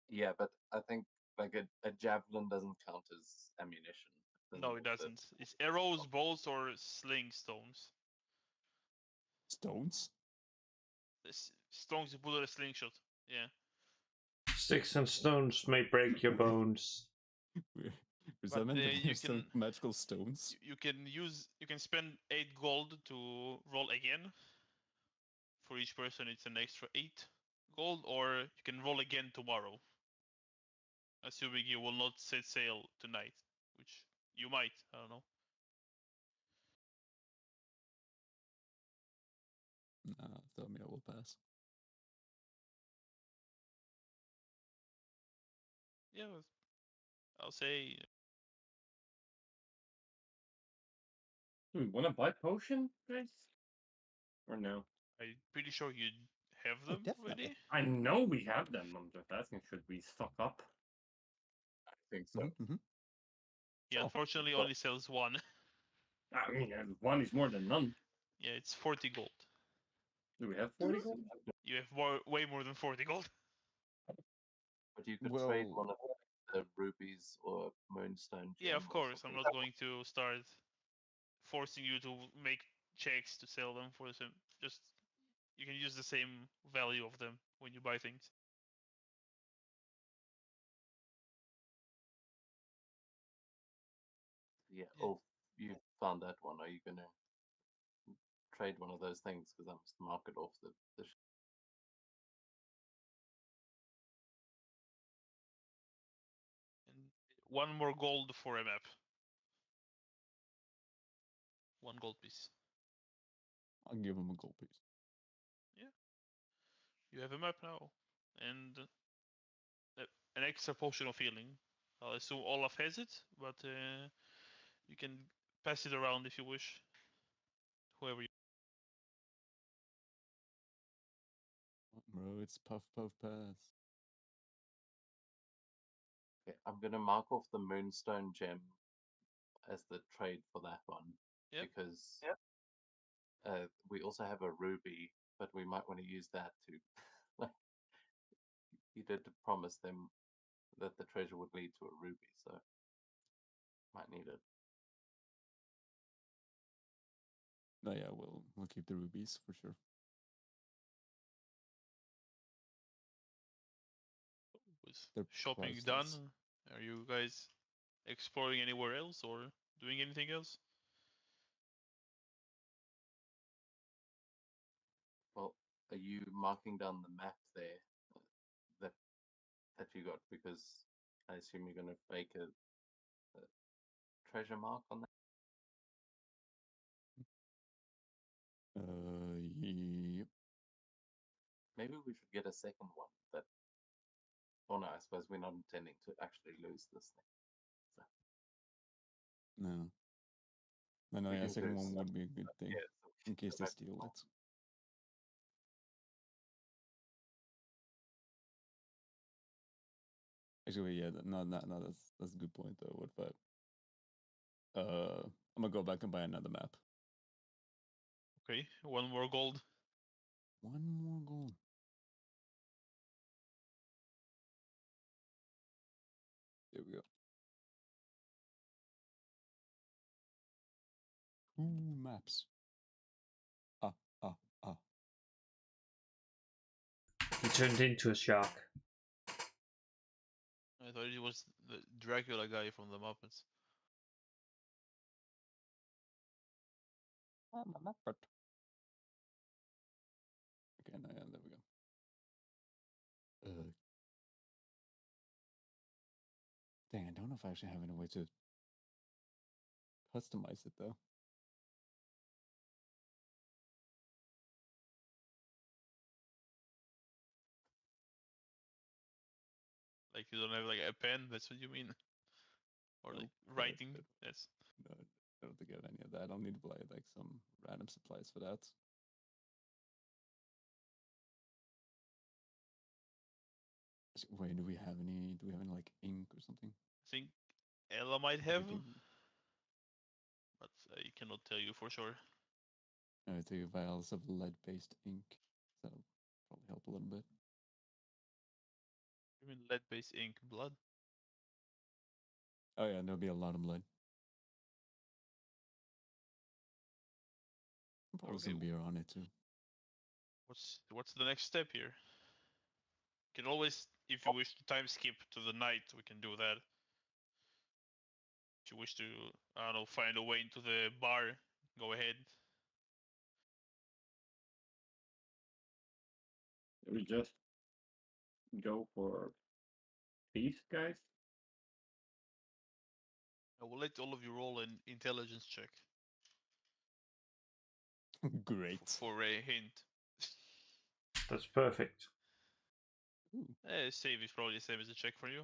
Yeah, but I think like a javelin doesn't count as ammunition. No, it doesn't. It's arrows, bolts, or sling stones. Stones? Stones you put on a slingshot. Yeah. Sticks and stones may break your bones. Is But, that meant that you there's some can- magical stones? You can spend 8 gold to roll again. For each person, it's an extra 8 gold, or you can roll again tomorrow. Assuming you will not set sail tonight, which you might. I don't know. Nah, throw me, I will pass. Yeah, I'll say Do we want to buy potion, guys? Or no? I'm pretty sure you have Oh, them definitely. already. I know we have them. I'm just asking, should we stock up? I think so. Mm-hmm. He Oh, unfortunately but- only sells one. I mean, one is more than none. Yeah, it's 40 gold. Do we have 40 gold? You have way more than 40 gold. But you could trade Well- one of the rubies or moonstone. Yeah, gem of or course. I'm something. not going to start forcing you to make checks to sell them for some. Just you can use the same value of them when you buy things. Yeah. Yeah. Oh, you found that one. Are you gonna trade one of those things? Because I must mark it off the And 1 more gold for a map. 1 gold piece. I'll give him a gold piece. You have a map now, and an extra potion of healing. I'll assume Olaf has it, but you can pass it around if you wish. Whoever you. Bro, it's puff puff pass. Okay, I'm gonna mark off the moonstone gem as the trade for that one. Yep. Because we also have a ruby, but we might want to use that to like he did promise them that the treasure would lead to a ruby, so might need it. No, yeah, we'll keep the rubies for sure. With They're shopping priceless. done, are you guys exploring anywhere else or doing anything else? Well, are you marking down the map there that you got? Because I assume you're going to make a treasure mark on that. Yep. Maybe we should get a second one. That. Oh no, I suppose we're not intending to actually lose this thing. So No. No, we yeah, can second lose one some would be a good thing here, so we in can case go they back to steal normal. it. Actually, yeah, no, that's a good point though. What if I'm gonna go back and buy another map. Okay, 1 more gold. One more gold. There we go. 2 maps. Ah. He turned into a shark. I thought it was the Dracula guy from the Muppets. I'm a Muppet. Okay, no, yeah, there we go. Dang, I don't know if I actually have any way to customize it though. Like you don't have like a pen, that's what you mean? Or like Nope, writing? I Yes. don't think I have any of that. I'll need to buy like some random supplies for that. Wait, do we have any like ink or something? I think Ella might Like have, I think but I cannot tell you for sure. I take vials of lead-based ink. That'll probably help a little bit. You mean lead-based ink, blood? Oh yeah, there'll be a lot of lead. Probably Okay, some beer on it too. what's the next step here? You can always, if you wish to time skip to the night, we can do that. If you wish to, I don't know, find a way into the bar, go ahead. We just go for peace, guys. I will let all of you roll an intelligence check Great. for a hint. That's perfect. Ooh. Save is probably the same as a check for you.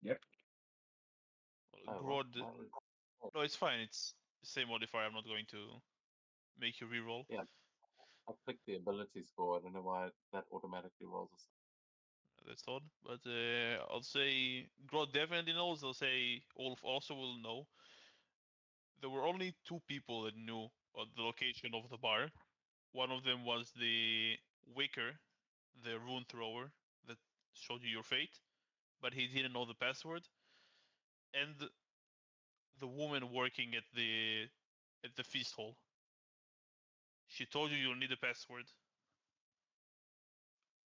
Yep. Well, Oh, broad. why would- No, it's fine. It's the same modifier. I'm not going to make you reroll. Yeah, I clicked the ability score. I don't know why that automatically rolls us. That's odd. But I'll say Grod definitely knows. I'll say Olaf also will know. There were only 2 people that knew the location of the bar. One of them was the Wicker, the rune thrower that showed you your fate, but he didn't know the password. And the woman working at the feast hall. She told you you'll need a password,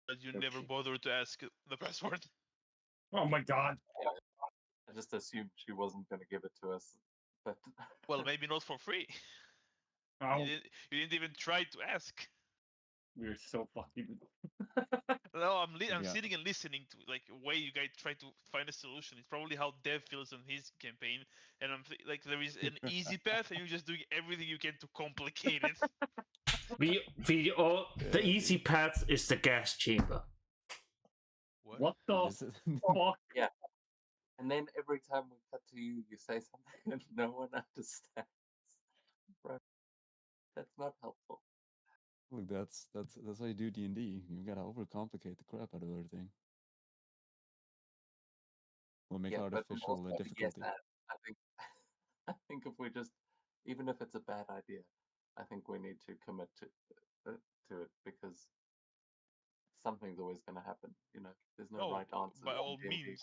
but you never Okay. bothered to ask the password. Oh my god. I just assumed she wasn't going to give it to us, but Well, maybe not for free. Oh, You didn't even try to ask. we're so fucking. No, I'm Yeah. sitting and listening to like way you guys try to find a solution. It's probably how Dev feels on his campaign, and like there is an easy path, and you're just doing everything you can to complicate it. We all the easy path is the gas chamber. What the This is fuck? and then every time we cut to you, you say something and no one understands. Bro, that's not helpful. Look, that's how you do D&D. You gotta overcomplicate the crap out of everything. We'll make Yeah, but artificial also, yes, difficulty. I think I think if we just, even if it's a bad idea, I think we need to commit to it because something's always going to happen. You know, there's no No, right answer. by in all D&D. means.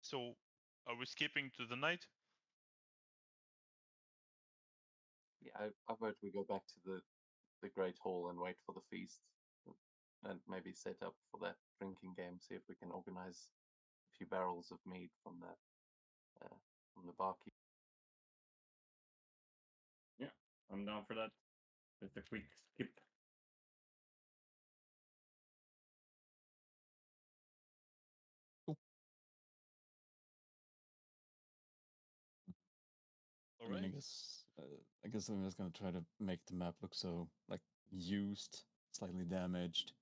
So, are we skipping to the night? Yeah, I vote we go back to the Great Hall and wait for the feast, and maybe set up for that drinking game. See if we can organize a few barrels of mead from the barkeep. Yeah, I'm down for that. Just a quick skip. All I mean, right. I guess I'm just gonna try to make the map look so like used, slightly damaged,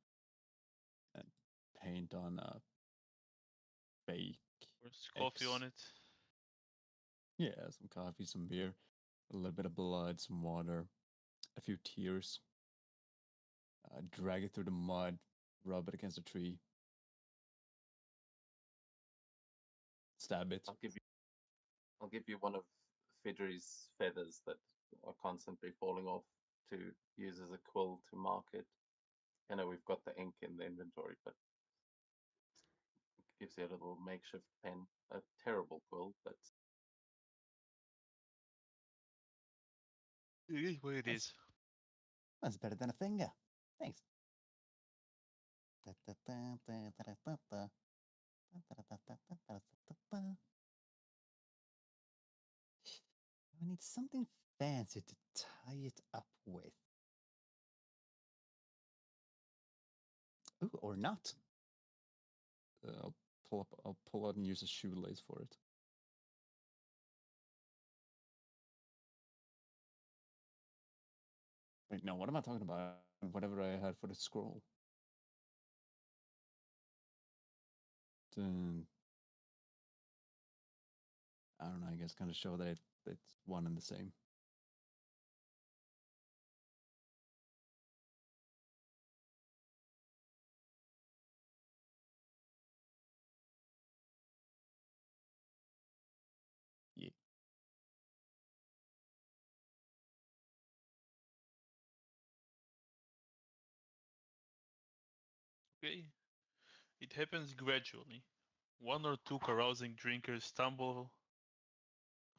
and paint on a fake. There's coffee on X. it. Yeah, some coffee, some beer, a little bit of blood, some water, a few tears. Drag it through the mud, rub it against a tree, stab it. I'll give you one of Fidry's feathers that are constantly falling off to use as a quill to mark it. I know we've got the ink in the inventory, but it gives you a little makeshift pen. A terrible quill, but It is what it That's- is. That's better than a finger. Thanks. I need something fancy to tie it up with. Ooh, or not. I'll pull out and use a shoelace for it. Wait, no, what am I talking about? Whatever I had for the scroll. Then I don't know. I guess kind of show that it's one and the same. Yeah. Okay. It happens gradually. One or two carousing drinkers stumble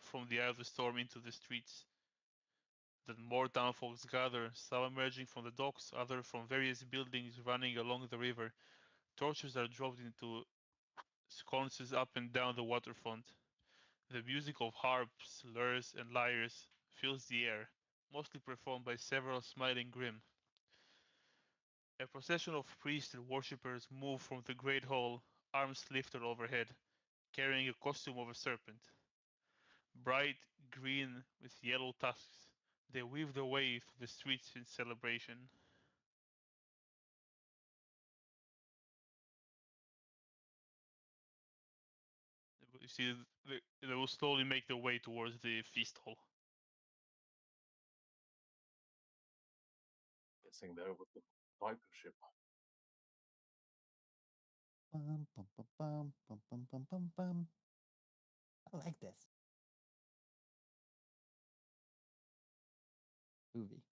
from the eye of the storm into the streets. Then more townfolks gather, some emerging from the docks, others from various buildings running along the river. Torches are dropped into sconces up and down the waterfront. The music of harps, lyres, and lyres fills the air, mostly performed by several smiling grim. A procession of priests and worshippers move from the great hall, arms lifted overhead, carrying a costume of a serpent. Bright green with yellow tusks, they weave their way through the streets in celebration. You see, they will slowly make their way towards the feast hall. guessing there with the Viper ship. Bum, bum, bum, bum, bum, bum, bum, bum, bum. I like this. Movie.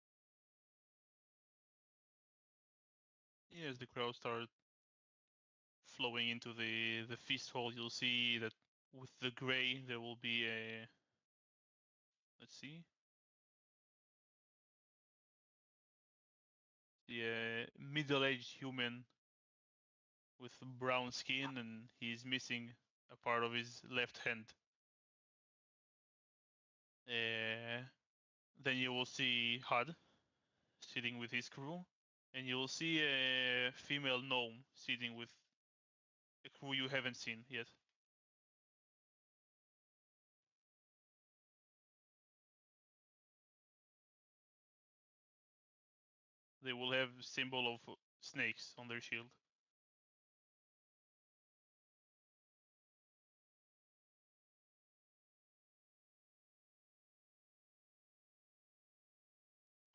As the crowd start flowing into the feast hall, you'll see that with the gray there will be a, let's see, the middle-aged human with brown skin, and he's missing a part of his left hand. Then you will see Hud sitting with his crew, and you will see a female gnome sitting with a crew you haven't seen yet. They will have symbol of snakes on their shield.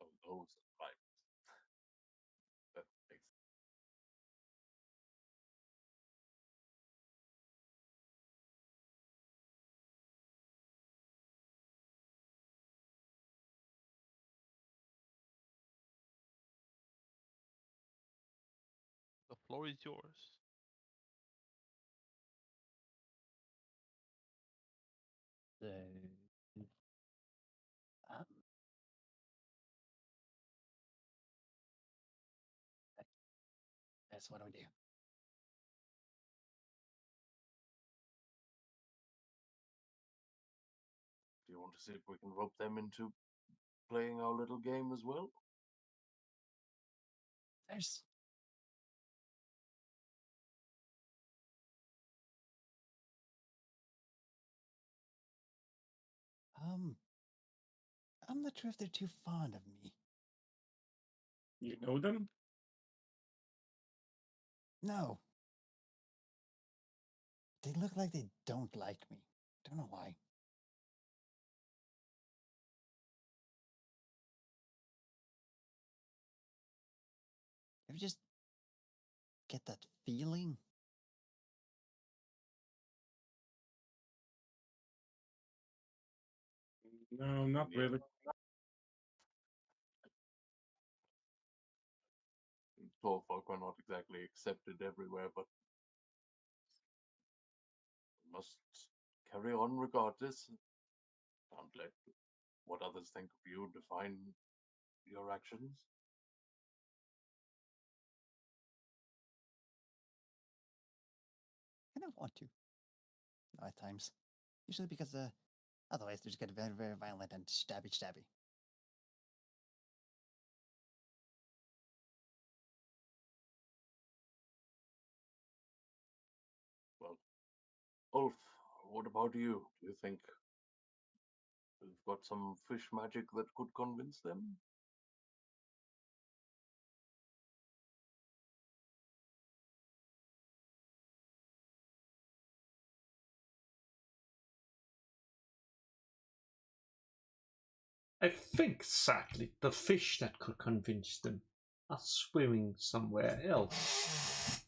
Oh, those Vipers. That makes floor is yours. So, um, that's what I do. Do you want to see if we can rope them into playing our little game as well? There's I'm not sure if they're too fond of me. You know them? No. They look like they don't like me. Don't know why. You just get that feeling? No, not Yeah. really. Tall folk are not exactly accepted everywhere, but we must carry on regardless. Don't let what others think of you define your actions. I don't want to. At times. Usually because otherwise they just get very, very violent and stabby stabby. Well, Ulf, what about you? Do you think you've got some fish magic that could convince them? I think sadly the fish that could convince them are swimming somewhere else.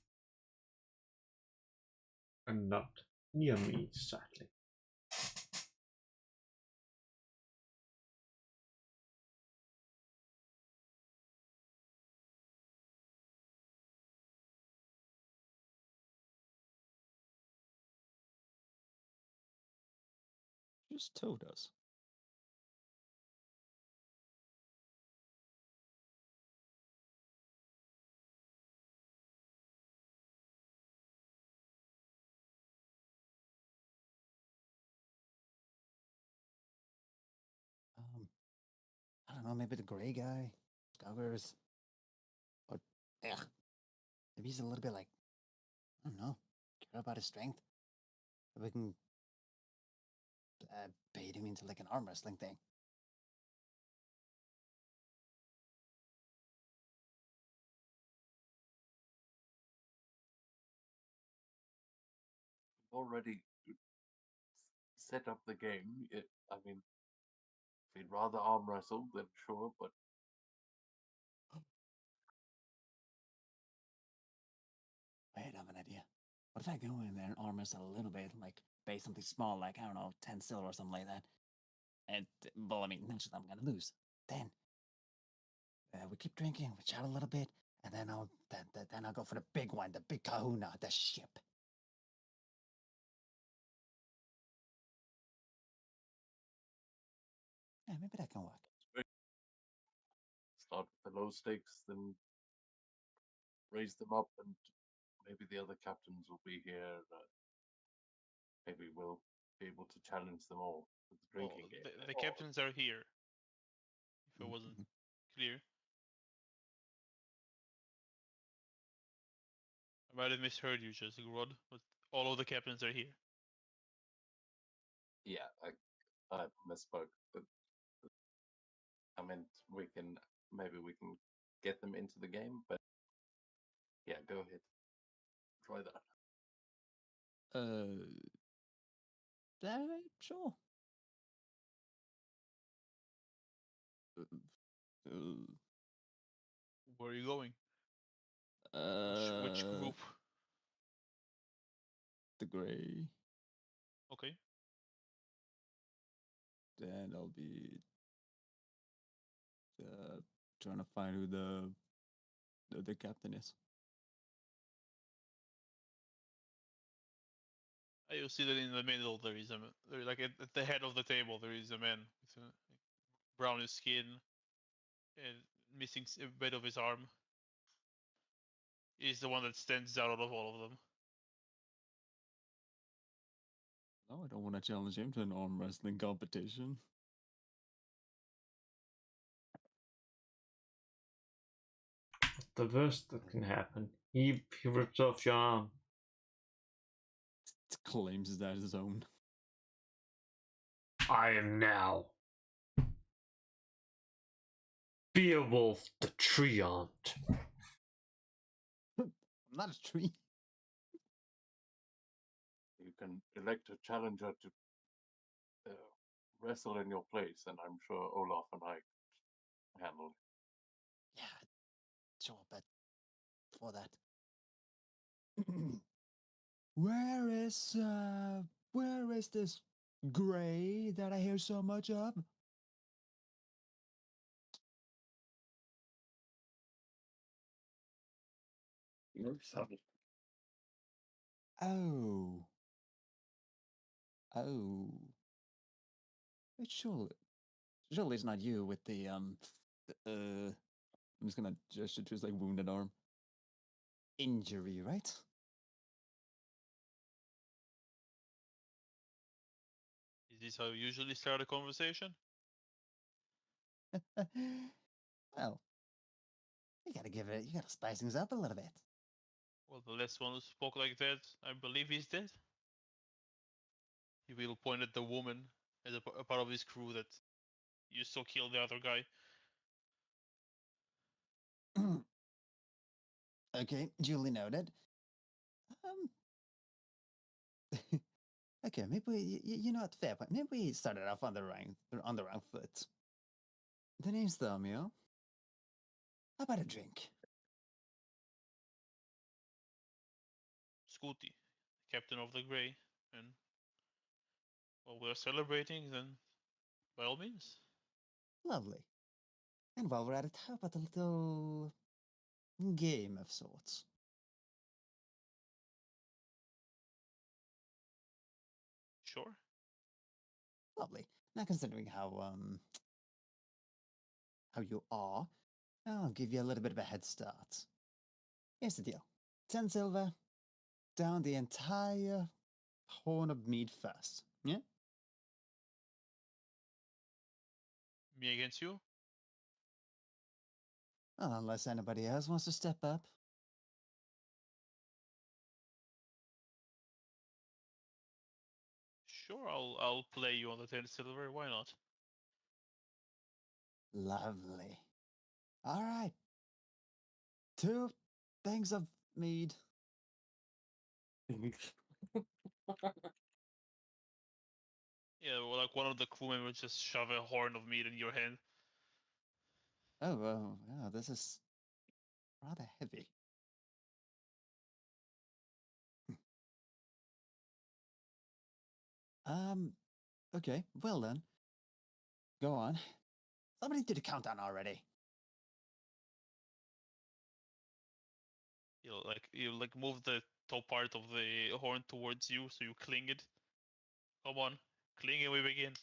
And not near me, sadly. Just told us. I don't know, maybe the gray guy, Skuggers, or maybe he's a little bit like, I don't know, care about his strength. We can bait him into like an arm wrestling thing. Already set up the game. I mean, if you'd rather arm wrestle, then sure, but Wait, I have an idea. What if I go in there and arm wrestle a little bit, like bait something small, like, I don't know, 10 silver or something like that? And, well, I mean, naturally I'm gonna lose. Then we keep drinking, we chat a little bit, and then I'll go for the big one, the big kahuna, the ship. Yeah, maybe that can work. start with the low stakes, then raise them up, and maybe the other captains will be here. Maybe we'll be able to challenge them all with the Well, drinking game. the captains are here. If it wasn't Mhm. clear, I might have misheard you, Jessica Rod, but all of the captains are here. Yeah, I misspoke. But I meant maybe we can get them into the game, but yeah, go ahead. Try that. Sure. Where are you going? Which Uh, group? the gray. Okay. Then I'll be trying to find who the captain is. You see that in the middle there is like at the head of the table there is a man with brownish skin and missing a bit of his arm. He's the one that stands out of all of them. No, I don't want to challenge him to an arm wrestling competition. The worst that can happen. He rips off your arm. Claims that as his own. I am now Beowulf the Treant. I'm not a tree. You can elect a challenger to wrestle in your place, and I'm sure Olaf and I could handle it. Yeah, sure, but for that. Where is this Gray that I hear so much of? Yourself. Oh. Oh. Wait, surely it's not you with the I'm just gonna gesture to his like wounded arm. Injury, right? Is this how you usually start a conversation? Well, you gotta spice things up a little bit. Well, the last one who spoke like that, I believe he's dead. He will point at the woman as a part of his crew that used to kill the other guy. Okay, duly noted. Okay, maybe you know what, fair point. Maybe we started off on the wrong foot. The name's Thermio. How about a drink? Scooty, captain of the Grey, and while we're celebrating, then by all means. Lovely. And while we're at it, how about a little game of sorts? Sure. Lovely. Now, considering how you are, I'll give you a little bit of a head start. Here's the deal: 10 silver, down the entire horn of mead first. Yeah. Me against you? Well, unless anybody else wants to step up. Sure, I'll play you on the 10 silver. Why not? Lovely. All right. 2 things of mead. Yeah, well, like one of the crew members just shove a horn of meat in your hand. Oh, yeah, this is rather heavy. Okay, well then. Go on. Somebody did a countdown already. You like move the top part of the horn towards you, so you cling it. Come on, cling and we begin.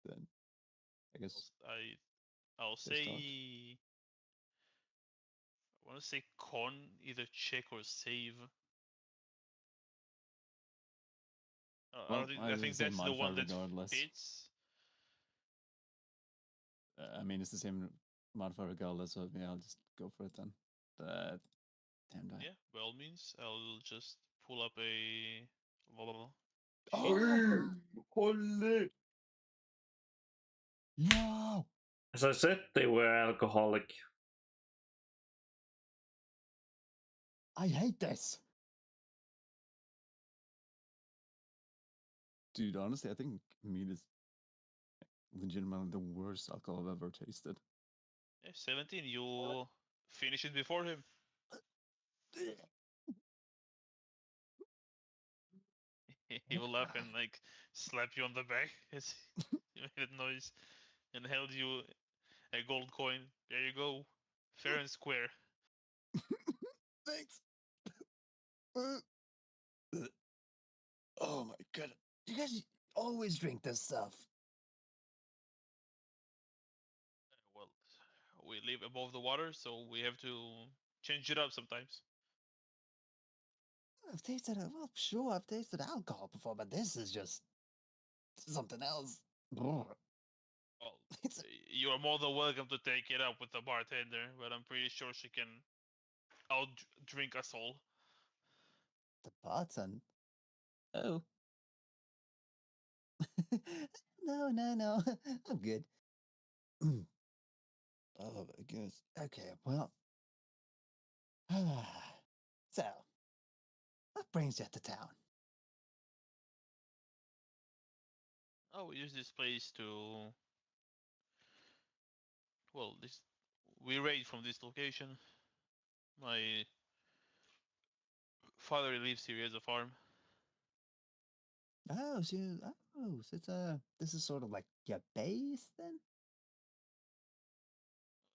Then I guess I'll they start. say. I want to say con, either check or save. Well, I think say that's the one that regardless. fits. I mean, it's the same modifier regardless, so yeah, I'll just go for it then. 10 die. Yeah, by all means, I'll just pull up a. Holy! No! As I said, they were alcoholic. I hate this! Dude, honestly, I think mead is legitimately the worst alcohol I've ever tasted. Yeah, 17. You finish it before him. He will laugh and like slap you on the back as you made a noise and held you a gold coin. There you go, fair and square. thanks. Oh my god. You guys always drink this stuff. Well, we live above the water, so we have to change it up sometimes. I've tasted it. Well, sure, I've tasted alcohol before, but this is just something else. Brr. Well, It's you are more than welcome to take it up with the bartender, but I'm pretty sure she can out drink us all. the bartender. Oh. No. I'm good. Oh my goodness. Okay, well. So, what brings you to town? Oh, we use this place to. Well, this we raid from this location. My father lives here. He has a farm. Oh, so it's this is sort of like your base then?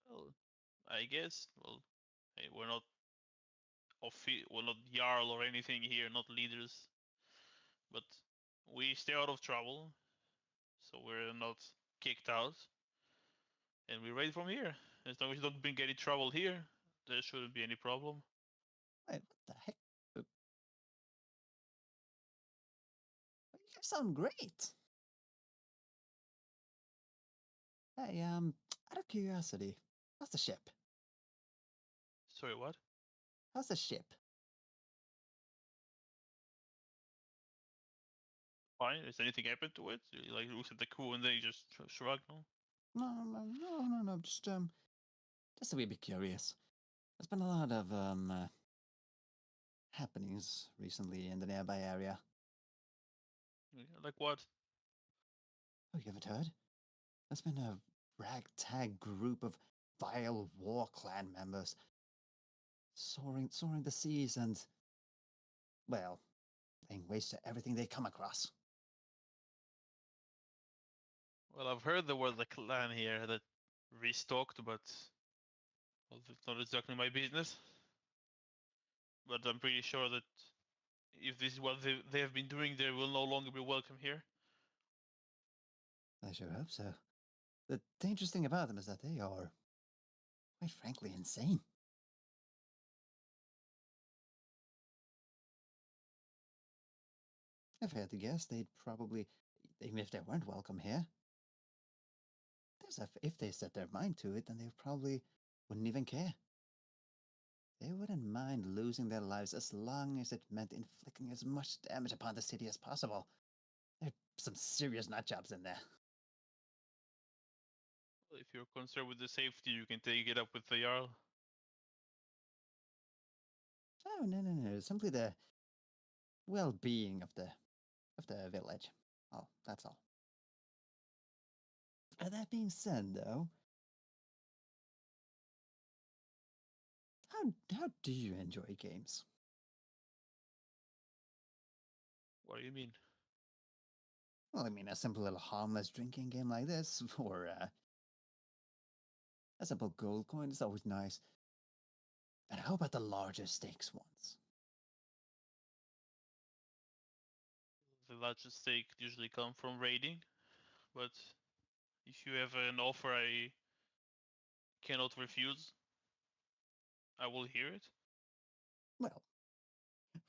Well, I guess. Well, hey, we're not jarl or anything here, not leaders, but we stay out of trouble, so we're not kicked out, and we raid from here. As long as you don't bring any trouble here, there shouldn't be any problem. Wait, what the heck? You guys sound great. Hey, out of curiosity, how's the ship? Sorry, what? How's the ship? Fine. Has anything happened to it? You, like, looks at the crew and they just shrug. No. No. Just a wee bit curious. There's been a lot of happenings recently in the nearby area. Yeah, like what? Oh, you haven't heard? There's been a ragtag group of vile war clan members soaring the seas and, well, laying waste to everything they come across. Well, I've heard there was a clan here that restocked, but well, it's not exactly my business. But I'm pretty sure that if this is what they have been doing, they will no longer be welcome here. I sure hope so. The dangerous thing about them is that they are, quite frankly, insane. If I had to guess, they'd probably, even if they weren't welcome here, if they set their mind to it, then they probably wouldn't even care. They wouldn't mind losing their lives as long as it meant inflicting as much damage upon the city as possible. There are some serious nutjobs in there. Well, if you're concerned with the safety, you can take it up with the Jarl. Oh no! Simply the well-being of the village. Oh, that's all. That being said, though, how do you enjoy games? What do you mean? Well, I mean, a simple little harmless drinking game like this, or a simple gold coin is always nice. But how about the larger stakes ones? The largest stake usually come from raiding, but if you have an offer I cannot refuse, I will hear it. Well,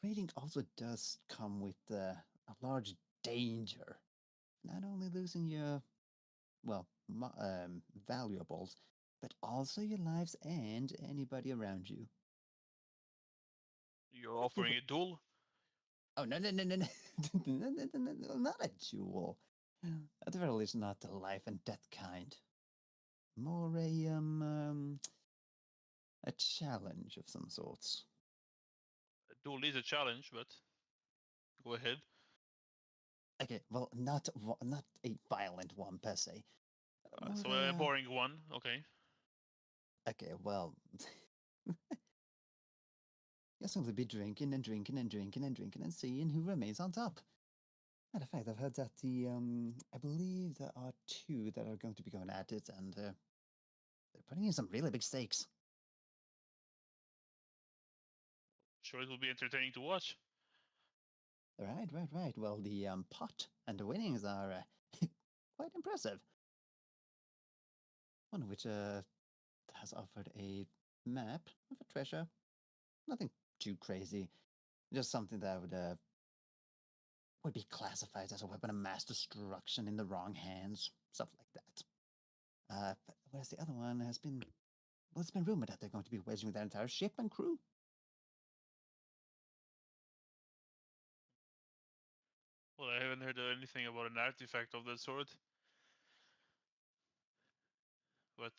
raiding also does come with a large danger. Not only losing your, well, valuables, but also your lives and anybody around you. You're offering a duel? Oh, no. Not a duel. At the very least, not the life and death kind. More a challenge of some sorts. A duel is a challenge, but go ahead. Okay, well, not a violent one per se. More So of a boring one, okay. Okay, well, you'll simply be drinking and seeing who remains on top. Matter of fact, I've heard that I believe there are two that are going to be going at it, and they're putting in some really big stakes. Sure, it will be entertaining to watch. Right. Well, the pot and the winnings are quite impressive. One of which has offered a map of a treasure. Nothing too crazy, just something that would be classified as a weapon of mass destruction in the wrong hands, stuff like that. Whereas the other one has been, well, it's been rumored that they're going to be wedging their entire ship and crew. Well, I haven't heard anything about an artifact of that sort. But,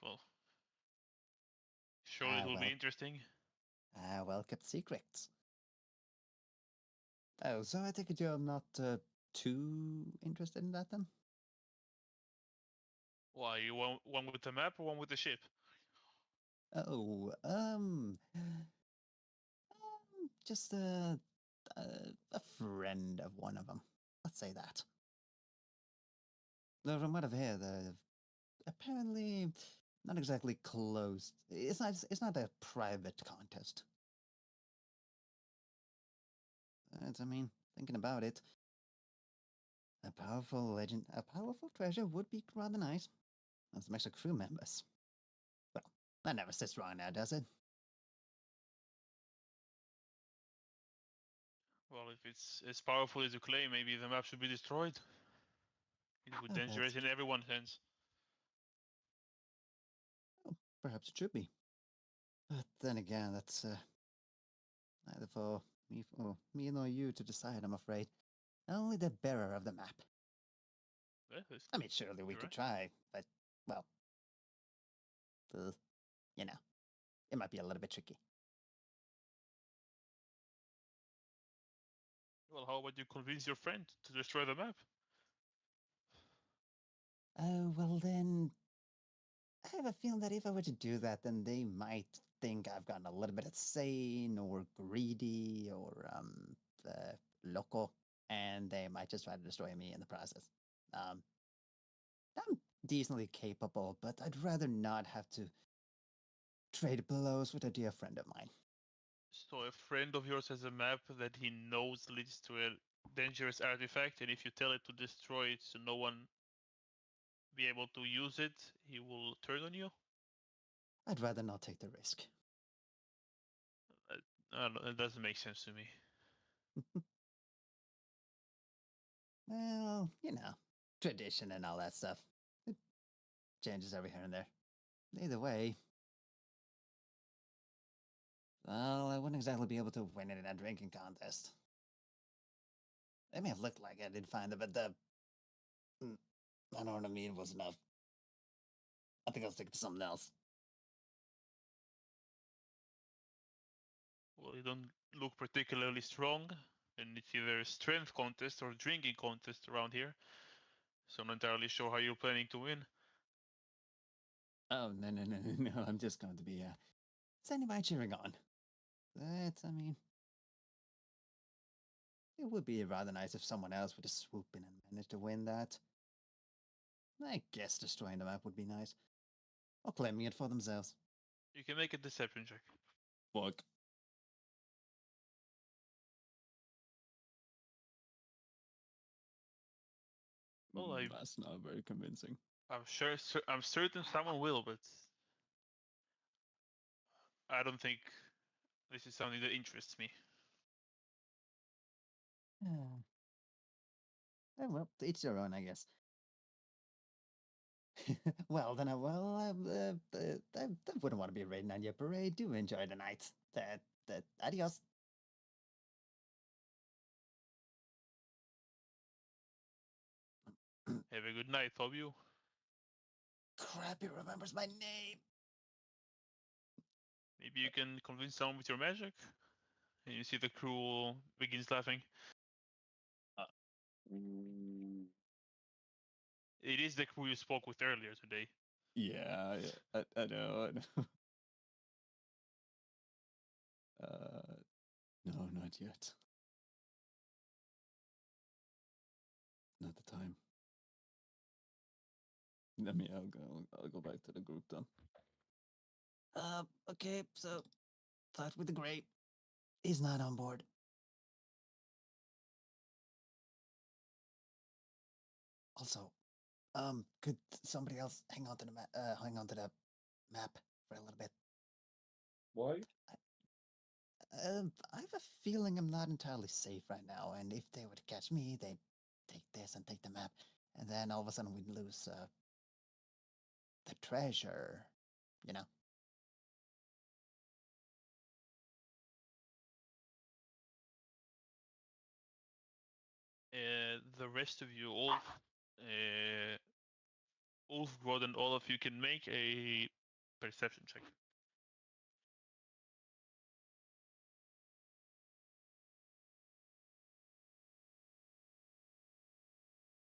well, sure, it will well. be interesting. Well kept secrets. Oh, so I take it you're not too interested in that then? Why, you want one with the map or one with the ship? Oh, just a friend of one of them. Let's say that. Though from what I've heard, apparently not exactly closed. It's not. It's not a private contest. I mean, thinking about it, a powerful legend, a powerful treasure would be rather nice. And some extra crew members. Well, that never sits wrong now, does it? Well, if it's as powerful as you claim, maybe the map should be destroyed. It would Oh, dangerous perhaps in everyone's hands. Perhaps it should be. But then again, that's neither for me nor you to decide, I'm afraid. Only the bearer of the map. Yeah, I mean, surely we you're could right. try, but, well, you know, it might be a little bit tricky. Well, how about you convince your friend to destroy the map? Oh, well then, I have a feeling that if I were to do that, then they might think I've gotten a little bit insane or greedy or loco, and they might just try to destroy me in the process. I'm decently capable, but I'd rather not have to trade blows with a dear friend of mine. So a friend of yours has a map that he knows leads to a dangerous artifact, and if you tell it to destroy it so no one be able to use it, he will turn on you? I'd rather not take the risk. I don't know, it doesn't make sense to me. Well, you know, tradition and all that stuff. It changes every here and there. Either way, well, I wouldn't exactly be able to win it in a drinking contest. It may have looked like I did find it, but I know what I mean was enough. I think I'll stick to something else. Well, you don't look particularly strong, and it's either a strength contest or drinking contest around here. So I'm not entirely sure how you're planning to win. Oh, no. I'm just going to be standing by cheering on. I mean, it would be rather nice if someone else would have swooped in and managed to win that. I guess destroying the map would be nice. Or claiming it for themselves. You can make a deception check. Fuck. Well, That's not very convincing. I'm sure. I'm certain someone will, but I don't think this is something that interests me. Well, to each their own, I guess. Well, then I wouldn't want to be raiding on your parade. Do enjoy the night. Adios. Have a good night, Fabio. Crap, he remembers my name. Maybe you can convince someone with your magic. And you see the crew begins laughing. Mm, It is the crew you spoke with earlier today. Yeah, I know. No, not yet. Not the time. I'll go back to the group then. Okay, so start with the grape. He's not on board. Also, could somebody else hang on to the hang on to the map for a little bit? Why? I have a feeling I'm not entirely safe right now, and if they were to catch me, they'd take this and take the map, and then all of a sudden we'd lose the treasure, you know? The rest of you, Ulf, Grod, and all of you can make a perception check.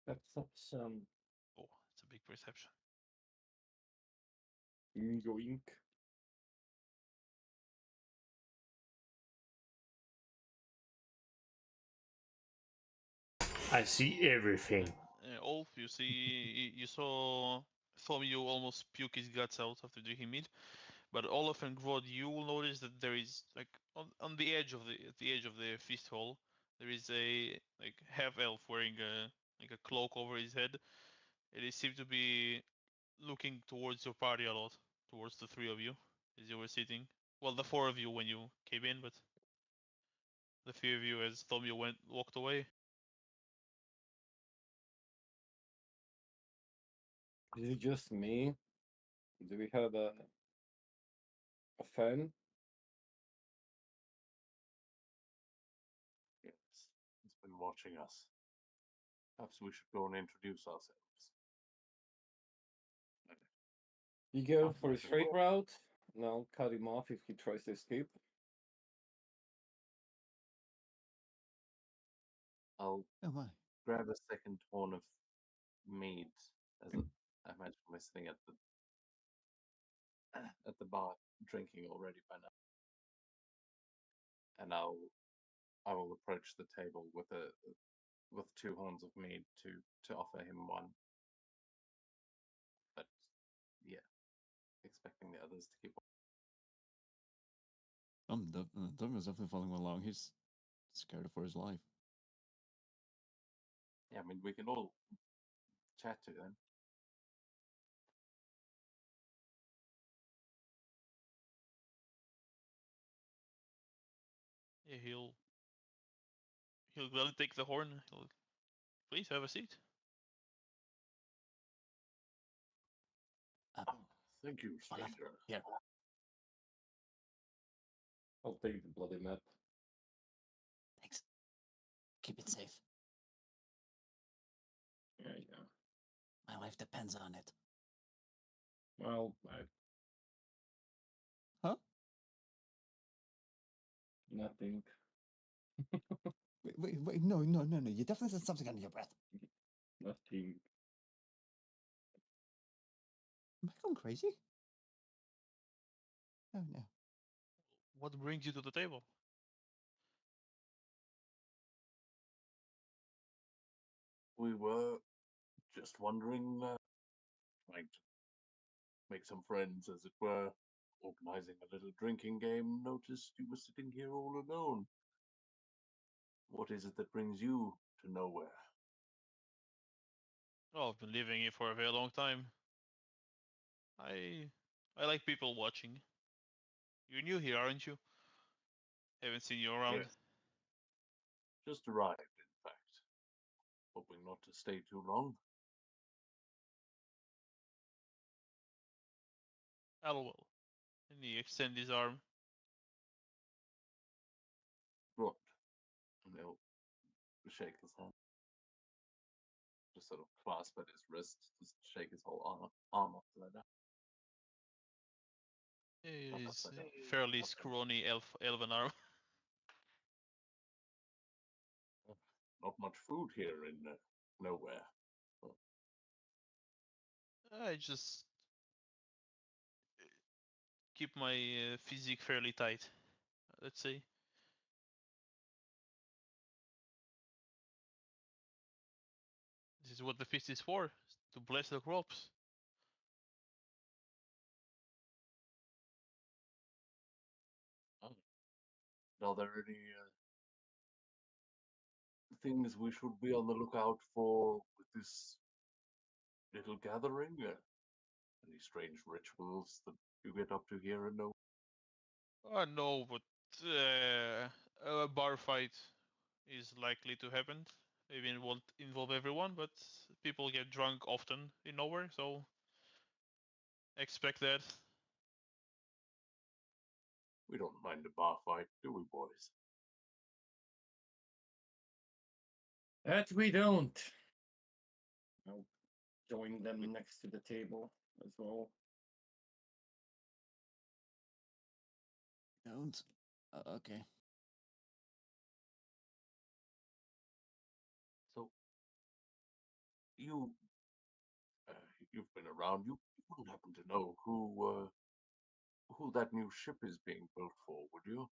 Perception. Oh, it's a big perception. Yoink. I see everything. Ulf, you see, you saw Thomio almost puke his guts out after drinking meat. But Olaf and Grod, you will notice that there is like on the edge of the feast hall, there is a like half elf wearing a cloak over his head. It seemed to be looking towards your party a lot, towards the three of you as you were sitting. Well, the four of you when you came in, but the three of you as Thomio walked away. Is it just me? Do we have a fan? Yes, he's been watching us. Perhaps we should go and introduce ourselves. You go Sounds for a like a straight plan. route, and I'll cut him off if he tries to escape. I'll Oh my. grab a second horn of mead, as I imagine we're sitting at the bar drinking already by now, and I will approach the table with two horns of mead to offer him one. But yeah, expecting the others to keep. Dom is definitely following along. He's scared for his life. Yeah, I mean we can all chat to them. Yeah, he'll gladly take the horn. He'll please have a seat. Thank you, Olaf, stranger. here. I'll take the bloody map. Thanks. Keep it safe. Yeah. My life depends on it. Well, Huh? nothing. Wait, no. You definitely said something under your breath. Nothing. Am I going crazy? Oh no. What brings you to the table? We were just wondering, trying to make some friends, as it were, organizing a little drinking game. Noticed you were sitting here all alone. What is it that brings you to nowhere? Oh, I've been living here for a very long time. I like people watching. You're new here, aren't you? Haven't seen you around. Yes. Just arrived, in fact. Hoping not to stay too long. Alwell. And he extends his arm. Good. And he'll shake his hand. Just sort of clasp at his wrist, just shake his whole arm upside down. He's fairly scrawny elven arm. Not much food here in nowhere. I just keep my physique fairly tight, let's say. This is what the feast is for, to bless the crops. Oh. Are there any things we should be on the lookout for with this little gathering? Any strange rituals that you get up to here and know? No, but a bar fight is likely to happen. Maybe it won't involve everyone, but people get drunk often in nowhere, so expect that. We don't mind a bar fight, do we, boys? That we don't. I'll join them next to the table as well. Don't. Okay. So, you, you've been around. You wouldn't happen to know who that new ship is being built for, would you?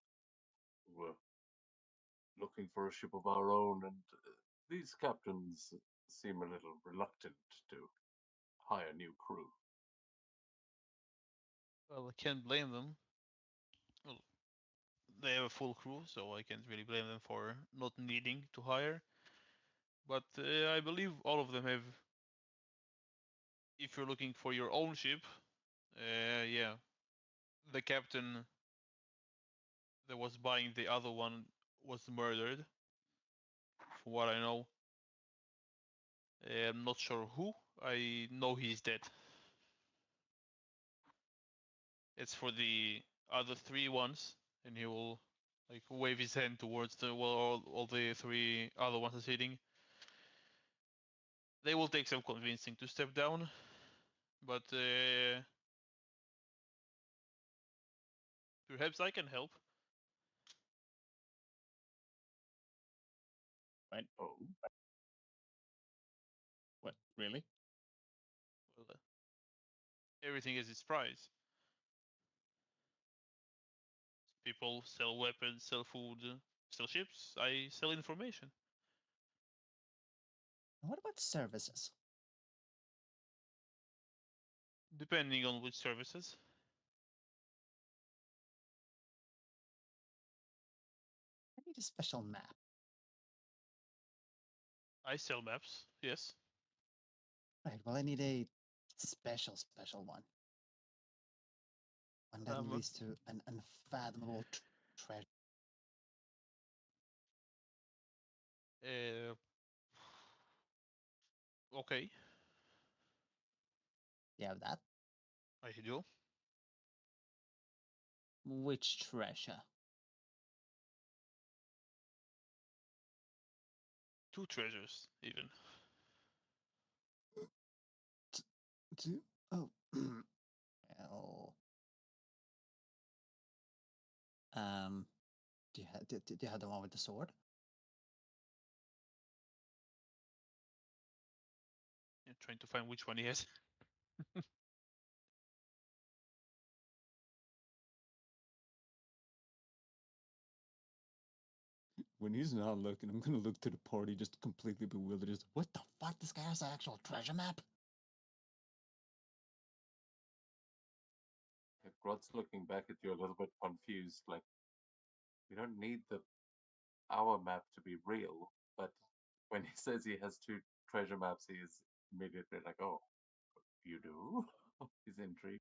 We're looking for a ship of our own, and these captains seem a little reluctant to hire new crew. Well, I can't blame them. Well, they have a full crew, so I can't really blame them for not needing to hire. But I believe all of them have. If you're looking for your own ship, yeah, the captain that was buying the other one was murdered. From what I know, I'm not sure who. I know he's dead. It's for the other three ones, and he will like wave his hand towards the all the three other ones are sitting. They will take some convincing to step down, but perhaps I can help. Oh, What? Really? Well, everything has its price. People sell weapons, sell food, sell ships. I sell information. What about services? Depending on which services. I need a special map. I sell maps, yes. Right, well, I need a special one. One that Um, leads to an unfathomable treasure. Uh, okay, You have that? I do. Which treasure? Two treasures, even. Two? Oh. Well, do you have the one with the sword? Yeah, trying to find which one he has. When he's not looking, I'm gonna look to the party just completely bewildered. Just, What the fuck? This guy has an actual treasure map? Grod's looking back at you a little bit confused, like, we don't need our map to be real, but when he says he has two treasure maps, he is immediately like, oh, you do? He's intrigued.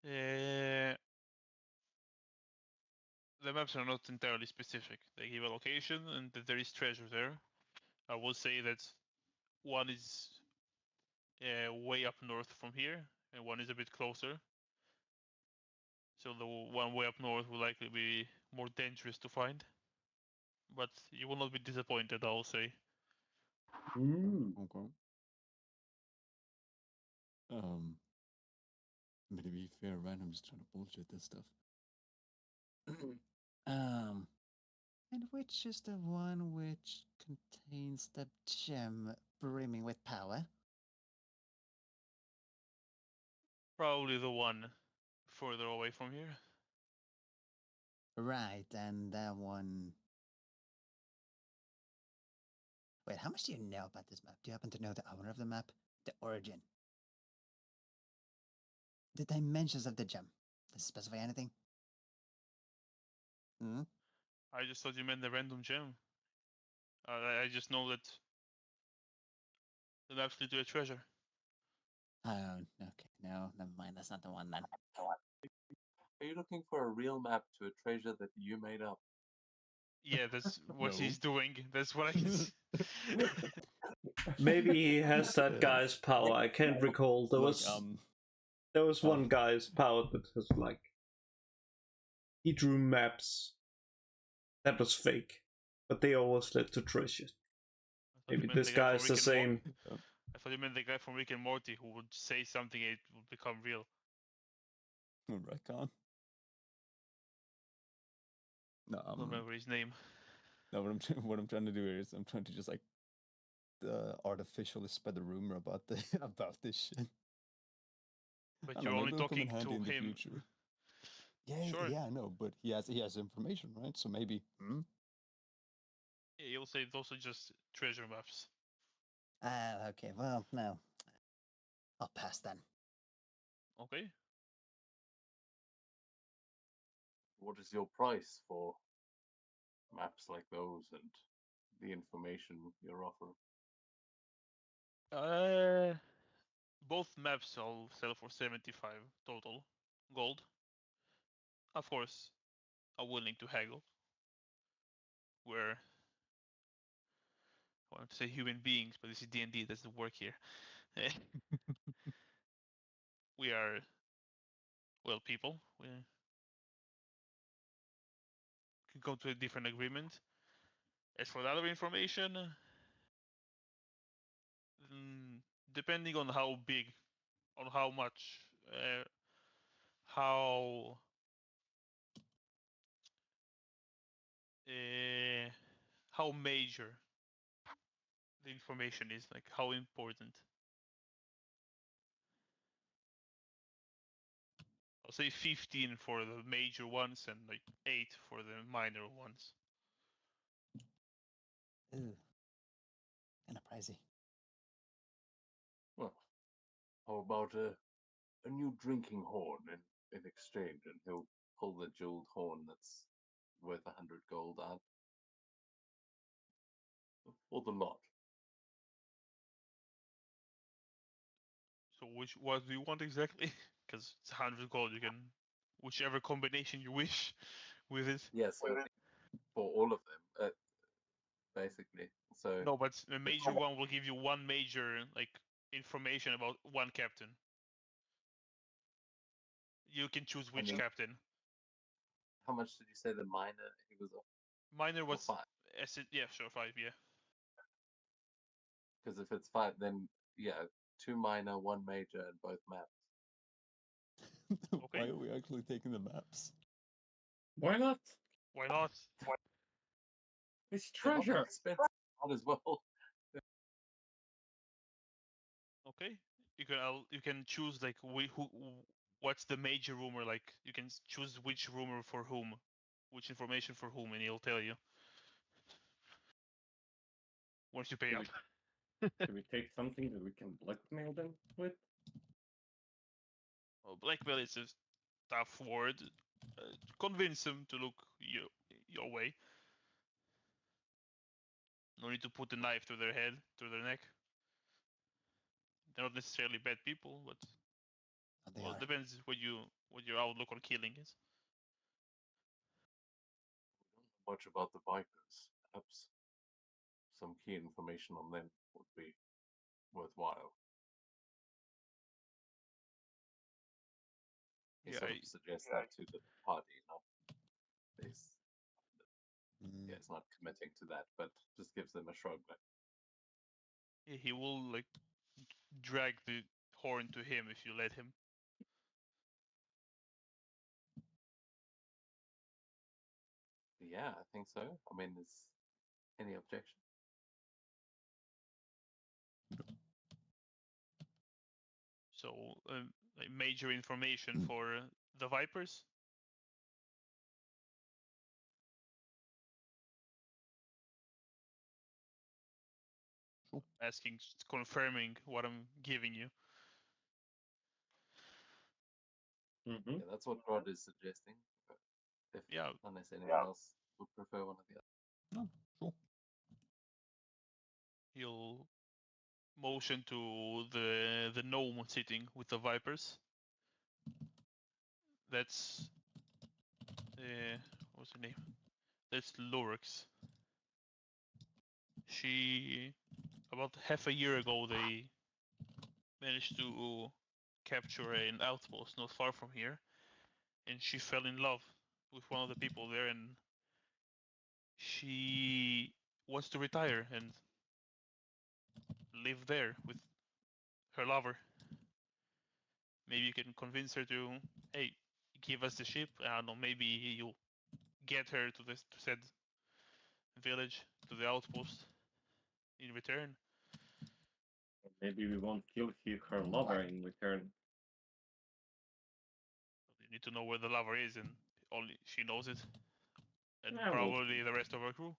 Uh, the maps are not entirely specific. They give a location and that there is treasure there. I will say that one is way up north from here, and one is a bit closer. So the one way up north will likely be more dangerous to find. But you will not be disappointed, I'll say. Mm. okay. Um. But to be fair, right? I'm just trying to bullshit this stuff. And which is the one which contains the gem brimming with power? Probably the one further away from here. Right, and that one. Wait, how much do you know about this map? Do you happen to know the owner of the map? The origin? The dimensions of the gem? Does it specify anything? Hmm? I just thought you meant the random gem. I just know that the maps lead to a treasure. Oh, okay. No, never mind. That's not the one then. Are you looking for a real map to a treasure that you made up? Yeah, that's what No. he's doing. That's what I can see. Maybe he has that Yes. guy's power. I can't recall. There Look, was one guy's power that was like he drew maps. That was fake, but they always led to treasures. I thought you Maybe meant this the guy from guy's the Rick and same. I thought you meant the guy from Rick and Morty who would say something and it would become real. Recon. No, I don't remember his name. no. What I'm trying to do is I'm trying to just like artificially spread the rumor about the about this shit. But I you're don't know, only maybe it'll come in talking handy to in the him. future. Yeah, Sure. yeah, I know, but he has information, right? So maybe. Yeah, you'll say those are just treasure maps. Ah, okay. Well, no. I'll pass then. Okay. What is your price for maps like those and the information you're offering? Both maps I'll sell for 75 total gold. Of course, I'm willing to haggle. We're I want to say human beings, but this is D&D. Doesn't work here. We are well people. We can come to a different agreement. As for the other information, depending on how big, on how much, how how major the information is, like how important. I'll say 15 for the major ones and like 8 for the minor ones. Ooh. Kind of pricey. Well, how about a new drinking horn in exchange, and he'll pull the jeweled horn that's worth 100 gold out. Or the lot. So what do you want exactly? Because it's 100 gold. You can whichever combination you wish with it. Yes, for all of them, basically. So No, but a major one will give you one major like information about one captain. You can choose which mean- captain. how much did you say the minor he was off? Minor was 5. yeah, sure, 5, yeah. Because if it's 5, then yeah, 2 minor, 1 major, and both maps. Why Okay. are we actually taking the maps? Why not? Why not? It's They're not treasure. expensive, not as well. Okay. You can choose like what's the major rumor, like you can choose which rumor for whom, which information for whom, and he'll tell you once you pay Should up. Should we take something that we can blackmail them with? Well, blackmail is a tough word. Convince them to look your way. No need to put a knife to their head, to their neck. They're not necessarily bad people, but Oh, they well, are. it depends what your outlook on killing is. We don't know much about the Vipers. Perhaps some key information on them would be worthwhile. He Yeah, sort of suggests that to the party, not this. Mm. Yeah, it's not committing to that, but just gives them a shrug. Like, he will like drag the horn to him if you let him. Yeah, I think so. I mean, is any objection? So, like major information for the Vipers. Sure. Asking, confirming what I'm giving you. Mm-hmm. Yeah, that's what Rod is suggesting. But if Yeah, unless anyone else would prefer one of the other. No, sure. he'll motion to the gnome sitting with the Vipers. That's what's her name? That's Lorix. She about half a year ago they managed to capture an outpost not far from here, and she fell in love with one of the people there, and she wants to retire and live there with her lover. Maybe you can convince her to, hey, give us the ship. I don't know. Maybe you'll get her to this to said village, to the outpost in return. Maybe we won't kill her lover in return. You need to know where the lover is, and only she knows it, and Yeah, we'll probably see. the rest of her crew.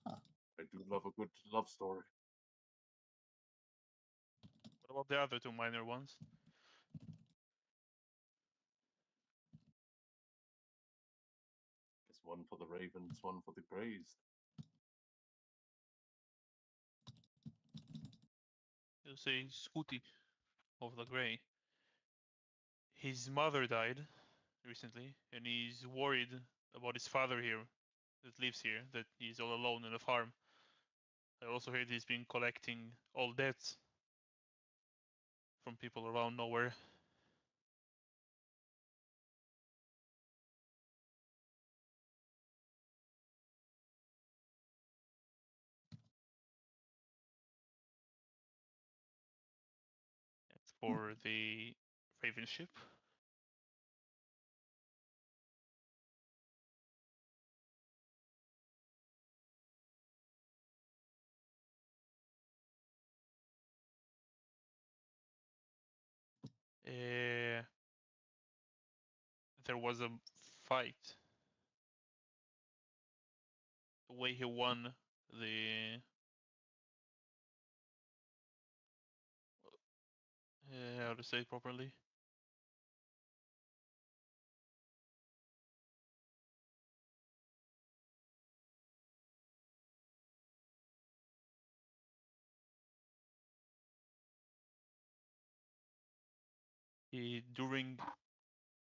I do love a good love story. What about the other two minor ones? There's one for the ravens, one for the greys. You say Scooty of the Grey. His mother died recently, and he's worried about his father here, that lives here, that he's all alone in the farm. I also heard he's been collecting all debts from people around nowhere. It's for the Raven ship. There was a fight. The way he won the how to say it properly. During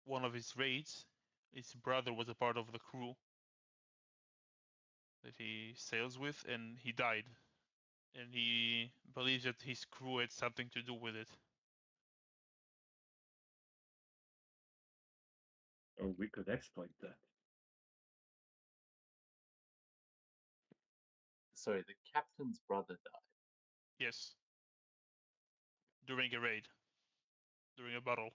one of his raids, his brother was a part of the crew that he sails with, and he died. And he believes that his crew had something to do with it. Or we could exploit that. Sorry, the captain's brother died. Yes. During a raid. During a battle.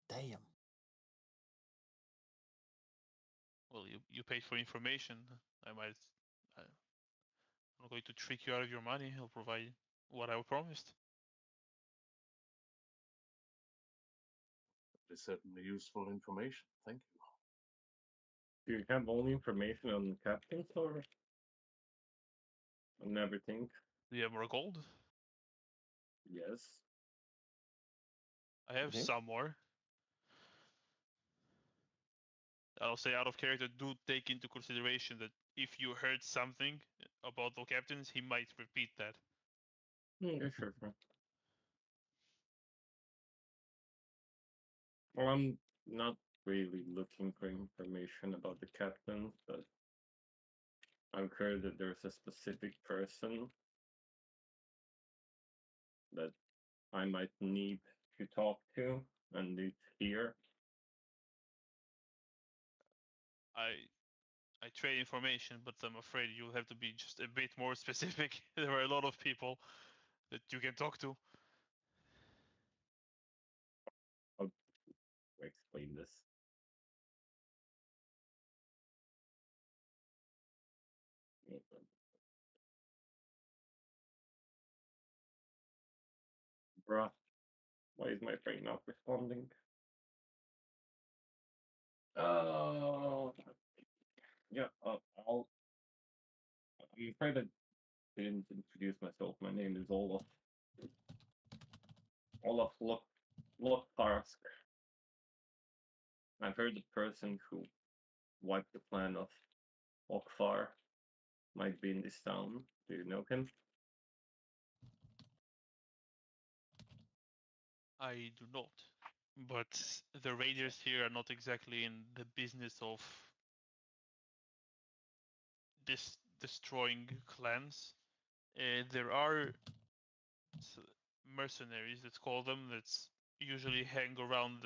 Damn. Well, you paid for information. I'm not going to trick you out of your money. I'll provide what I promised. It is certainly useful information. Thank you. Do you have all the information on the captains or on everything? Do you have more gold? Yes. I have Okay. some more. I'll say out of character, do take into consideration that if you heard something about the captains, he might repeat that. Yeah, sure. Well, I'm not really looking for information about the captain, but I've heard that there's a specific person that I might need to talk to, and it's here. I trade information, but I'm afraid you'll have to be just a bit more specific. There are a lot of people that you can talk to. Explain this. Bruh, why is my brain not responding? Yeah, I'm afraid I didn't introduce myself. My name is Olaf. Olaf Lokparsk. I've heard the person who wiped the plan of Okfar might be in this town. Do you know him? I do not. But the raiders here are not exactly in the business of destroying clans. There are mercenaries, let's call them, that's usually hang around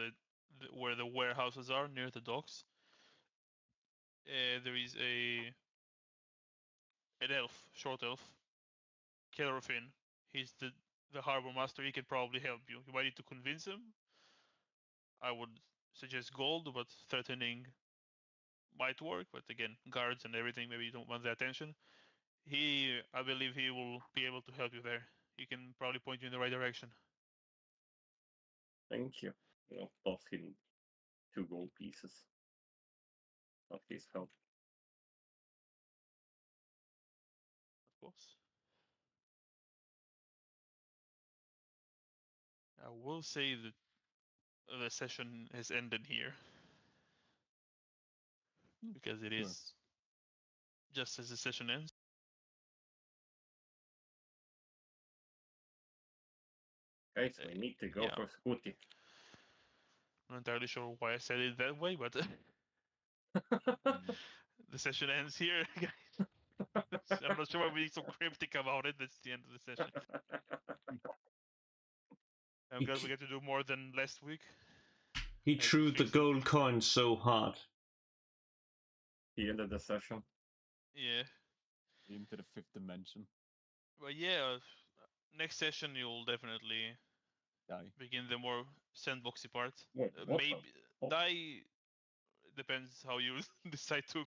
where the warehouses are near the docks. There is an elf, short elf, Kelrofin. He's the harbor master. He can probably help you. You might need to convince him. I would suggest gold, but threatening might work. But again, guards and everything, maybe you don't want the attention. I believe he will be able to help you there. He can probably point you in the right direction. Thank you. Toss him 2 gold pieces. Of his help. Of course. I will say that the session has ended here. Because it Sure. is just as the session ends. Okay, so we need to go yeah. for Scooty. I'm not entirely sure why I said it that way, but the session ends here, guys. I'm not sure why we're so cryptic about it. That's the end of the session. I'm glad we get to do more than last week. He threw the fix it. gold coin so hard. He ended the session. Yeah. Into the 5th dimension. But yeah, next session you'll definitely Die. begin the more sandboxy part. Wait, what Maybe the- die depends how you decide to